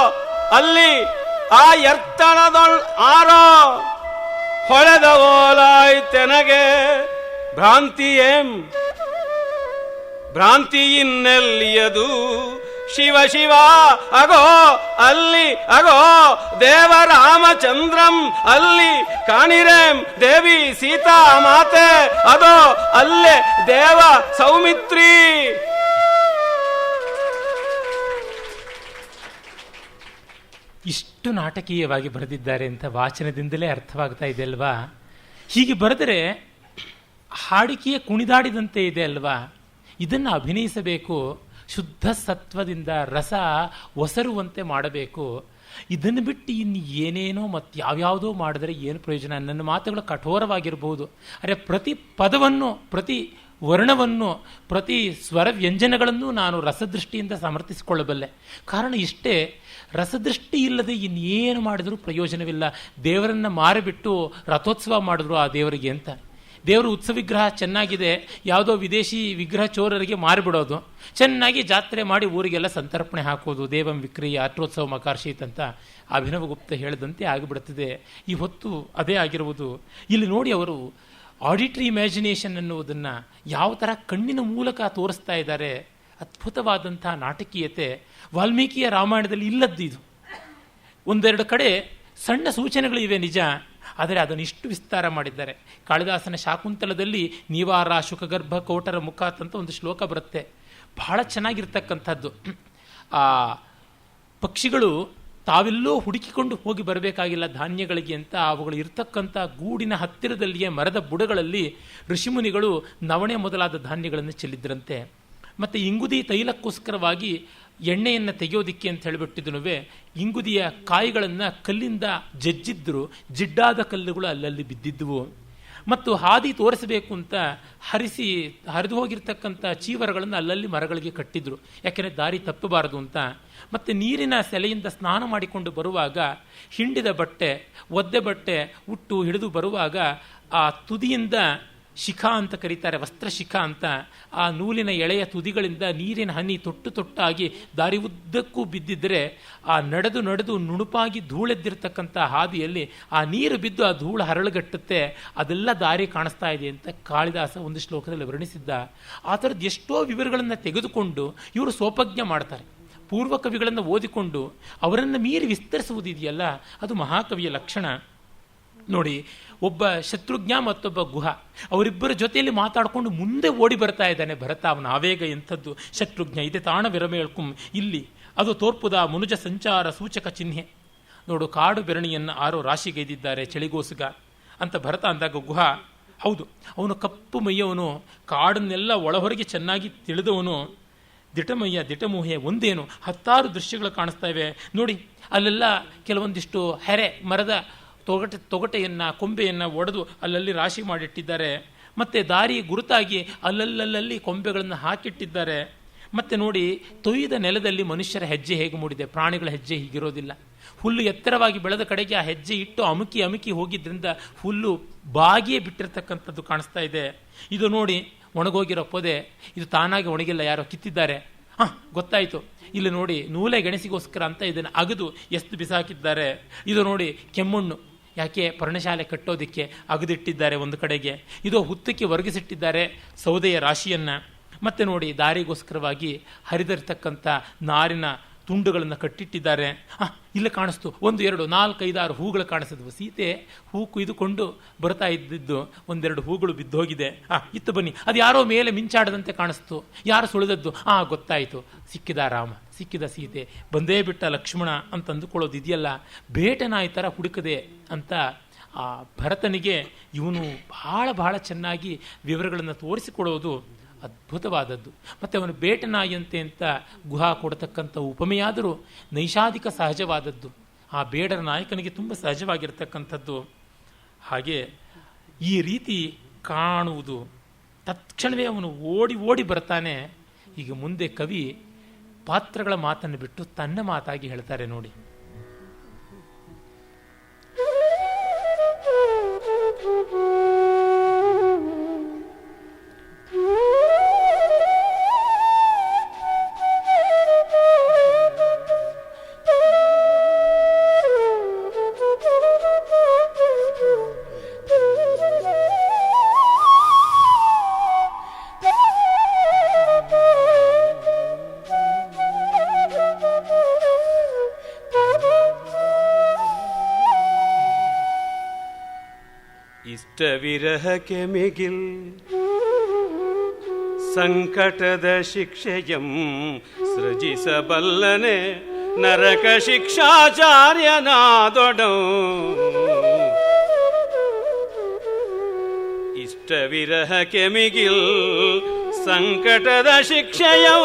ಅಲ್ಲಿ ಆ ಎತ್ತರದೊಳ್ ಆರೋ ಹೊಳೆದ ಓಲಾಯ್ತೆನಗೆ. ಭ್ರಾಂತಿ ಇನ್ನೆಲ್ಲಿಯದು ಶಿವ ಶಿವ ಅಗೋ ಅಲ್ಲಿ ಅಗೋ ದೇವರಾಮಚಂದ್ರಂ ಅಲ್ಲಿ ಕಾಣಿರೇಂ ದೇವಿ ಸೀತಾ ಮಾತೆ. ಅದೋ ಅಲ್ಲೇ ದೇವ ಸೌಮಿತ್ರಿ. ಇಷ್ಟು ನಾಟಕೀಯವಾಗಿ ಬರೆದಿದ್ದಾರೆ ಅಂತ ವಾಚನದಿಂದಲೇ ಅರ್ಥವಾಗ್ತಾ ಇದೆ ಅಲ್ವಾ? ಹೀಗೆ ಬರೆದರೆ ಹಾಡಿಕೆಯ ಕುಣಿದಾಡಿದಂತೆ ಇದೆ ಅಲ್ವಾ? ಇದನ್ನು ಅಭಿನಯಿಸಬೇಕು, ಶುದ್ಧ ಸತ್ವದಿಂದ ರಸ ಒಸರುವಂತೆ ಮಾಡಬೇಕು. ಇದನ್ನು ಬಿಟ್ಟು ಇನ್ನು ಏನೇನೋ ಮತ್ತು ಯಾವ್ಯಾವುದೋ ಮಾಡಿದ್ರೆ ಏನು ಪ್ರಯೋಜನ? ನನ್ನ ಮಾತುಗಳು ಕಠೋರವಾಗಿರಬಹುದು, ಆದರೆ ಪ್ರತಿ ಪದವನ್ನು, ಪ್ರತಿ ವರ್ಣವನ್ನು, ಪ್ರತಿ ಸ್ವರ ವ್ಯಂಜನಗಳನ್ನು ನಾನು ರಸದೃಷ್ಟಿಯಿಂದ ಸಮರ್ಥಿಸಿಕೊಳ್ಳಬಲ್ಲೆ. ಕಾರಣ ಇಷ್ಟೇ, ರಸದೃಷ್ಟಿ ಇಲ್ಲದೆ ಇನ್ನೇನು ಮಾಡಿದರೂ ಪ್ರಯೋಜನವಿಲ್ಲ. ದೇವರನ್ನು ಮಾರಿಬಿಟ್ಟು ರಥೋತ್ಸವ ಮಾಡಿದ್ರು ಆ ದೇವರಿಗೆ ಅಂತ. ದೇವರು ಉತ್ಸವ ವಿಗ್ರಹ ಚೆನ್ನಾಗಿದೆ, ಯಾವುದೋ ವಿದೇಶಿ ವಿಗ್ರಹ ಚೋರರಿಗೆ ಮಾರಿಬಿಡೋದು, ಚೆನ್ನಾಗಿ ಜಾತ್ರೆ ಮಾಡಿ ಊರಿಗೆಲ್ಲ ಸಂತರ್ಪಣೆ ಹಾಕೋದು. ದೇವಂ ವಿಕ್ರಿಯ ಅತ್ರೋತ್ಸವ ಮಕಾರ್ಷೀತ್ ಅಂತ ಅಭಿನವಗುಪ್ತ ಹೇಳಿದಂತೆ ಆಗಿಬಿಡುತ್ತದೆ. ಈ ಹೊತ್ತು ಅದೇ ಆಗಿರುವುದು. ಇಲ್ಲಿ ನೋಡಿ, ಅವರು ಆಡಿಟ್ರಿ ಇಮ್ಯಾಜಿನೇಷನ್ ಅನ್ನುವುದನ್ನು ಯಾವ ಥರ ಕಣ್ಣಿನ ಮೂಲಕ ತೋರಿಸ್ತಾ ಇದ್ದಾರೆ. ಅದ್ಭುತವಾದಂಥ ನಾಟಕೀಯತೆ ವಾಲ್ಮೀಕಿಯ ರಾಮಾಯಣದಲ್ಲಿ ಇಲ್ಲದ್ದು ಇದು. ಒಂದೆರಡು ಕಡೆ ಸಣ್ಣ ಸೂಚನೆಗಳಿವೆ ನಿಜ, ಆದರೆ ಅದನ್ನು ಇಷ್ಟು ವಿಸ್ತಾರ ಮಾಡಿದ್ದಾರೆ. ಕಾಳಿದಾಸನ ಶಾಕುಂತಲದಲ್ಲಿ ನೀವಾರ ಶುಕಗರ್ಭ ಕೋಟರ ಮುಖಾತ್ ಅಂತ ಒಂದು ಶ್ಲೋಕ ಬರುತ್ತೆ, ಬಹಳ ಚೆನ್ನಾಗಿರ್ತಕ್ಕಂಥದ್ದು. ಆ ಪಕ್ಷಿಗಳು ತಾವೆಲ್ಲೋ ಹುಡುಕಿಕೊಂಡು ಹೋಗಿ ಬರಬೇಕಾಗಿಲ್ಲ ಧಾನ್ಯಗಳಿಗೆ ಅಂತ, ಅವುಗಳು ಇರ್ತಕ್ಕಂಥ ಗೂಡಿನ ಹತ್ತಿರದಲ್ಲಿಯೇ ಮರದ ಬುಡಗಳಲ್ಲಿ ಋಷಿಮುನಿಗಳು ನವಣೆ ಮೊದಲಾದ ಧಾನ್ಯಗಳನ್ನು ಚೆಲ್ಲಿದ್ರಂತೆ. ಮತ್ತು ಇಂಗುದಿ ತೈಲಕ್ಕೋಸ್ಕರವಾಗಿ ಎಣ್ಣೆಯನ್ನು ತೆಗೆಯೋದಿಕ್ಕೆ ಅಂತ ಹೇಳಿಬಿಟ್ಟಿದ್ನುವೆ ಇಂಗುದಿಯ ಕಾಯಿಗಳನ್ನು ಕಲ್ಲಿಂದ ಜಜ್ಜಿದ್ರು, ಜಿಡ್ಡಾದ ಕಲ್ಲುಗಳು ಅಲ್ಲಲ್ಲಿ ಬಿದ್ದಿದ್ದುವು. ಮತ್ತು ಹಾದಿ ತೋರಿಸಬೇಕು ಅಂತ ಹರಿದು ಹೋಗಿರ್ತಕ್ಕಂಥ ಚೀವರಗಳನ್ನು ಅಲ್ಲಲ್ಲಿ ಮರಗಳಿಗೆ ಕಟ್ಟಿದ್ರು, ಯಾಕೆಂದರೆ ದಾರಿ ತಪ್ಪಬಾರದು ಅಂತ. ಮತ್ತು ನೀರಿನ ಸೆಲೆಯಿಂದ ಸ್ನಾನ ಮಾಡಿಕೊಂಡು ಬರುವಾಗ ಹಿಂಡಿದ ಬಟ್ಟೆ, ಒದ್ದೆ ಬಟ್ಟೆ ಉಟ್ಟು ಹಿಡಿದು ಬರುವಾಗ ಆ ತುದಿಯಿಂದ ಶಿಖಾ ಅಂತ ಕರೀತಾರೆ, ವಸ್ತ್ರ ಶಿಖಾ ಅಂತ, ಆ ನೂಲಿನ ಎಳೆಯ ತುದಿಗಳಿಂದ ನೀರಿನ ಹನಿ ತೊಟ್ಟು ತೊಟ್ಟಾಗಿ ದಾರಿ ಉದ್ದಕ್ಕೂ ಬಿದ್ದಿದ್ದರೆ ಆ ನಡೆದು ನುಣುಪಾಗಿ ಧೂಳೆದ್ದಿರ್ತಕ್ಕಂಥ ಹಾದಿಯಲ್ಲಿ ಆ ನೀರು ಬಿದ್ದು ಆ ಧೂಳು ಹರಳುಗಟ್ಟುತ್ತೆ, ಅದೆಲ್ಲ ದಾರಿ ಕಾಣಿಸ್ತಾ ಇದೆ ಅಂತ ಕಾಳಿದಾಸ ಒಂದು ಶ್ಲೋಕದಲ್ಲಿ ವರ್ಣಿಸಿದ್ದ. ಆ ಥರದ್ದು ಎಷ್ಟೋ ವಿವರಗಳನ್ನು ತೆಗೆದುಕೊಂಡು ಇವರು ಸೋಪಜ್ಞ ಮಾಡ್ತಾರೆ. ಪೂರ್ವ ಕವಿಗಳನ್ನು ಓದಿಕೊಂಡು ಅವರನ್ನು ಮೀರಿ ವಿಸ್ತರಿಸುವುದಿದೆಯಲ್ಲ, ಅದು ಮಹಾಕವಿಯ ಲಕ್ಷಣ. ನೋಡಿ, ಒಬ್ಬ ಶತ್ರುಘ್ನ ಮತ್ತೊಬ್ಬ ಗುಹ, ಅವರಿಬ್ಬರ ಜೊತೆಯಲ್ಲಿ ಮಾತಾಡಿಕೊಂಡು ಮುಂದೆ ಓಡಿ ಬರ್ತಾ ಇದ್ದಾನೆ ಭರತ. ಅವನ ಆವೇಗ ಎಂಥದ್ದು! ಶತ್ರುಘ್ನ ಇದೆ ತಾಣ ವಿರಮೇಳ್ಕುಂ ಇಲ್ಲಿ, ಅದು ತೋರ್ಪುದ ಮುನುಜ ಸಂಚಾರ ಸೂಚಕ ಚಿಹ್ನೆ. ನೋಡು, ಕಾಡು ಬೆರಣಿಯನ್ನು ಆರೋ ರಾಶಿಗೈದಿದ್ದಾರೆ ಚಳಿಗೋಸುಗ ಅಂತ ಭರತ ಅಂದಾಗ ಗುಹ, ಹೌದು, ಅವನು ಕಪ್ಪು ಮೈಯವನು, ಕಾಡನ್ನೆಲ್ಲ ಒಳಹೊರಗೆ ಚೆನ್ನಾಗಿ ತಿಳಿದವನು. ದಿಟಮಯ್ಯ ದಿಟಮೂಹೆ ಒಂದೇನು 10 ದೃಶ್ಯಗಳು ಕಾಣಿಸ್ತಾ ಇವೆ ನೋಡಿ. ಅಲ್ಲೆಲ್ಲ ಕೆಲವೊಂದಿಷ್ಟು ಹೆರೆ ಮರದ ತೊಗಟೆಯನ್ನು ಕೊಂಬೆಯನ್ನು ಒಡೆದು ಅಲ್ಲಲ್ಲಿ ರಾಶಿ ಮಾಡಿಟ್ಟಿದ್ದಾರೆ. ಮತ್ತು ದಾರಿ ಗುರುತಾಗಿ ಅಲ್ಲಲ್ಲಲ್ಲಿ ಕೊಂಬೆಗಳನ್ನು ಹಾಕಿಟ್ಟಿದ್ದಾರೆ. ಮತ್ತು ನೋಡಿ, ತೊಯ್ದ ನೆಲದಲ್ಲಿ ಮನುಷ್ಯರ ಹೆಜ್ಜೆ ಹೇಗೆ ಮೂಡಿದೆ, ಪ್ರಾಣಿಗಳ ಹೆಜ್ಜೆ ಹೀಗಿರೋದಿಲ್ಲ. ಹುಲ್ಲು ಎತ್ತರವಾಗಿ ಬೆಳೆದ ಕಡೆಗೆ ಆ ಹೆಜ್ಜೆ ಇಟ್ಟು ಅಮುಕಿ ಹೋಗಿದ್ದರಿಂದ ಹುಲ್ಲು ಬಾಗಿಯೇ ಬಿಟ್ಟಿರ್ತಕ್ಕಂಥದ್ದು ಕಾಣಿಸ್ತಾ ಇದೆ. ಇದು ನೋಡಿ, ಒಣಗೋಗಿರೋ ಪೊದೆ, ಇದು ತಾನಾಗಿ ಒಣಗಿಲ್ಲ, ಯಾರೋ ಕಿತ್ತಿದ್ದಾರೆ. ಗೊತ್ತಾಯಿತು. ಇಲ್ಲಿ ನೋಡಿ, ನೂಲೆ ಗೆಣಸಿಗೋಸ್ಕರ ಅಂತ ಇದನ್ನು ಅಗದು ಎಷ್ಟು ಬಿಸಾಕಿದ್ದಾರೆ. ಇದು ನೋಡಿ, ಕೆಮ್ಮಣ್ಣು, ಯಾಕೆ ಪರ್ಣಶಾಲೆ ಕಟ್ಟೋದಕ್ಕೆ ಅಗದಿಟ್ಟಿದ್ದಾರೆ ಒಂದು ಕಡೆಗೆ. ಇದು ಹುತ್ತಕ್ಕೆ ಒರಗಿಸಿಟ್ಟಿದ್ದಾರೆ ಸೌದೆಯ ರಾಶಿಯನ್ನು. ಮತ್ತೆ ನೋಡಿ, ದಾರಿಗೋಸ್ಕರವಾಗಿ ಹರಿದಿರ್ತಕ್ಕಂಥ ನಾರಿನ ತುಂಡುಗಳನ್ನು ಕಟ್ಟಿಟ್ಟಿದ್ದಾರೆ. ಇಲ್ಲಿ ಕಾಣಿಸ್ತು, 1, 2, 4, 5, 6 ಹೂಗಳು ಕಾಣಿಸಿದ್ವು. ಸೀತೆ ಹೂ ಕುಯ್ದುಕೊಂಡು ಬರ್ತಾ ಇದ್ದಿದ್ದು 1, 2 ಹೂಗಳು ಬಿದ್ದೋಗಿದೆ. ಇತ್ತು ಬನ್ನಿ, ಅದು ಯಾರೋ ಮೇಲೆ ಮಿಂಚಾಡದಂತೆ ಕಾಣಿಸ್ತು. ಯಾರು ಸುಳಿದದ್ದು? ಗೊತ್ತಾಯಿತು, ಸಿಕ್ಕಿದ ರಾಮ, ಸಿಕ್ಕಿದ ಸೀತೆ, ಬಂದೇ ಬಿಟ್ಟ ಲಕ್ಷ್ಮಣ ಅಂತ ಅಂದುಕೊಳ್ಳೋದು ಇದೆಯಲ್ಲ, ಬೇಟನಾಯಿ ಥರ ಹುಡುಕದೆ ಅಂತ ಆ ಭರತನಿಗೆ ಇವನು ಬಹಳ ಚೆನ್ನಾಗಿ ವಿವರಗಳನ್ನು ತೋರಿಸಿಕೊಡೋದು ಅದ್ಭುತವಾದದ್ದು. ಮತ್ತು ಅವನು ಬೇಟನಾಯಿಯಂತೆ ಅಂತ ಗುಹಾ ಕೊಡತಕ್ಕಂಥ ಉಪಮೆಯಾದರೂ ನೈಷಾದಿಕ ಸಹಜವಾದದ್ದು. ಆ ಬೇಡರ ನಾಯಕನಿಗೆ ತುಂಬ ಸಹಜವಾಗಿರ್ತಕ್ಕಂಥದ್ದು. ಹಾಗೆ ಈ ರೀತಿ ಕಾಣುವುದು ತತ್ಕ್ಷಣವೇ ಅವನು ಓಡಿ ಬರ್ತಾನೆ. ಈಗ ಮುಂದೆ ಕವಿ ಪಾತ್ರಗಳ ಮಾತನ್ನು ಬಿಟ್ಟು ತನ್ನ ಮಾತಾಗಿ ಹೇಳ್ತಾರೆ ನೋಡಿ. ವಿರಹಕ್ಕೆ ಮಿಗಿಲ್ ಸಂಕಟದ ಶಿಕ್ಷೆಯಂ ಸೃಜಿಸಬಲ್ಲನೆ ನರಕ ಶಿಕ್ಷಾಚಾರ್ಯನಾದೊಡಂ. ಇಷ್ಟ ವಿರಹಕ್ಕೆ ಮಿಗಿಲ್ ಸಂಕಟದ ಶಿಕ್ಷೆಯಂ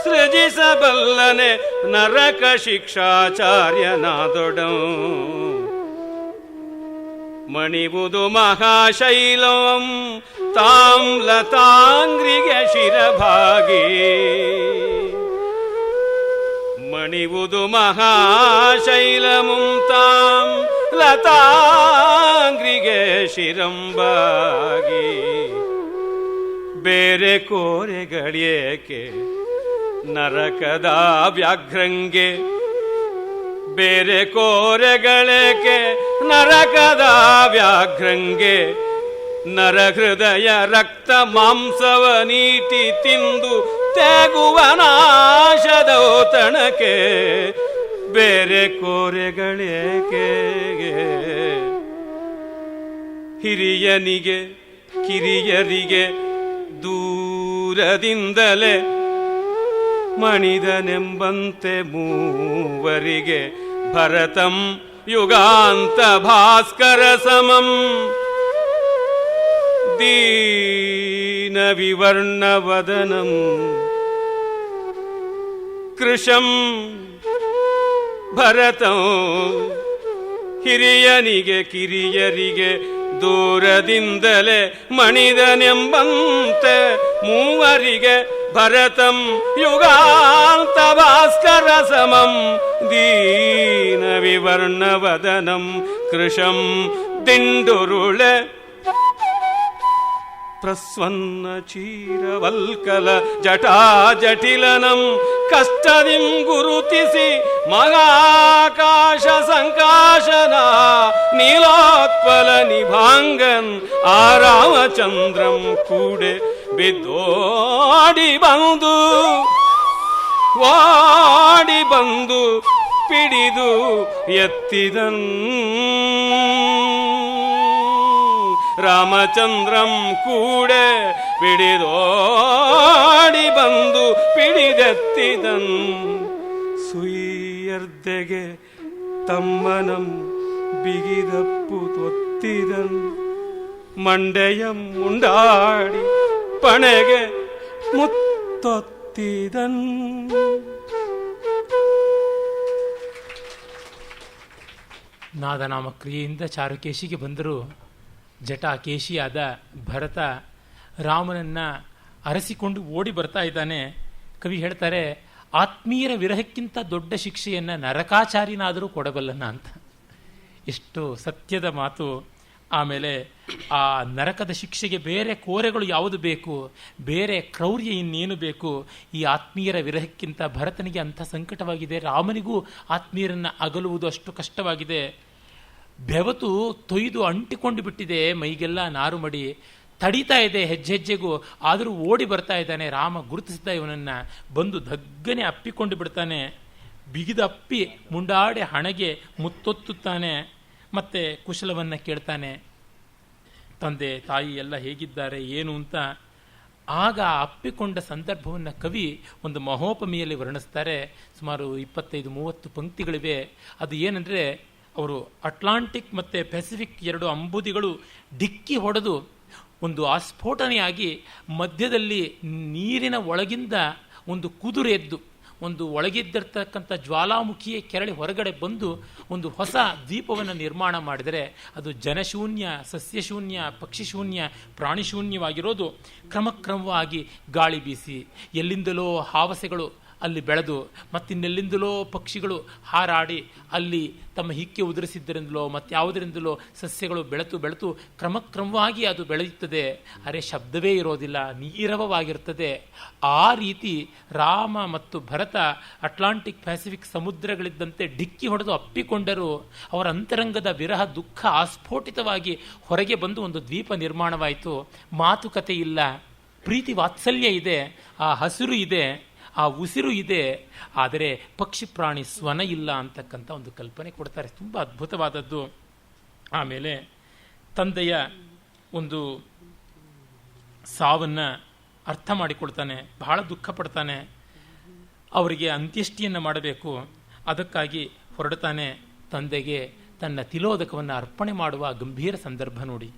ಸೃಜಿಸಬಲ್ಲನೆ ನರಕ ಶಿಕ್ಷಾಚಾರ್ಯನಾದೊಡಂ. ಮಣಿವುದು ಮಹಾಶೈಲಂ ತಾಂ ಲತಾಂಗ್ರಿಗೆ ಶಿರಭಾಗಿ. ಮಣಿವುದು ಮಹಾಶೈಲಮುಂ ತಾಂ ಲತಾಂಗ್ರಿಗೆ ಶಿರಂಬಾಗಿ. ಬೇರೆ ಕೋರೆಗಳೇಕೆ ನರಕದ ವ್ಯಾಘ್ರಂಗೆ, ಬೇರೆ ಕೋರೆಗಳೇಕೆ ನರಕದ ವ್ಯಾಘ್ರಂಗೆ. ನರಹೃದಯ ರಕ್ತ ಮಾಂಸವ ನೀಟಿ ತಿಂದು ತೆಗುವ ನಾಶದೌತಣಕ್ಕೆ ಬೇರೆ ಕೋರೆಗಳೇಕೆ. ಹಿರಿಯನಿಗೆ ಕಿರಿಯರಿಗೆ ದೂರದಿಂದಲೇ ಮಣಿದನೆಂಬಂತೆ ಮೂವರಿಗೆ ಭರತಂ ಯುಗಾಂತ ಭಾಸ್ಕರ ಸಮಂ. ದೀನ ವಿವರ್ಣವದನಂ ಕೃಶಂ ಭರತಂ. ಹಿರಿಯನಿಗೆ ಕಿರಿಯರಿಗೆ ದೂರದಿಂದಲೇ ಮಣಿದನೆಂಬಂತೆ ಮೂವರಿಗೆ ಭರತಂ ಯುಗಾಂತ ಭಾಸ್ಕರ ಸಮಂ. ದೀನ ವಿವರ್ಣವದನಂ ಕೃಶಂ ದಿಂಡುರುಳೆ ಪ್ರಸ್ವನ್ನ ಚೀರವಲ್ಕಲ ಜಟಾಜಟಿಲನಂ. ಕಷ್ಟದಿಂ ಗುರುತಿಸಿ ಮಹಾಕಾಶ ಸಂಕಾಶನ ನೀಲೋತ್ಪಲ ನಿಭಾಂಗನ್ ಆ ರಾಮಚಂದ್ರಂ ಕೂಡೆ ಬಿದ್ದೋಡಿ ಬಂದು ಓಡಿ ಬಂದು ಪಿಡಿದು ಎತ್ತಿದನ್. ರಾಮಚಂದ್ರಂ ಕೂಡೆ ಬಿಡಿದೋಡಿ ಬಂದು ಪಿಡಿದೆತ್ತಿದನ್. ಸುಯ್ಯರ್ದೆಗೆ ತಮ್ಮನಂ ಬಿಗಿದಪ್ಪು ತೊತ್ತಿದನ್. ಮಂಡೆಯಂ ಮುಂಡಾಡಿ ಪಣೆಗೆ ಮುತ್ತೊತ್ತಿದನ್. ನಾದನಾಮ ಕ್ರಿಯೆಯಿಂದ ಚಾರುಕೇಶಿಗೆ ಬಂದರೂ ಜಟಾಕೇಶಿಯಾದ ಭರತ ರಾಮನನ್ನು ಅರಸಿಕೊಂಡು ಓಡಿ ಬರ್ತಾ ಇದ್ದಾನೆ. ಕವಿ ಹೇಳ್ತಾರೆ, ಆತ್ಮೀಯರ ವಿರಹಕ್ಕಿಂತ ದೊಡ್ಡ ಶಿಕ್ಷೆಯನ್ನು ನರಕಾಚಾರಿನಾದರೂ ಕೊಡಬಲ್ಲನ ಅಂತ. ಎಷ್ಟು ಸತ್ಯದ ಮಾತು. ಆಮೇಲೆ ಆ ನರಕದ ಶಿಕ್ಷೆಗೆ ಬೇರೆ ಕೋರೆಗಳು ಯಾವುದು ಬೇಕು, ಬೇರೆ ಕ್ರೌರ್ಯ ಇನ್ನೇನು ಬೇಕು? ಈ ಆತ್ಮೀಯರ ವಿರಹಕ್ಕಿಂತ ಭರತನಿಗೆ ಅಂಥ ಸಂಕಟವಾಗಿದೆ, ರಾಮನಿಗೂ ಆತ್ಮೀಯರನ್ನು ಅಗಲುವುದು ಅಷ್ಟು ಕಷ್ಟವಾಗಿದೆ. ಬೆವತು ತೊಯ್ದು ಅಂಟಿಕೊಂಡು ಬಿಟ್ಟಿದೆ ಮೈಗೆಲ್ಲ ನಾರುಮಡಿ, ತಡೀತಾ ಇದೆ ಹೆಜ್ಜೆ ಹೆಜ್ಜೆಗೂ. ಆದರೂ ಓಡಿ ಬರ್ತಾ ಇದ್ದಾನೆ. ರಾಮ ಗುರುತಿಸಿದ ಇವನನ್ನು, ಬಂದು ದಗ್ಗನೆ ಅಪ್ಪಿಕೊಂಡು ಬಿಡ್ತಾನೆ. ಬಿಗಿದಪ್ಪಿ ಮುಂಡಾಡೆ ಹಣೆಗೆ ಮುತ್ತೊತ್ತುತ್ತಾನೆ. ಮತ್ತೆ ಕುಶಲವನ್ನು ಕೇಳ್ತಾನೆ, ತಂದೆ ತಾಯಿ ಎಲ್ಲ ಹೇಗಿದ್ದಾರೆ ಏನು ಅಂತ. ಆಗ ಅಪ್ಪಿಕೊಂಡ ಸಂದರ್ಭವನ್ನು ಕವಿ ಒಂದು ಮಹೋಪಮಿಯಲ್ಲಿ ವರ್ಣಿಸ್ತಾರೆ. ಸುಮಾರು 25-30 ಪಂಕ್ತಿಗಳಿವೆ. ಅದು ಏನಂದರೆ, ಅವರು ಅಟ್ಲಾಂಟಿಕ್ ಮತ್ತು ಪೆಸಿಫಿಕ್ 2 ಅಂಬುದಿಗಳು ಡಿಕ್ಕಿ ಹೊಡೆದು ಒಂದು ಆಸ್ಫೋಟನೆಯಾಗಿ ಮಧ್ಯದಲ್ಲಿ ನೀರಿನ ಒಳಗಿಂದ ಒಂದು ಕುದುರೆ ಎದ್ದು ಒಂದು ಒಳಗಿದ್ದಿರ್ತಕ್ಕಂಥ ಜ್ವಾಲಾಮುಖಿಯೇ ಕೆರಳಿ ಹೊರಗಡೆ ಬಂದು ಒಂದು ಹೊಸ ದ್ವೀಪವನ್ನು ನಿರ್ಮಾಣ ಮಾಡಿದರೆ ಅದು ಜನಶೂನ್ಯ, ಸಸ್ಯಶೂನ್ಯ, ಪಕ್ಷಿಶೂನ್ಯ, ಪ್ರಾಣಿಶೂನ್ಯವಾಗಿರೋದು ಕ್ರಮಕ್ರಮವಾಗಿ ಗಾಳಿ ಬೀಸಿ ಎಲ್ಲಿಂದಲೋ ಹಾವಸೆಗಳು ಅಲ್ಲಿ ಬೆಳೆದು ಮತ್ತಿನ್ನೆಲ್ಲಿಂದಲೋ ಪಕ್ಷಿಗಳು ಹಾರಾಡಿ ಅಲ್ಲಿ ತಮ್ಮ ಹಿಕ್ಕೆ ಉದುರಿಸಿದ್ದರಿಂದಲೋ ಮತ್ತಾವುದರಿಂದಲೋ ಸಸ್ಯಗಳು ಬೆಳೆತು ಕ್ರಮಕ್ರಮವಾಗಿ ಅದು ಬೆಳೆಯುತ್ತದೆ. ಅರೆ ಶಬ್ದವೇ ಇರೋದಿಲ್ಲ, ನೀರವವಾಗಿರ್ತದೆ. ಆ ರೀತಿ ರಾಮ ಮತ್ತು ಭರತ ಅಟ್ಲಾಂಟಿಕ್ ಪ್ಯಾಸಿಫಿಕ್ ಸಮುದ್ರಗಳಿದ್ದಂತೆ ಡಿಕ್ಕಿ ಹೊಡೆದು ಅಪ್ಪಿಕೊಂಡರು. ಅವರ ಅಂತರಂಗದ ವಿರಹ ದುಃಖ ಆಸ್ಫೋಟಿತವಾಗಿ ಹೊರಗೆ ಬಂದು ಒಂದು ದ್ವೀಪ ನಿರ್ಮಾಣವಾಯಿತು. ಮಾತುಕತೆ ಇಲ್ಲ, ಪ್ರೀತಿ ವಾತ್ಸಲ್ಯ ಇದೆ, ಆ ಹಸಿರು ಇದೆ, ಆ ಉಸಿರು ಇದೆ, ಆದರೆ ಪಕ್ಷಿ ಪ್ರಾಣಿ ಸ್ವನ ಇಲ್ಲ ಅಂತಕ್ಕಂಥ ಒಂದು ಕಲ್ಪನೆ ಕೊಡ್ತಾರೆ. ತುಂಬ ಅದ್ಭುತವಾದದ್ದು. ಆಮೇಲೆ ತಂದೆಯ ಒಂದು ಸಾವನ್ನು ಅರ್ಥ ಮಾಡಿಕೊಳ್ತಾನೆ, ಬಹಳ ದುಃಖ ಪಡ್ತಾನೆ. ಅವರಿಗೆ ಅಂತ್ಯಷ್ಟಿಯನ್ನು ಮಾಡಬೇಕು, ಅದಕ್ಕಾಗಿ ಹೊರಡ್ತಾನೆ. ತಂದೆಗೆ ತನ್ನ ತಿಲೋದಕವನ್ನು ಅರ್ಪಣೆ ಮಾಡುವ ಗಂಭೀರ ಸಂದರ್ಭ ನೋಡಿ.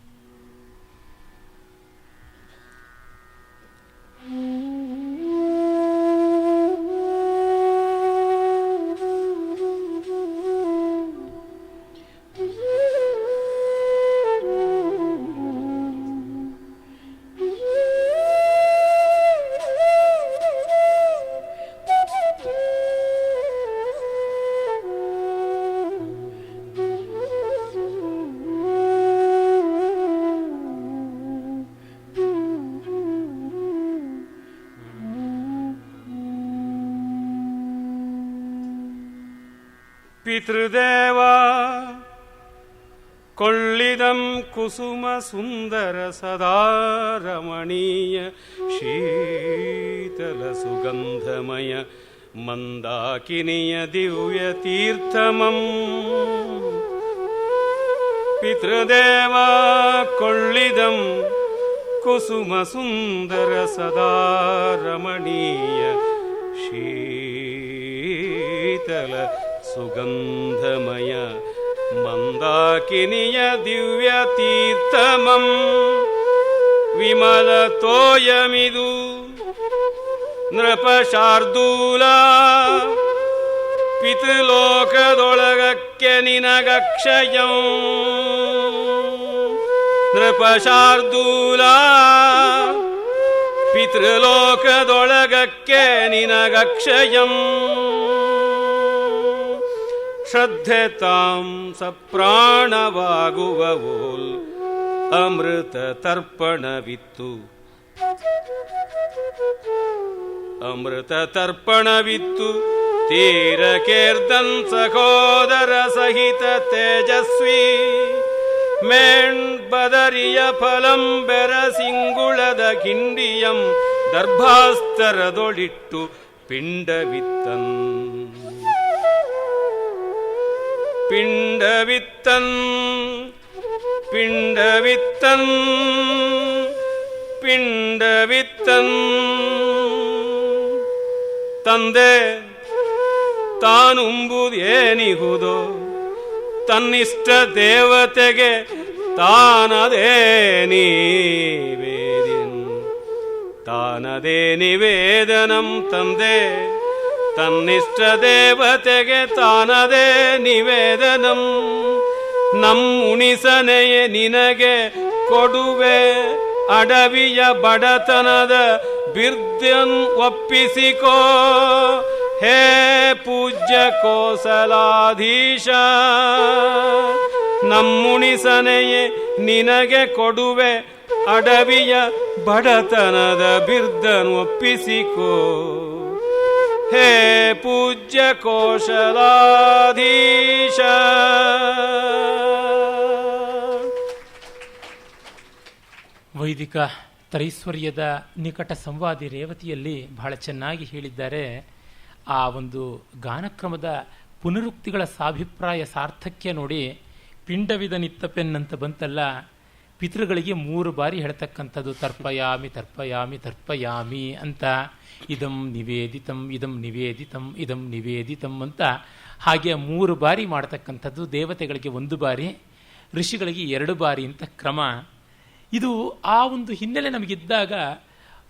ಪಿತೃದೇವ ಕೊಳ್ಳಿದಂ ಕುಸುಮ ಸುಂದರ ಸದಾ ರಮಣೀಯ ಶೀತಲ ಸುಗಂಧಮಯ ಮಂದಾಕಿನಿಯ ದಿವ್ಯ ತೀರ್ಥಮಂ. ಪಿತೃದೇವ ಕೊಳ್ಳಿದಂ ಕುಸುಮ ಸುಂದರ ಸದಾ ರಮಣೀಯ ಶೀತಲ ಸುಗಂಧಮಯ ಮಂದಾಕಿನಿಯ ದಿವ್ಯ ತೀರ್ಥಮಂ. ವಿಮಲ ತೋಯಮಿದು ನೃಪ ಶಾರ್ದೂಲ ಪಿತೃಲೋಕದೊಳಗಕ್ಕೆ ನಿನಗಕ್ಷಯಂ. ನೃಪ ಶಾರ್ದೂಲ ಪಿತೃಲೋಕದೊಳಗಕ್ಕೆ ನಿನಗಕ್ಷಯಂ. ಶ್ರದ್ಧೆ ತಾಂ ಸಪ್ರಾಣವಾಗುವವೋಲ್ ಅಮೃತ ತರ್ಪಣವಿತ್ತು. ಅಮೃತ ತರ್ಪಣವಿತ್ತು ತೀರಕೇರ್ದನ್ ಸಹೋದರ ಸಹಿತ ತೇಜಸ್ವಿ. ಮೇಣ್ ಬದರಿಯ ಫಲಂ ಬೆರಸಿಂಗುಳದ ಕಿಂಡಿಯಂ ದರ್ಭಾಸ್ತರದೊಳಿಟ್ಟು ಪಿಂಡವಿತ್ತನ್. ಪಿಂಡವಿತ್ತನ್ ಪಿಂಡವಿತ್ತನ್ ಪಿಂಡವಿತ್ತನ್. ತಂದೆ ತಾನುಂಬುದೇನಿಹುದೋ ತನ್ನಿಷ್ಟ ದೇವತೆಗೆ ತಾನದೇ ನಿವೇದನ್. ತಾನದೇ ನಿವೇದನಂ. ತಂದೆ ತನ್ನಿಷ್ಟ ದೇವತೆಗೆ ತಾನದೇ ನಿವೇದನಂ. ನಮ್ಮುಣಿಸನೆಯೇ ನಿನಗೆ ಕೊಡುವೆ ಅಡವಿಯ ಬಡತನದ ಬಿರ್ದನ್ ಒಪ್ಪಿಸಿಕೋ ಹೇ ಪೂಜ್ಯ ಕೋಸಲಾಧೀಶ. ನಮ್ಮುಣಿಸನೆಯೇ ನಿನಗೆ ಕೊಡುವೆ ಅಡವಿಯ ಬಡತನದ ಬಿರ್ದನ್ ಒಪ್ಪಿಸಿಕೋ ಹೇ ಪೂಜ್ಯ ಕೋಶಲಾಧೀಶ. ವೈದಿಕ ತ್ರೈಶ್ವರ್ಯದ ನಿಕಟ ಸಂವಾದಿ ರೇವತಿಯಲ್ಲಿ ಬಹಳ ಚೆನ್ನಾಗಿ ಹೇಳಿದ್ದಾರೆ. ಆ ಒಂದು ಗಾನಕ್ರಮದ ಪುನರುಕ್ತಿಗಳ ಸಾಭಿಪ್ರಾಯ ಸಾರ್ಥಕ್ಯ ನೋಡಿ. ಪಿಂಡವಿದ ನಿತ್ತಪೆನ್ ಅಂತ ಬಂತಲ್ಲ, ಪಿತೃಗಳಿಗೆ 3 ಬಾರಿ ಹೇಳ್ತಕ್ಕಂಥದ್ದು ತರ್ಪಯಾಮಿ ತರ್ಪಯಾಮಿ ತರ್ಪಯಾಮಿ ಅಂತ. ಇದಂ ನಿವೇದಿತಂ ಇದಂ ನಿವೇದಿತಂ ಇದಂ ನಿವೇದಿತಂ ಅಂತ ಹಾಗೆ 3 ಬಾರಿ ಮಾಡ್ತಕ್ಕಂಥದ್ದು. ದೇವತೆಗಳಿಗೆ 1 ಬಾರಿ, ಋಷಿಗಳಿಗೆ 2 ಬಾರಿ ಅಂತ ಕ್ರಮ. ಇದು ಆ ಒಂದು ಹಿನ್ನೆಲೆ ನಮಗಿದ್ದಾಗ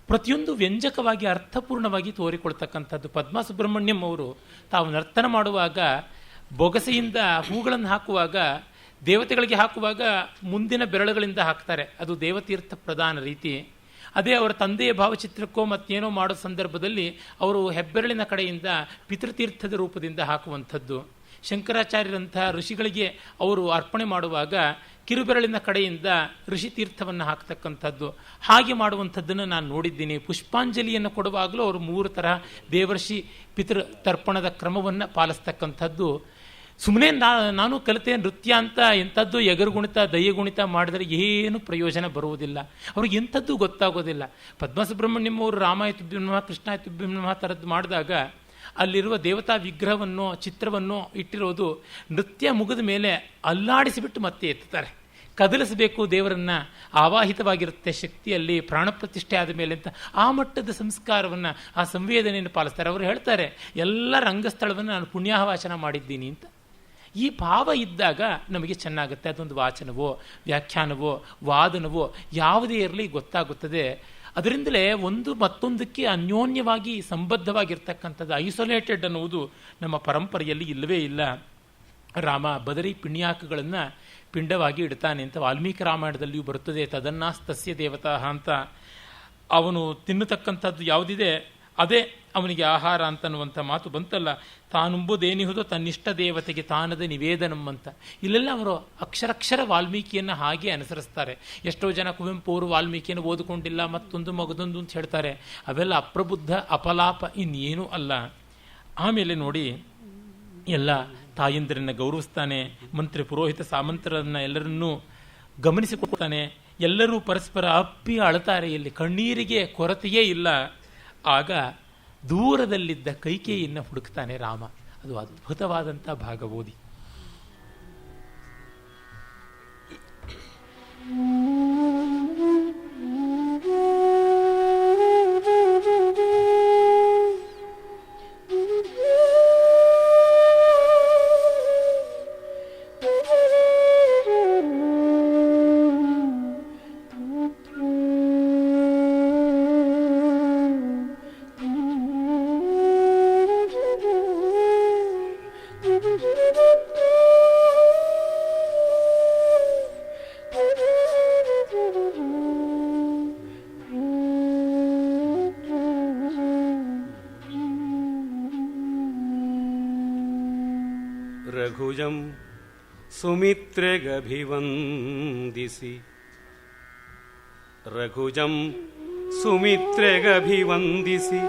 ಪ್ರತಿಯೊಂದು ವ್ಯಂಜಕವಾಗಿ ಅರ್ಥಪೂರ್ಣವಾಗಿ ತೋರಿಕೊಳ್ತಕ್ಕಂಥದ್ದು. ಪದ್ಮ ಸುಬ್ರಹ್ಮಣ್ಯಂ ಅವರು ತಾವು ನರ್ತನ ಮಾಡುವಾಗ ಬೊಗಸೆಯಿಂದ ಹೂಗಳನ್ನು ಹಾಕುವಾಗ ದೇವತೆಗಳಿಗೆ ಹಾಕುವಾಗ ಮುಂದಿನ ಬೆರಳುಗಳಿಂದ ಹಾಕ್ತಾರೆ. ಅದು ದೇವತೀರ್ಥ ಪ್ರಧಾನ ರೀತಿ. ಅದೇ ಅವರ ತಂದೆಯ ಭಾವಚಿತ್ರಕ್ಕೋ ಮತ್ತೇನೋ ಮಾಡೋ ಸಂದರ್ಭದಲ್ಲಿ ಅವರು ಹೆಬ್ಬೆರಳಿನ ಕಡೆಯಿಂದ ಪಿತೃತೀರ್ಥದ ರೂಪದಿಂದ ಹಾಕುವಂಥದ್ದು. ಶಂಕರಾಚಾರ್ಯರಂಥ ಋಷಿಗಳಿಗೆ ಅವರು ಅರ್ಪಣೆ ಮಾಡುವಾಗ ಕಿರುಬೆರಳಿನ ಕಡೆಯಿಂದ ಋಷಿತೀರ್ಥವನ್ನು ಹಾಕ್ತಕ್ಕಂಥದ್ದು. ಹಾಗೆ ಮಾಡುವಂಥದ್ದನ್ನು ನಾನು ನೋಡಿದ್ದೀನಿ. ಪುಷ್ಪಾಂಜಲಿಯನ್ನು ಕೊಡುವಾಗಲೂ ಅವರು 3 ತರಹ ದೇವರ್ಷಿ ಪಿತೃ ತರ್ಪಣದ ಕ್ರಮವನ್ನು ಪಾಲಿಸ್ತಕ್ಕಂಥದ್ದು. ಸುಮ್ಮನೆ ನಾನು ಕಲಿತೆ ನೃತ್ಯ ಅಂತ ಎಂಥದ್ದು ಎಗರುಗುಣಿತ ದಯ್ಯಗುಣಿತ ಮಾಡಿದರೆ ಏನು ಪ್ರಯೋಜನ ಬರುವುದಿಲ್ಲ. ಅವ್ರಿಗೆ ಎಂಥದ್ದು ಗೊತ್ತಾಗೋದಿಲ್ಲ. ಪದ್ಮಸುಬ್ರಹ್ಮಣ್ಯಂ ಅವರು ರಾಮಾಯ ತುಭ್ಯಂ ಕೃಷ್ಣಾಯ ತುಭ್ಯಂ ಥರದ್ದು ಮಾಡಿದಾಗ ಅಲ್ಲಿರುವ ದೇವತಾ ವಿಗ್ರಹವನ್ನು ಚಿತ್ರವನ್ನು ಇಟ್ಟಿರೋದು ನೃತ್ಯ ಮುಗಿದ ಮೇಲೆ ಅಲ್ಲಾಡಿಸಿಬಿಟ್ಟು ಮತ್ತೆ ಎತ್ತುತ್ತಾರೆ. ಕದಲಿಸಬೇಕು ದೇವರನ್ನು, ಆವಾಹಿತವಾಗಿರುತ್ತೆ ಶಕ್ತಿಯಲ್ಲಿ ಪ್ರಾಣ ಪ್ರತಿಷ್ಠೆ ಆದ ಮೇಲೆ ಅಂತ ಆ ಮಟ್ಟದ ಸಂಸ್ಕಾರವನ್ನು ಆ ಸಂವೇದನೆಯನ್ನು ಪಾಲಿಸ್ತಾರೆ. ಅವರು ಹೇಳ್ತಾರೆ ಎಲ್ಲ ರಂಗಸ್ಥಳವನ್ನು ನಾನು ಪುಣ್ಯಾಹವಾಚನ ಮಾಡಿದ್ದೀನಿ ಅಂತ. ಈ ಭಾವ ಇದ್ದಾಗ ನಮಗೆ ಚೆನ್ನಾಗುತ್ತೆ. ಅದೊಂದು ವಾಚನವೋ ವ್ಯಾಖ್ಯಾನವೋ ವಾದನವೋ ಯಾವುದೇ ಇರಲಿ ಗೊತ್ತಾಗುತ್ತದೆ. ಅದರಿಂದಲೇ ಒಂದು ಮತ್ತೊಂದಕ್ಕೆ ಅನ್ಯೋನ್ಯವಾಗಿ ಸಂಬದ್ಧವಾಗಿರ್ತಕ್ಕಂಥದ್ದು. ಐಸೋಲೇಟೆಡ್ ಅನ್ನುವುದು ನಮ್ಮ ಪರಂಪರೆಯಲ್ಲಿ ಇಲ್ಲವೇ ಇಲ್ಲ. ರಾಮ ಬದರಿ ಪಿಣ್ಯಾಕಗಳನ್ನು ಪಿಂಡವಾಗಿ ಇಡ್ತಾನೆ ಅಂತ ವಾಲ್ಮೀಕಿ ರಾಮಾಯಣದಲ್ಲಿಯೂ ಬರುತ್ತದೆ. ತದನ್ನಾಸ್ತಸ್ಯ ದೇವತಾ ಅಂತ. ಅವನು ತಿನ್ನತಕ್ಕಂಥದ್ದು ಯಾವುದಿದೆ ಅದೇ ಅವನಿಗೆ ಆಹಾರ ಅಂತನ್ನುವಂಥ ಮಾತು ಬಂತಲ್ಲ. ತಾನುಂಬುದೇನಿಹುದೋ ತನ್ನಿಷ್ಟ ದೇವತೆಗೆ ತಾನದ ನಿವೇದನಂ ಅಂತ. ಇಲ್ಲೆಲ್ಲ ಅವರು ಅಕ್ಷರಕ್ಷರ ವಾಲ್ಮೀಕಿಯನ್ನು ಹಾಗೆ ಅನುಸರಿಸ್ತಾರೆ. ಎಷ್ಟೋ ಜನ ಕುವೆಂಪು ಅವರು ವಾಲ್ಮೀಕಿಯನ್ನು ಓದಿಕೊಂಡಿಲ್ಲ, ಮತ್ತೊಂದು ಮಗದೊಂದು ಅಂತ ಹೇಳ್ತಾರೆ. ಅವೆಲ್ಲ ಅಪ್ರಬುದ್ಧ ಅಪಲಾಪ, ಇನ್ನೇನೂ ಅಲ್ಲ. ಆಮೇಲೆ ನೋಡಿ, ಎಲ್ಲ ತಾಯಂದಿರನ್ನು ಗೌರವಿಸ್ತಾನೆ, ಮಂತ್ರಿ ಪುರೋಹಿತ ಸಾಮಂತರನ್ನು ಎಲ್ಲರನ್ನೂ ಗಮನಿಸಿಕೊಡ್ತಾನೆ. ಎಲ್ಲರೂ ಪರಸ್ಪರ ಅಪ್ಪಿ ಅಳ್ತಾರೆ. ಇಲ್ಲಿ ಕಣ್ಣೀರಿಗೆ ಕೊರತೆಯೇ ಇಲ್ಲ. ಆಗ ದೂರದಲ್ಲಿದ್ದ ಕೈಕೇಯಿಯನ್ನು ಹುಡುಕ್ತಾನೆ ರಾಮ. ಅದು ಅದ್ಭುತವಾದಂಥ ಭಾಗ ಓದಿ. ರಘುಜಂ ಸುಮಿತ್ರೆಗಭಿವಂದಿಸಿ ರಘುಜಂ ಸುಮಿತ್ರೆಗಭಿವಂದಿಸಿ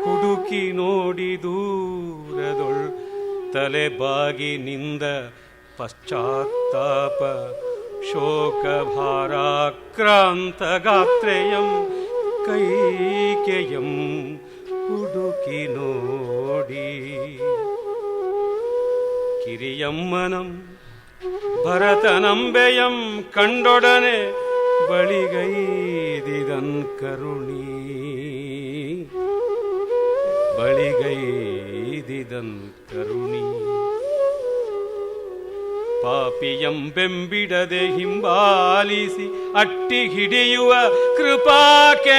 ಹುಡುಕಿ ನೋಡಿ ದೂರದೊಳ್ ತಲೆ ಬಾಗಿ ನಿಂದ ಪಶ್ಚಾತ್ತಾಪ ಶೋಕ ಭಾರಾಕ್ರಾಂತ ಗಾತ್ರೆಯಂ ಕೈಕೆಯಂ ಹುಡುಕಿ ನೋಡಿ ಕಿರಿಯಮ್ಮನಂ ಭರತನಂಬೆಯಂ ಕಂಡೊಡನೆ ಬಳಿಗೈದಿದನ್ ಕರುಣಿ ಬಳಿಗೈದಿದನ್ ಕರುಣಿ ಪಾಪಿಯಂ ಬೆಂಬಿಡದೆ ಹಿಂಬಾಲಿಸಿ ಅಟ್ಟಿ ಹಿಡಿಯುವ ಕೃಪಾಕೇತುವೋಲ್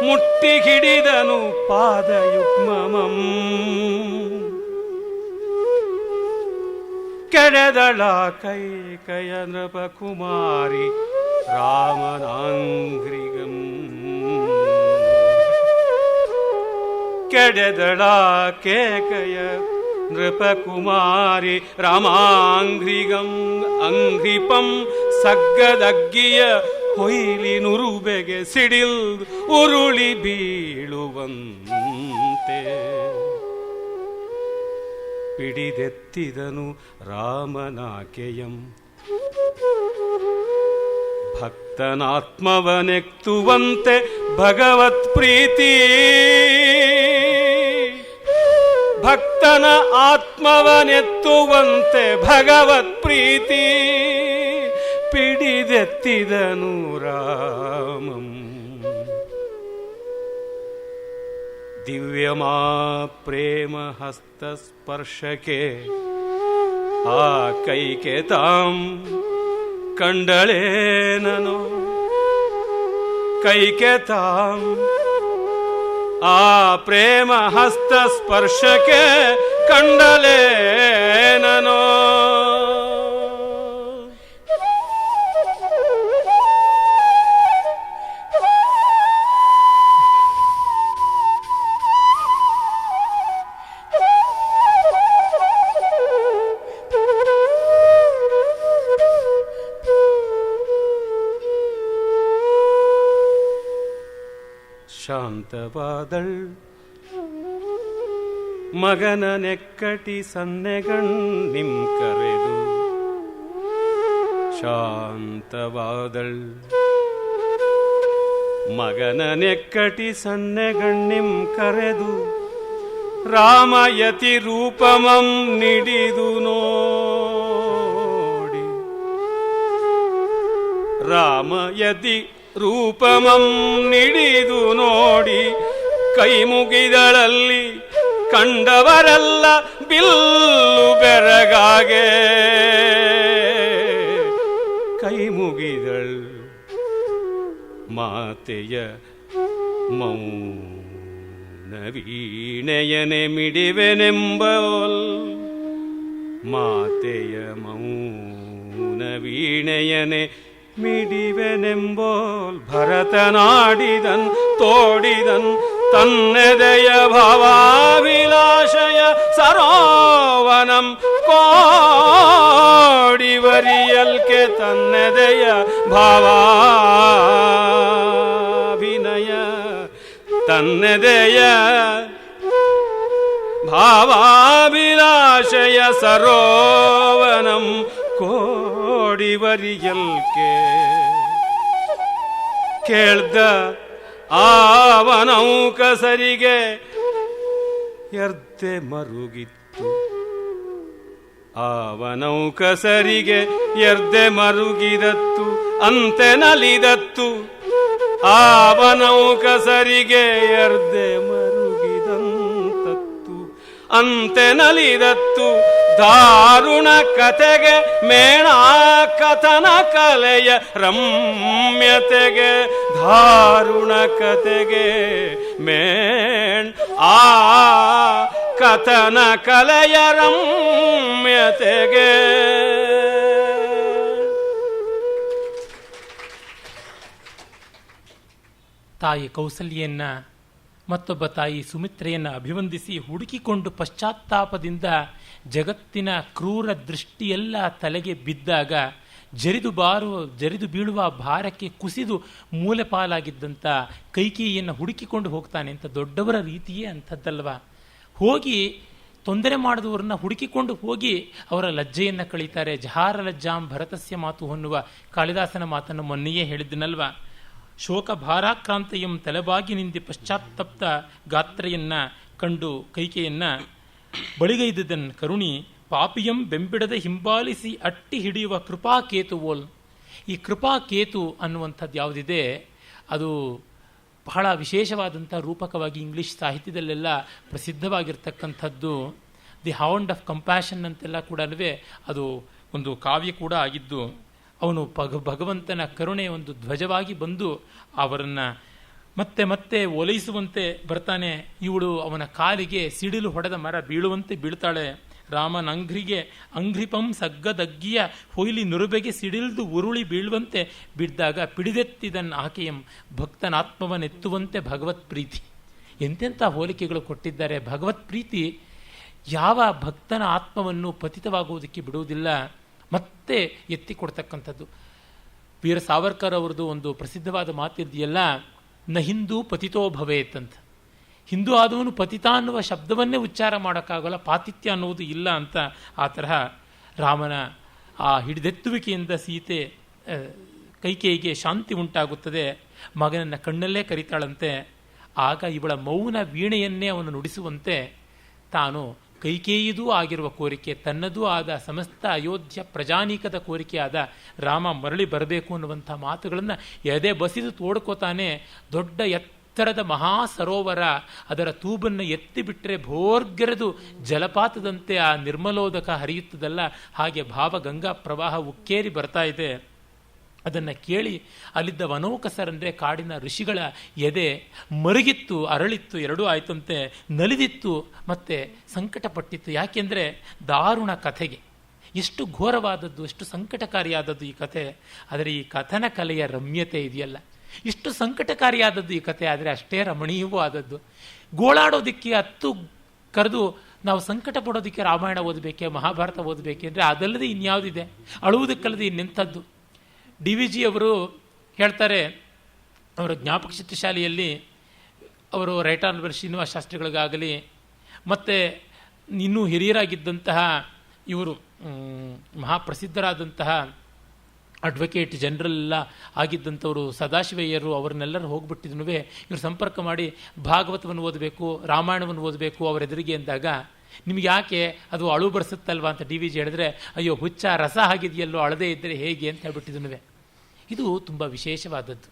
ಮುಟ್ಟಿ ಹಿಡಿದನು ಪಾದಯುಗ್ಮಮಂ ಕೆಡೆದಳ ಕೈಕಯ ನೃಪಕುಮಾರಿ ರಾಮನಾಂಗ್ರಿಗಂ. ಕೆಡೆದಳ ಕೇಕಯ ನೃಪಕುಮಾರಿ ರಾಮಾಂಗ್ರಿಗಂ. ಅಂಗ್ರಿಪಂ ಸಗ್ಗದಗ್ಗಿಯ ಹೊಯ್ಲಿನುರುಬೆಗೆ ಸಿಡಿಲ್ ಉರುಳಿ ಬೀಳುವಂತೆ ಪಿಡಿದೆತ್ತಿದನು ರಾಮನಾಕೆಯಂ. ಭಕ್ತನಾತ್ಮವನೆತ್ತುವಂತೆ ಭಗವತ್ ಪ್ರೀತಿ. ಭಕ್ತನ ಆತ್ಮವನೆತ್ತುವಂತೆ ಭಗವತ್ ಪ್ರೀತಿ ಪಿಡಿದೆತ್ತಿದನು ರಾಮಂ. ದಿವ್ಯಮಾ ಪ್ರೇಮ ಹಸ್ತಸ್ಪರ್ಶಕ್ಕೆ ಆ ಕೈಕೆ ತಾಂ ಕಂಡಳೇನನೋ. ಕೈಕೆ ತಾಂ ಆ ಪ್ರೇಮ ಹಸ್ತಸ್ಪರ್ಶಕ್ಕೆ ಕಂಡಳೇನನೋ. ಶಾಂತವಾದಳ್ ಮಗನ ನೆಕ್ಕಟಿ ಸನ್ನೆಗಣ್ಣಿಂ ಕರೆದು. ಶಾಂತವಾದಳ್ ಮಗನ ನೆಕ್ಕಟಿ ಸನ್ನೆಗಣ್ಣಿಂ ಕರೆದು. ರಾಮಯತಿ ರೂಪಮಂ ನಿಡಿದು ನೋಡಿ. ರಾಮಯತಿ ರೂಪಮಂ ನಿಡಿದು ನೋಡಿ. ಕೈ ಮುಗಿದಳಲ್ಲಿ ಕಂಡವರೆಲ್ಲ ಬಿಲ್ಲು ಬೆರಗಾಗೆ. ಕೈ ಮುಗಿದಳ್ ಮಾತೆಯ ಮೌನ ವೀಣೆಯನೆ ಮಿಡಿವೆನೆಂಬಲ್. ಮಾತೆಯ ಮೌನ ವೀಣೆಯನೆ ಮಿಡಿವೆನೆಂಬೋಲ್. ಭರತನಾಡಿದನ್ ತೋಡಿದನ್ ತನ್ನೆದೆಯ ಭಾವಾಭಿಲಾಷಯ ಸರೋವನಂ ಕೋಡಿವರಿಯಲ್ಕೆ. ತನ್ನೆದೆಯ ಭಾವಾಭಿನಯ ತನ್ನೆದೆಯ ಭಾವಾಭಿಲಾಷಯ ಸರೋವನಂ ಕೋಡಿವರಿಯಲ್ಕೆ. ಕೇಳ್ದ ಆವನೌಕಸರಿಗೆ ಎರ್ದೆ ಮರುಗಿತ್ತು. ಆವನೌಕಸರಿಗೆ ಎರ್ದೆ ಮರುಗಿದತ್ತು ಅಂತೆ ನಲಿದತ್ತು. ಆವನೌಕಸರಿಗೆ ಎರ್ದೆ ಮರುಗಿದಂತತ್ತು ಅಂತೆ ನಲಿದತ್ತು. ದಾರುಣ ಕತೆಗೆ ಮೇಣ ಕಥನ ಕಲೆಯ ರಮ್ಯತೆಗೆ. ದಾರುಣ ಕತೆಗೆ ಮೇಣ್ ಆ ಕಥನ ಕಲೆಯ ರಮ್ಯತೆಗೆ. ತಾಯಿ ಕೌಸಲ್ಯನ್ನ ಮತ್ತೊಬ್ಬ ತಾಯಿ ಸುಮಿತ್ರೆಯನ್ನು ಅಭಿವಂದಿಸಿ ಹುಡುಕಿಕೊಂಡು ಪಶ್ಚಾತ್ತಾಪದಿಂದ ಜಗತ್ತಿನ ಕ್ರೂರ ದೃಷ್ಟಿಯೆಲ್ಲ ತಲೆಗೆ ಬಿದ್ದಾಗ ಜರಿದು ಬೀಳುವ ಭಾರಕ್ಕೆ ಕುಸಿದು ಮೂಲೆಪಾಲಾಗಿದ್ದಂಥ ಕೈಕೇಯಿಯನ್ನು ಹುಡುಕಿಕೊಂಡು ಹೋಗ್ತಾನೆ ಅಂತ ದೊಡ್ಡವರ ರೀತಿಯೇ ಅಂಥದ್ದಲ್ವ. ಹೋಗಿ ತೊಂದರೆ ಮಾಡಿದವರನ್ನ ಹುಡುಕಿಕೊಂಡು ಹೋಗಿ ಅವರ ಲಜ್ಜೆಯನ್ನು ಕಳೀತಾರೆ. ಜಹಾರ ಲಜ್ಜಾಂ ಭರತಸ್ಯ ಮಾತು ಅನ್ನುವ ಕಾಳಿದಾಸನ ಮಾತನ್ನು ಮೊನ್ನೆಯೇ ಹೇಳಿದ್ದನಲ್ವ. ಶೋಕ ಭಾರಾಕ್ರಾಂತೆಯಂ ತಲೆಬಾಗಿ ನಿಂದಿ ಪಶ್ಚಾತ್ತಪ್ತ ಗಾತ್ರೆಯನ್ನ ಕಂಡು ಕೈಕೆಯನ್ನ ಬಳಿಗೈದದನ್ ಕರುಣಿ ಪಾಪಿಯಂ ಬೆಂಬಿಡದೆ ಹಿಂಬಾಲಿಸಿ ಅಟ್ಟಿ ಹಿಡಿಯುವ ಕೃಪಾಕೇತುವೋಲ್. ಈ ಕೃಪಾಕೇತು ಅನ್ನುವಂಥದ್ದು ಯಾವುದಿದೆ ಅದು ಬಹಳ ವಿಶೇಷವಾದಂಥ ರೂಪಕವಾಗಿ ಇಂಗ್ಲಿಷ್ ಸಾಹಿತ್ಯದಲ್ಲೆಲ್ಲ ಪ್ರಸಿದ್ಧವಾಗಿರ್ತಕ್ಕಂಥದ್ದು. ದಿ ಹೌಂಡ್ ಆಫ್ ಕಂಪ್ಯಾಷನ್ ಅಂತೆಲ್ಲ ಕೂಡ ಅದು ಒಂದು ಕಾವ್ಯ ಕೂಡ ಆಗಿದ್ದು. ಅವನು ಭಗವಂತನ ಕರುಣೆ ಒಂದು ಧ್ವಜವಾಗಿ ಬಂದು ಅವರನ್ನು ಮತ್ತೆ ಮತ್ತೆ ಓಲೈಸುವಂತೆ ಬರ್ತಾನೆ. ಇವಳು ಅವನ ಕಾಲಿಗೆ ಸಿಡಿಲು ಹೊಡೆದ ಮರ ಬೀಳುವಂತೆ ಬೀಳ್ತಾಳೆ. ರಾಮನಂಘ್ರಿಗೆ ಅಂಘ್ರಿಪಂ ಸಗ್ಗದಗ್ಗಿಯ ಹೊಯ್ಲಿ ನುರುಬೆಗೆ ಸಿಡಿಲ್ದು ಉರುಳಿ ಬೀಳುವಂತೆ ಬಿದ್ದಾಗ ಪಿಡಿದೆತ್ತಿದನ್ ಆಕೆಯಂ ಭಕ್ತನಾತ್ಮವನ್ನೆತ್ತುವಂತೆ ಭಗವತ್ ಪ್ರೀತಿ. ಎಂತೆಂಥ ಹೋಲಿಕೆಗಳು ಕೊಟ್ಟಿದ್ದಾರೆ. ಭಗವತ್ ಪ್ರೀತಿ ಯಾವ ಭಕ್ತನ ಆತ್ಮವನ್ನು ಪತಿತವಾಗುವುದಕ್ಕೆ ಬಿಡುವುದಿಲ್ಲ, ಮತ್ತೆ ಎತ್ತಿಕೊಡ್ತಕ್ಕಂಥದ್ದು. ವೀರ ಸಾವರ್ಕರ್ ಅವರದು ಒಂದು ಪ್ರಸಿದ್ಧವಾದ ಮಾತಿದೆಯಲ್ಲ, ನ ಹಿಂದೂ ಪತಿತೋ ಭವೇತ್ ಅಂತ. ಹಿಂದೂ ಆದವನು ಪತಿತ ಅನ್ನುವ ಶಬ್ದವನ್ನೇ ಉಚ್ಚಾರ ಮಾಡೋಕ್ಕಾಗಲ್ಲ, ಪಾತಿತ್ಯ ಅನ್ನುವುದು ಇಲ್ಲ ಅಂತ. ಆ ತರಹ ರಾಮನ ಆ ಹಿಡಿದೆತ್ತುವಿಕೆಯಿಂದ ಸೀತೆ ಕೈಕೇಯಿಗೆ ಶಾಂತಿ ಉಂಟಾಗುತ್ತದೆ. ಮಗನನ್ನ ಕಣ್ಣಲ್ಲೇ ಕರೀತಾಳಂತೆ. ಆಗ ಇವಳ ಮೌನ ವೀಣೆಯನ್ನೇ ಅವನು ನುಡಿಸುವಂತೆ ತಾನು ಕೈಕೇಯಿದೂ ಆಗಿರುವ ಕೋರಿಕೆ, ತನ್ನದೂ ಆದ ಸಮಸ್ತ ಅಯೋಧ್ಯ ಪ್ರಜಾನೀಕದ ಕೋರಿಕೆಯಾದ ರಾಮ ಮರಳಿ ಬರಬೇಕು ಅನ್ನುವಂಥ ಮಾತುಗಳನ್ನು ಎದೆ ಬಸಿದು ತೋಡ್ಕೋತಾನೆ. ದೊಡ್ಡ ಎತ್ತರದ ಮಹಾ ಸರೋವರ, ಅದರ ತೂಬನ್ನು ಎತ್ತಿಬಿಟ್ರೆ ಭೋರ್ಗೆರೆದು ಜಲಪಾತದಂತೆ ಆ ನಿರ್ಮಲೋದಕ ಹರಿಯುತ್ತದಲ್ಲ, ಹಾಗೆ ಭಾವಗಂಗಾ ಪ್ರವಾಹ ಉಕ್ಕೇರಿ ಬರ್ತಾ ಇದೆ. ಅದನ್ನು ಕೇಳಿ ಅಲ್ಲಿದ್ದ ವನೌಕಸರಂದರೆ ಕಾಡಿನ ಋಷಿಗಳ ಎದೆ ಮರುಗಿತ್ತು, ಅರಳಿತ್ತು, ಎರಡೂ ಆಯ್ತಂತೆ. ನಲಿದಿತ್ತು, ಮತ್ತೆ ಸಂಕಟಪಟ್ಟಿತ್ತು. ಯಾಕೆಂದರೆ ದಾರುಣ ಕಥೆಗೆ ಎಷ್ಟು ಘೋರವಾದದ್ದು, ಎಷ್ಟು ಸಂಕಟಕಾರಿಯಾದದ್ದು ಈ ಕಥೆ. ಆದರೆ ಈ ಕಥನ ಕಲೆಯ ರಮ್ಯತೆ ಇದೆಯಲ್ಲ, ಇಷ್ಟು ಸಂಕಟಕಾರಿಯಾದದ್ದು ಈ ಕಥೆ, ಆದರೆ ಅಷ್ಟೇ ರಮಣೀಯವೂ ಆದದ್ದು. ಗೋಳಾಡೋದಕ್ಕೆ ಹತ್ತು ಕರೆದು ನಾವು ಸಂಕಟ ಪಡೋದಕ್ಕೆ ರಾಮಾಯಣ ಓದಬೇಕೆ, ಮಹಾಭಾರತ ಓದಬೇಕೆ ಅಂದರೆ ಅದಲ್ಲದೆ ಇನ್ಯಾವುದಿದೆ? ಅಳುವುದಕ್ಕಲ್ಲದೆ ಇನ್ನೆಂಥದ್ದು? DVG ಅವರು ಹೇಳ್ತಾರೆ, ಅವರ ಜ್ಞಾಪಕ ಚಿತ್ರಶಾಲೆಯಲ್ಲಿ ಅವರು ರೈಟ್ ಆನರಬಲ್ ಶ್ರೀನಿವಾಸ ಶಾಸ್ತ್ರಿಗಳಿಗಾಗಲಿ ಮತ್ತು ಇನ್ನೂ ಹಿರಿಯರಾಗಿದ್ದಂತಹ ಇವರು ಮಹಾಪ್ರಸಿದ್ಧರಾದಂತಹ ಅಡ್ವೊಕೇಟ್ ಜನರಲ್ ಎಲ್ಲ ಆಗಿದ್ದಂಥವರು ಸದಾಶಿವಯ್ಯರು, ಅವ್ರನ್ನೆಲ್ಲರೂ ಹೋಗ್ಬಿಟ್ಟಿದ್ನು ಇವರು ಸಂಪರ್ಕ ಮಾಡಿ ಭಾಗವತವನ್ನು ಓದಬೇಕು, ರಾಮಾಯಣವನ್ನು ಓದಬೇಕು ಅವರೆದುರಿಗೆ ಅಂದಾಗ, ನಿಮ್ಗೆ ಯಾಕೆ ಅದು ಅಳು ಬರೆಸುತ್ತಲ್ವಾ ಅಂತ DVG ಹೇಳಿದ್ರೆ, ಅಯ್ಯೋ ಹುಚ್ಚ, ರಸ ಆಗಿದೆಯಲ್ಲೋ, ಅಳದೇ ಇದ್ದರೆ ಹೇಗೆ ಅಂತ ಹೇಳ್ಬಿಟ್ಟಿದ್ನುವೆ. ಇದು ತುಂಬ ವಿಶೇಷವಾದದ್ದು.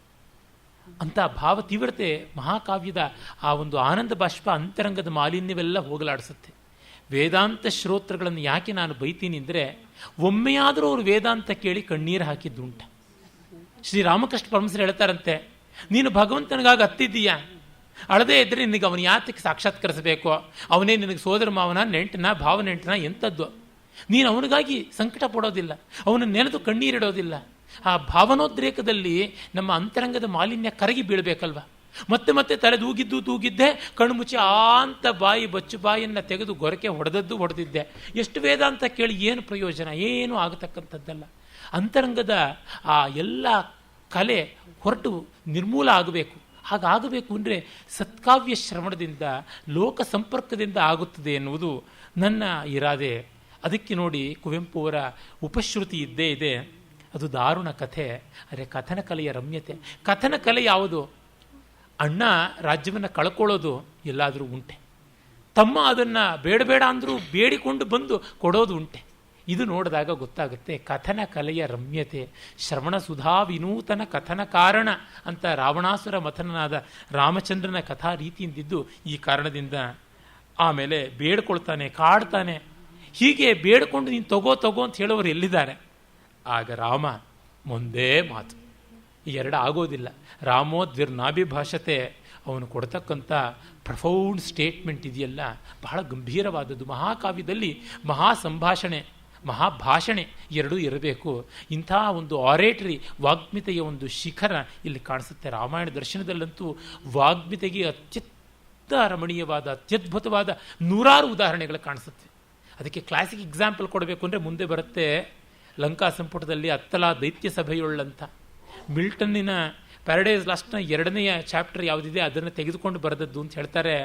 ಅಂಥ ಭಾವ ತೀವ್ರತೆ ಮಹಾಕಾವ್ಯದ ಆ ಒಂದು ಆನಂದ ಬಾಷ್ಪ, ಅಂತರಂಗದ ಮಾಲಿನ್ಯವೆಲ್ಲ ಹೋಗಲಾಡಿಸುತ್ತೆ. ವೇದಾಂತ ಶ್ರೋತೃಗಳನ್ನು ಯಾಕೆ ನಾನು ಬೈತೀನಿ ಅಂದರೆ, ಒಮ್ಮೆಯಾದರೂ ಅವರು ವೇದಾಂತ ಕೇಳಿ ಕಣ್ಣೀರು ಹಾಕಿದ್ದುಂಟ. ಶ್ರೀರಾಮಕೃಷ್ಣ ಪರಮಹಂಸರು ಹೇಳ್ತಾರಂತೆ, ನೀನು ಭಗವಂತನಿಗಾಗಿ ಹತ್ತಿದ್ದೀಯಾ, ಅಳದೇ ಇದ್ದರೆ ನಿನಗೆ ಅವನು ಯಾತಕ್ಕೆ ಸಾಕ್ಷಾತ್ಕರಿಸಬೇಕು? ಅವನೇ ನಿನಗೆ ಸೋದರ ಮಾವನ, ನೆಂಟನ, ಭಾವನೆಂಟನ, ಎಂಥದ್ದು? ನೀನು ಅವನಿಗಾಗಿ ಸಂಕಟ ಪಡೋದಿಲ್ಲ, ಅವನ ನೆನೆದು ಕಣ್ಣೀರಿಡೋದಿಲ್ಲ. ಆ ಭಾವನೋದ್ರೇಕದಲ್ಲಿ ನಮ್ಮ ಅಂತರಂಗದ ಮಾಲಿನ್ಯ ಕರಗಿ ಬೀಳಬೇಕಲ್ವ? ಮತ್ತೆ ಮತ್ತೆ ತಲೆ ತೂಗಿದ್ದೆ, ಕಣ್ಣು ಮುಚ್ಚಿ ಅಂತ ಬಾಯಿ ಬಚ್ಚು ಬಾಯಿಯನ್ನು ತೆಗೆದು ಗೊರಕೆ ಹೊಡೆದಿದ್ದೆ. ಎಷ್ಟು ವೇದಾಂತ ಕೇಳಿ ಏನು ಪ್ರಯೋಜನ? ಏನೂ ಆಗತಕ್ಕಂಥದ್ದಲ್ಲ. ಅಂತರಂಗದ ಆ ಎಲ್ಲ ಕಲೆ ಹೊರಟು ನಿರ್ಮೂಲ ಆಗಬೇಕು. ಹಾಗಾಗಬೇಕು ಅಂದರೆ ಸತ್ಕಾವ್ಯ ಶ್ರವಣದಿಂದ, ಲೋಕ ಸಂಪರ್ಕದಿಂದ ಆಗುತ್ತದೆ ಎನ್ನುವುದು ನನ್ನ ಇರಾದೆ. ಅದಕ್ಕೆ ನೋಡಿ ಕುವೆಂಪು ಅವರ ಉಪಶ್ರುತಿ ಇದ್ದೇ ಇದೆ. ಅದು ದಾರುಣ ಕಥೆ, ಆದರೆ ಕಥನ ಕಲೆಯ ರಮ್ಯತೆ. ಕಥನ ಕಲೆ ಯಾವುದು? ಅಣ್ಣ ರಾಜ್ಯವನ್ನು ಕಳ್ಕೊಳ್ಳೋದು ಎಲ್ಲಾದರೂ ಉಂಟೆ, ತಮ್ಮ ಅದನ್ನು ಬೇಡ ಅಂದರೂ ಬೇಡಿಕೊಂಡು ಬಂದು ಕೊಡೋದು ಉಂಟೆ. ಇದು ನೋಡಿದಾಗ ಗೊತ್ತಾಗುತ್ತೆ ಕಥನ ಕಲೆಯ ರಮ್ಯತೆ. ಶ್ರವಣ ಸುಧಾ ವಿನೂತನ ಕಥನ ಕಾರಣ ಅಂತ ರಾವಣಾಸುರ ಮಥನನಾದ ರಾಮಚಂದ್ರನ ಕಥಾ ರೀತಿಯಿಂದಿದ್ದು ಈ ಕಾರಣದಿಂದ. ಆಮೇಲೆ ಬೇಡ್ಕೊಳ್ತಾನೆ, ಕಾಡ್ತಾನೆ. ಹೀಗೆ ಬೇಡ್ಕೊಂಡು ನೀನು ತಗೋ ಅಂತ ಹೇಳೋರು ಎಲ್ಲಿದ್ದಾರೆ? ಆಗ ರಾಮ ಮುಂದೇ ಮಾತು, ಈ ಎರಡು ಆಗೋದಿಲ್ಲ. ರಾಮೋದ್ವಿರ್ನಾಭಿಭಾಷತೆ, ಅವನು ಕೊಡ್ತಕ್ಕಂಥ ಪ್ರಫೌಂಡ್ ಸ್ಟೇಟ್ಮೆಂಟ್ ಇದೆಯಲ್ಲ, ಬಹಳ ಗಂಭೀರವಾದದ್ದು. ಮಹಾಕಾವ್ಯದಲ್ಲಿ ಮಹಾ ಸಂಭಾಷಣೆ, ಮಹಾಭಾಷಣೆ ಎರಡೂ ಇರಬೇಕು. ಇಂಥ ಒಂದು ಆರೇಟರಿ ವಾಗ್ಮಿತೆಯ ಒಂದು ಶಿಖರ ಇಲ್ಲಿ ಕಾಣಿಸುತ್ತೆ. ರಾಮಾಯಣ ದರ್ಶನದಲ್ಲಂತೂ ವಾಗ್ಮಿತೆಗೆ ರಮಣೀಯವಾದ, ಅತ್ಯದ್ಭುತವಾದ ನೂರಾರು ಉದಾಹರಣೆಗಳು ಕಾಣಿಸುತ್ತೆ. ಅದಕ್ಕೆ ಕ್ಲಾಸಿಕ್ ಎಕ್ಸಾಂಪಲ್ ಕೊಡಬೇಕು ಅಂದರೆ ಮುಂದೆ ಬರುತ್ತೆ ಲಂಕಾ ಸಂಪುಟದಲ್ಲಿ ಅತ್ತಲ ದೈತ್ಯ ಸಭೆಯುಳ್ಳಂಥ. ಮಿಲ್ಟನ್ನಿನ ಪ್ಯಾರಡೈಸ್ ಲಾಸ್ಟ್ನ 2ನೇ ಚಾಪ್ಟರ್ ಯಾವುದಿದೆ ಅದನ್ನು ತೆಗೆದುಕೊಂಡು ಬರೆದದ್ದು ಅಂತ ಹೇಳ್ತಾರೆ.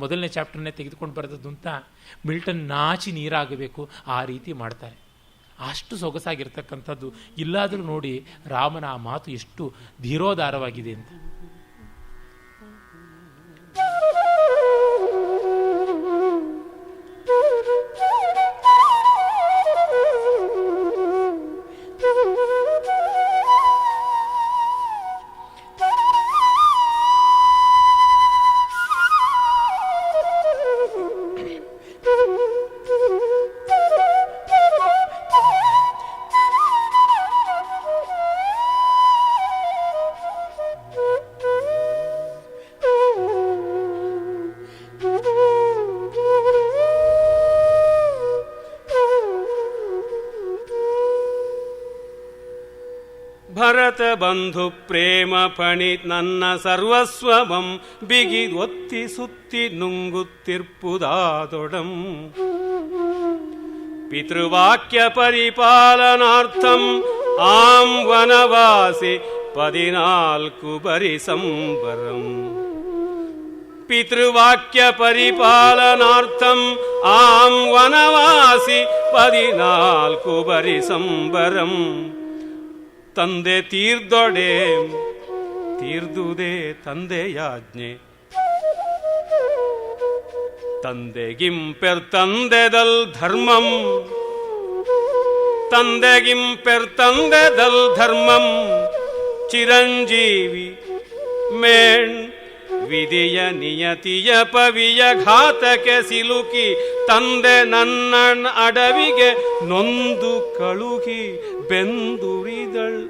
ಮೊದಲನೇ ಚಾಪ್ಟರ್ನೇ ತೆಗೆದುಕೊಂಡು ಬರೆದದ್ದು ಅಂತ. ಮಿಲ್ಟನ್ ನಾಚಿ ನೀರಾಗಬೇಕು, ಆ ರೀತಿ ಮಾಡ್ತಾರೆ. ಅಷ್ಟು ಸೊಗಸಾಗಿರ್ತಕ್ಕಂಥದ್ದು. ಇಲ್ಲಾದರೂ ನೋಡಿ ರಾಮನ ಆ ಮಾತು ಎಷ್ಟು ಧೀರೋದಾರವಾಗಿದೆ ಅಂತ. ಭರತ ಬಂಧು ಪ್ರೇಮ ಫಣಿ ನನ್ನ ಸರ್ವಸ್ವಮಂ ಬಿಗಿ ಒತ್ತಿ ಸುತ್ತಿ ನುಂಗುತ್ತಿರ್ಪುದಾದೊಡಂ ಪಿತೃವಾಕ್ಯ ಪರಿಪಾಲನಾರ್ಥಂ ಆಂ ವನವಾಸಿ 14 ಬರಿಸಂಬರಂ ಪಿತೃವಾಕ್ಯ ಪರಿಪಾಲನಾರ್ಥಂ ಆಂ ವನವಾಸಿ 14 ಬರಿಸಂಬರಂ ತಂದೆ ತೀರ್ದೊಡೆ ತೀರ್ದುದೇ ತಂದೆಯಾಜ್ಞೆ ತಂದೆಗಿಂಪೆರ್ ತಂದೆದಲ್ ಧರ್ಮಂ ತಂದೆಗಿಂಪೆರ್ ತಂದೆದಲ್ ಧರ್ಮಂ ಚಿರಂಜೀವಿ ಮೇಣ್ ವಿಧಿಯ ನಿಯತಿಯ ಪವಿಯ ಘಾತಕ್ಕೆ ಸಿಲುಕಿ ತಂದೆ ನನ್ನ ಅಡವಿಗೆ ನೊಂದು ಕಳುಹಿ ಬೆಂದುರಿದಳ್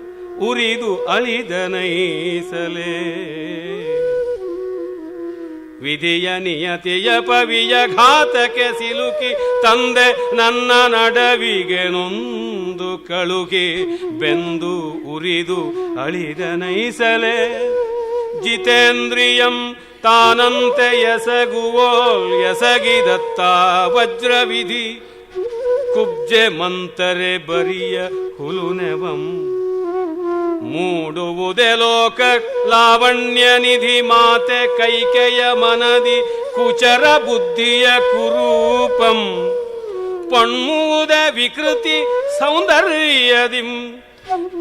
ಉರಿದು ಅಳಿದನೈಸಲೇ ವಿಧಿಯ ನಿಯತಿಯ ಪವಿಯ ಘಾತಕ್ಕೆ ಸಿಲುಕಿ ತಂದೆ ನನ್ನ ನಡವಿಗೆ ನೊಂದು ಕಳುಹಿ ಬೆಂದು ಉರಿದು ಅಳಿದನೈಸಲೇ ಜಿತೇಂದ್ರಿಯಂ ತಾನಂತೆ ಎಸಗುವೋಲ್ ಎಸಗಿದತ್ತ ವಜ್ರವಿಧಿ ಕುಬ್ಜೆ ಮಂತರೆ ಬರಿಯ ಹುಲುನೆವಂ ಮೂಡುವುದೇ ಲೋಕ ಲಾವಣ್ಯ ನಿಧಿ ಮಾತೆ ಕೈಕೆಯ ಮನದಿ ಕುಚರ ಬುದ್ಧಿಯ ಕುರೂಪಂ ಪಣ್ಮುವುದೇ ವಿಕೃತಿ ಸೌಂದರ್ಯದಿಂ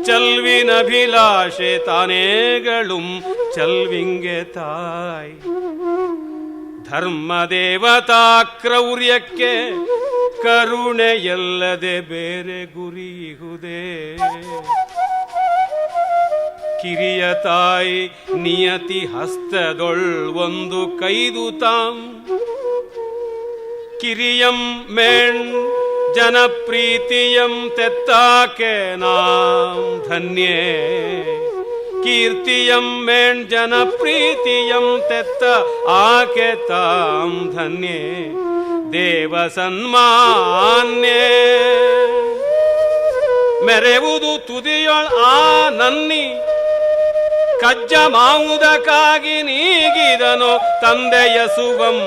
ಚಲ್ವಿನಭಿಲಾಷೆ ತಾನೇಗಳುಂ ಚಲ್ವಿಂಗೆ ತಾಯ್ ಧರ್ಮ ದೇವತಾ ಕ್ರೌರ್ಯಕ್ಕೆ ಕರುಣೆಯಲ್ಲದೆ ಬೇರೆ ಗುರಿಯುವುದೇ ಕಿರಿಯ ತಾಯಿ ನಿಯತಿ ಹಸ್ತದೊಳ್ ಒಂದು ಕೈದು ತಾಂ ಕಿರಿಯಂ ಮೇಣ್ ಜನಪ್ರೀತಿಯಂ ತೆತ್ತಾಕೆ ನಾಂ ಧನ್ಯೇ ಕೀರ್ತಿಯಂ ಮೇಣ್ ಜನಪ್ರೀತಿಯಂ ತೆತ್ತ ಆಕೆ ತಾಂ ಧನ್ಯೇ ದೇವ ಸನ್ಮಾನ್ಯೇ ಮೆರೆವುದು ತುದಿಯೊಳ್ ಆ ನನ್ನಿ ಕಜ್ಜ ಮಾವುದಕ್ಕಾಗಿ ನೀಗಿದನು ತಂದೆಯ ಸುವಂ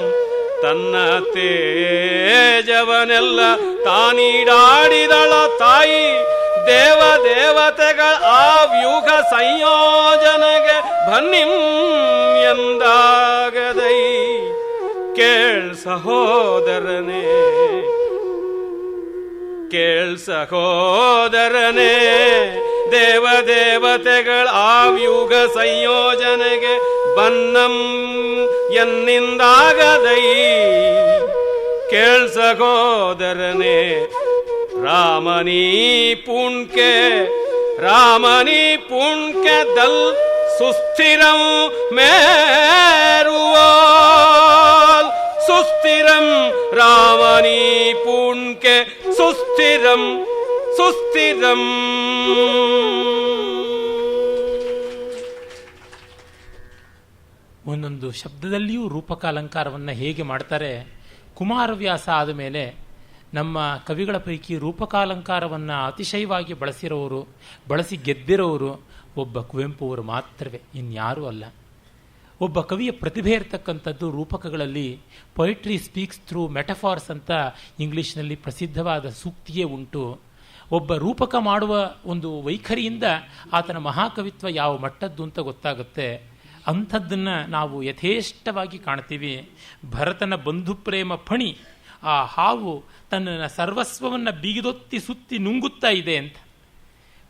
ತನ್ನ ತೇಜವನೆಲ್ಲ ತಾನೀಡಾಡಿದಳ ತಾಯಿ ದೇವ ದೇವತೆಗಳ ಆ ವ್ಯೂಹ ಸಂಯೋಜನೆಗೆ ಬನ್ನಿಂ ಎಂದಾಗದೈ ಕೇಳ್ ಸಹೋದರನೇ ಕೇಳ್ ಸಹೋದರನೇ ದೇವ ದೇವತೆಗಳ ಆ ವ್ಯೂಹ ಸಂಯೋಜನೆಗೆ ಬನ್ನಂ ಎನ್ನಿಂದಾಗದೈ ಕೇಳ್ ಸಹೋದರನೇ ರಾಮನೀ ಪೂಣ್ಕೆ ದಲ್ ಸುಸ್ಥಿರಂ ಮೇರುವಾಲ್ ಸುಸ್ಥಿರಂ ರಾಮನೀ ಪೂಣ್ಕೆ ಸುಸ್ಥಿರಂ ಒಂದೊಂದು ಶಬ್ದದಲ್ಲಿಯೂ ರೂಪಕಾಲಂಕಾರವನ್ನು ಹೇಗೆ ಮಾಡ್ತಾರೆ. ಕುಮಾರವ್ಯಾಸ ಆದ ಮೇಲೆ ನಮ್ಮ ಕವಿಗಳ ಪೈಕಿ ರೂಪಕಾಲಂಕಾರವನ್ನು ಅತಿಶಯವಾಗಿ ಬಳಸಿರೋರು, ಬಳಸಿ ಗೆದ್ದಿರೋರು ಒಬ್ಬ ಕುವೆಂಪು ಅವರು ಮಾತ್ರವೇ, ಇನ್ಯಾರೂ ಅಲ್ಲ. ಒಬ್ಬ ಕವಿಯ ಪ್ರತಿಭೆ ಇರತಕ್ಕಂಥದ್ದು ರೂಪಕಗಳಲ್ಲಿ. ಪೊಯಿಟ್ರಿ ಸ್ಪೀಕ್ಸ್ ಥ್ರೂ ಮೆಟಫಾರ್ಸ್ ಅಂತ ಇಂಗ್ಲಿಷ್ನಲ್ಲಿ ಪ್ರಸಿದ್ಧವಾದ ಸೂಕ್ತಿಯೇ ಉಂಟು. ಒಬ್ಬ ರೂಪಕ ಮಾಡುವ ಒಂದು ವೈಖರಿಯಿಂದ ಆತನ ಮಹಾಕವಿತ್ವ ಯಾವ ಮಟ್ಟದ್ದು ಅಂತ ಗೊತ್ತಾಗುತ್ತೆ. ಅಂಥದ್ದನ್ನು ನಾವು ಯಥೇಷ್ಟವಾಗಿ ಕಾಣ್ತೀವಿ. ಭರತನ ಬಂಧುಪ್ರೇಮ ಫಣಿ, ಆ ಹಾವು ತನ್ನ ಸರ್ವಸ್ವವನ್ನು ಬಿಗಿದೊತ್ತಿ ಸುತ್ತಿ ನುಂಗುತ್ತಾ ಇದೆ ಅಂತ.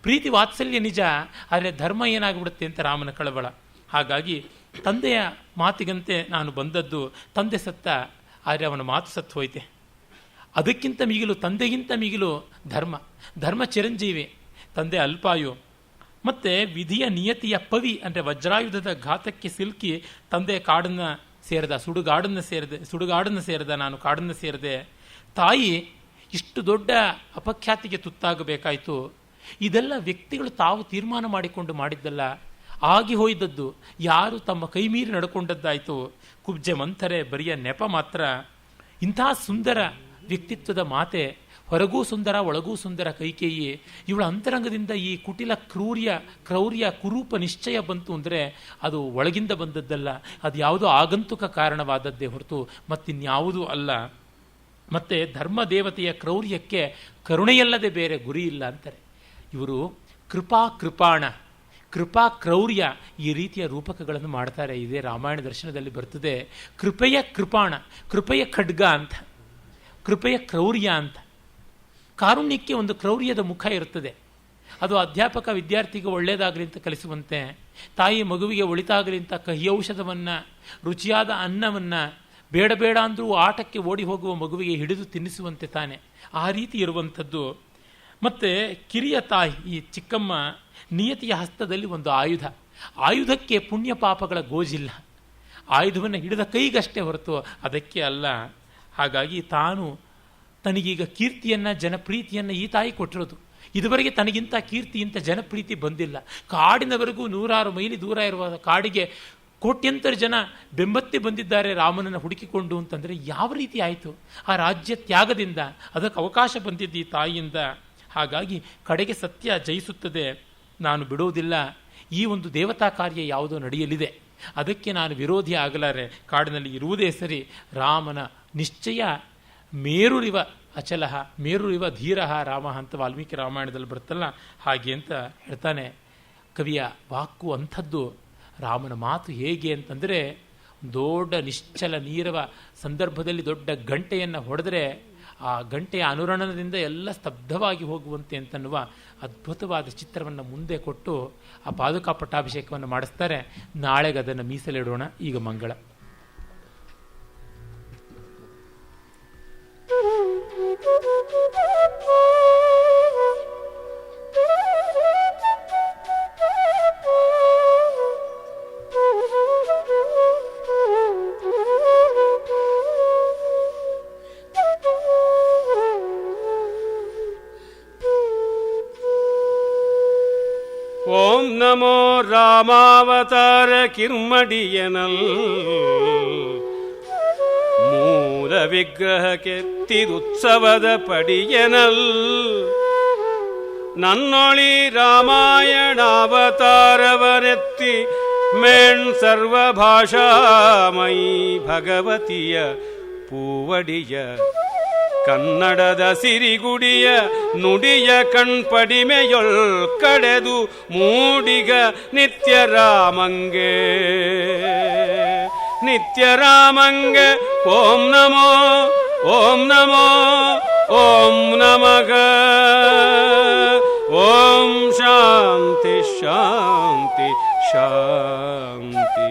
ಪ್ರೀತಿ ವಾತ್ಸಲ್ಯ ನಿಜ, ಆದರೆ ಧರ್ಮ ಏನಾಗ್ಬಿಡುತ್ತೆ ಅಂತ ರಾಮನ ಕಳವಳ. ಹಾಗಾಗಿ ತಂದೆಯ ಮಾತಿಗಂತೆ ನಾನು ಬಂದದ್ದು, ತಂದೆ ಸತ್ತ, ಆದರೆ ಅವನ ಮಾತು ಸತ್ತು ಹೋಯ್ತೆ. ಅದಕ್ಕಿಂತ ಮಿಗಿಲು, ತಂದೆಗಿಂತ ಮಿಗಿಲು ಧರ್ಮ ಚಿರಂಜೀವಿ, ತಂದೆ ಅಲ್ಪಾಯು. ಮತ್ತು ವಿಧಿಯ ನಿಯತಿಯ ಪವಿ ಅಂದರೆ ವಜ್ರಾಯುಧದ ಘಾತಕ್ಕೆ ಸಿಲುಕಿ ತಂದೆ ಕಾಡನ್ನು ಸೇರಿದ, ಸುಡುಗಾಡನ್ನು ಸೇರಿದ, ನಾನು ಕಾಡನ್ನು ಸೇರಿದೆ. ತಾಯಿ ಇಷ್ಟು ದೊಡ್ಡ ಅಪಖ್ಯಾತಿಗೆ ತುತ್ತಾಗಬೇಕಾಯಿತು. ಇದೆಲ್ಲ ವ್ಯಕ್ತಿಗಳು ತಾವು ತೀರ್ಮಾನ ಮಾಡಿಕೊಂಡು ಮಾಡಿದ್ದಲ್ಲ, ಆಗಿ ಹೋಯ್ದದ್ದು. ಯಾರು ತಮ್ಮ ಕೈ ಮೀರಿ ನಡ್ಕೊಂಡದ್ದಾಯಿತು. ಕುಬ್ಜೆ ಮಂಥರೆ ಬರಿಯ ನೆಪ ಮಾತ್ರ. ಇಂಥ ಸುಂದರ ವ್ಯಕ್ತಿತ್ವದ ಮಾತೆ ಹೊರಗೂ ಸುಂದರ ಒಳಗೂ ಸುಂದರ ಕೈಕೇಯಿ. ಇವಳ ಅಂತರಂಗದಿಂದ ಈ ಕುಟಿಲ ಕ್ರೌರ್ಯ ಕುರೂಪ ನಿಶ್ಚಯ ಬಂತು ಅಂದರೆ ಅದು ಒಳಗಿಂದ ಬಂದದ್ದಲ್ಲ, ಅದು ಯಾವುದೋ ಆಗಂತುಕ ಕಾರಣವಾದದ್ದೇ ಹೊರತು ಮತ್ತಿನ್ಯಾವುದೂ ಅಲ್ಲ. ಮತ್ತು ಧರ್ಮದೇವತೆಯ ಕ್ರೌರ್ಯಕ್ಕೆ ಕರುಣೆಯಲ್ಲದೆ ಬೇರೆ ಗುರಿ ಇಲ್ಲ ಅಂತಾರೆ ಇವರು. ಕೃಪಾಣ, ಕೃಪಾ ಕ್ರೌರ್ಯ ಈ ರೀತಿಯ ರೂಪಕಗಳನ್ನು ಮಾಡ್ತಾರೆ. ಇದೇ ರಾಮಾಯಣ ದರ್ಶನದಲ್ಲಿ ಬರ್ತದೆ. ಕೃಪೆಯ ಕೃಪಾಣ, ಕೃಪೆಯ ಖಡ್ಗ ಅಂತ, ಕೃಪೆಯ ಕ್ರೌರ್ಯ ಅಂತ. ಕಾರುಣ್ಯಕ್ಕೆ ಒಂದು ಕ್ರೌರ್ಯದ ಮುಖ ಇರುತ್ತದೆ. ಅದು ಅಧ್ಯಾಪಕ ವಿದ್ಯಾರ್ಥಿಗೆ ಒಳ್ಳೆಯದಾಗಲಿ ಅಂತ ಕಲಿಸುವಂತೆ, ತಾಯಿ ಮಗುವಿಗೆ ಒಳಿತಾಗಲಿ ಅಂತ ಕಹಿ ಔಷಧವನ್ನು, ರುಚಿಯಾದ ಅನ್ನವನ್ನು ಬೇಡ ಬೇಡ ಅಂದರೂ ಆಟಕ್ಕೆ ಓಡಿ ಹೋಗುವ ಮಗುವಿಗೆ ಹಿಡಿದು ತಿನ್ನಿಸುವಂತೆ ತಾನೆ, ಆ ರೀತಿ ಇರುವಂಥದ್ದು. ಮತ್ತು ಕಿರಿಯ ತಾಯಿ ಈ ಚಿಕ್ಕಮ್ಮ ನಿಯತಿಯ ಹಸ್ತದಲ್ಲಿ ಒಂದು ಆಯುಧಕ್ಕೆ ಪುಣ್ಯ ಪಾಪಗಳ ಗೋಜಿಲ್ಲ. ಆಯುಧವನ್ನು ಹಿಡಿದ ಕೈಗಷ್ಟೇ ಹೊರತು ಅದಕ್ಕೆ ಅಲ್ಲ. ಹಾಗಾಗಿ ತಾನು ತನಗೀಗ ಕೀರ್ತಿಯನ್ನು ಜನಪ್ರೀತಿಯನ್ನು ಈ ತಾಯಿ ಕೊಟ್ಟಿರೋದು. ಇದುವರೆಗೆ ತನಗಿಂತ ಕೀರ್ತಿ ಇಂಥ ಜನಪ್ರೀತಿ ಬಂದಿಲ್ಲ. ಕಾಡಿನವರೆಗೂ 100 ಮೈಲಿ ದೂರ ಇರುವ ಕಾಡಿಗೆ ಕೋಟ್ಯಂತರ ಜನ ಬೆಂಬತ್ತಿ ಬಂದಿದ್ದಾರೆ ರಾಮನನ್ನು ಹುಡುಕಿಕೊಂಡು ಅಂತಂದರೆ ಯಾವ ರೀತಿ ಆಯಿತು? ಆ ರಾಜ್ಯ ತ್ಯಾಗದಿಂದ ಅದಕ್ಕೆ ಅವಕಾಶ ಬಂದಿದ್ದು ಈ ತಾಯಿಯಿಂದ. ಹಾಗಾಗಿ ಕಡೆಗೆ ಸತ್ಯ ಜಯಿಸುತ್ತದೆ. ನಾನು ಬಿಡುವುದಿಲ್ಲ. ಈ ಒಂದು ದೇವತಾ ಕಾರ್ಯ ಯಾವುದೋ ನಡೆಯಲಿದೆ, ಅದಕ್ಕೆ ನಾನು ವಿರೋಧಿ ಆಗಲಾರೆ. ಕಾಡಿನಲ್ಲಿ ಇರುವುದೇ ಸರಿ. ರಾಮನ ನಿಶ್ಚಯ ಮೇರುರಿವ ಅಚಲಃ ಮೇರುರಿವ ಧೀರಃ ರಾಮ ಅಂತ ವಾಲ್ಮೀಕಿ ರಾಮಾಯಣದಲ್ಲಿ ಬರುತ್ತಲ್ಲ, ಹಾಗೆ ಅಂತ ಹೇಳ್ತಾನೆ ಕವಿಯ ವಾಕು. ಅಂಥದ್ದು ರಾಮನ ಮಾತು ಹೇಗೆ ಅಂತಂದರೆ, ದೊಡ್ಡ ನಿಶ್ಚಲ ನೀರವ ಸಂದರ್ಭದಲ್ಲಿ ದೊಡ್ಡ ಗಂಟೆಯನ್ನು ಹೊಡೆದರೆ ಆ ಗಂಟೆಯ ಅನುರಣನದಿಂದ ಎಲ್ಲ ಸ್ತಬ್ಧವಾಗಿ ಹೋಗುವಂತೆ ಅಂತನ್ನುವ ಅದ್ಭುತವಾದ ಚಿತ್ರವನ್ನು ಮುಂದೆ ಕೊಟ್ಟು ಆ ಪಾದುಕಾ ಪಟ್ಟಾಭಿಷೇಕವನ್ನು ಮಾಡಿಸ್ತಾರೆ. ನಾಳೆಗೆ ಅದನ್ನು ಮೀಸಲಿಡೋಣ. ಈಗ ಮಂಗಳ. ಓಂ ನಮೋ ರಾಮಾವತಾರ ಕಿರ್ಮಡಿಯನಲ್ ಮೂಲ ವಿಗ್ರಹಕ್ಕೆ ತಿರುತ್ಸವದ ಪಡಿಯನಲ್ ನನ್ನೊಳಿ ರಾಮಾಯಣಾವತಾರವನೆತ್ತಿ ಮೇಣ್ ಸರ್ವಭಾಷಾಮಯಿ ಭಗವತಿಯ ಪೂವಡಿಯ ಕನ್ನಡದ ಸಿರಿಗುಡಿಯ ನುಡಿಯ ಕಣ್ಪಡಿಮೆಯೊಳ್ ಕಡೆದು ಮೂಡಿಗ ನಿತ್ಯ ರಾಮಂಗೆ ಓಂ ನಮೋ ಓಂ ನಮೋ ಓಂ ನಮಃ ಓಂ ಶಾಂತಿ ಶಾಂತಿ ಶಾಂತಿ.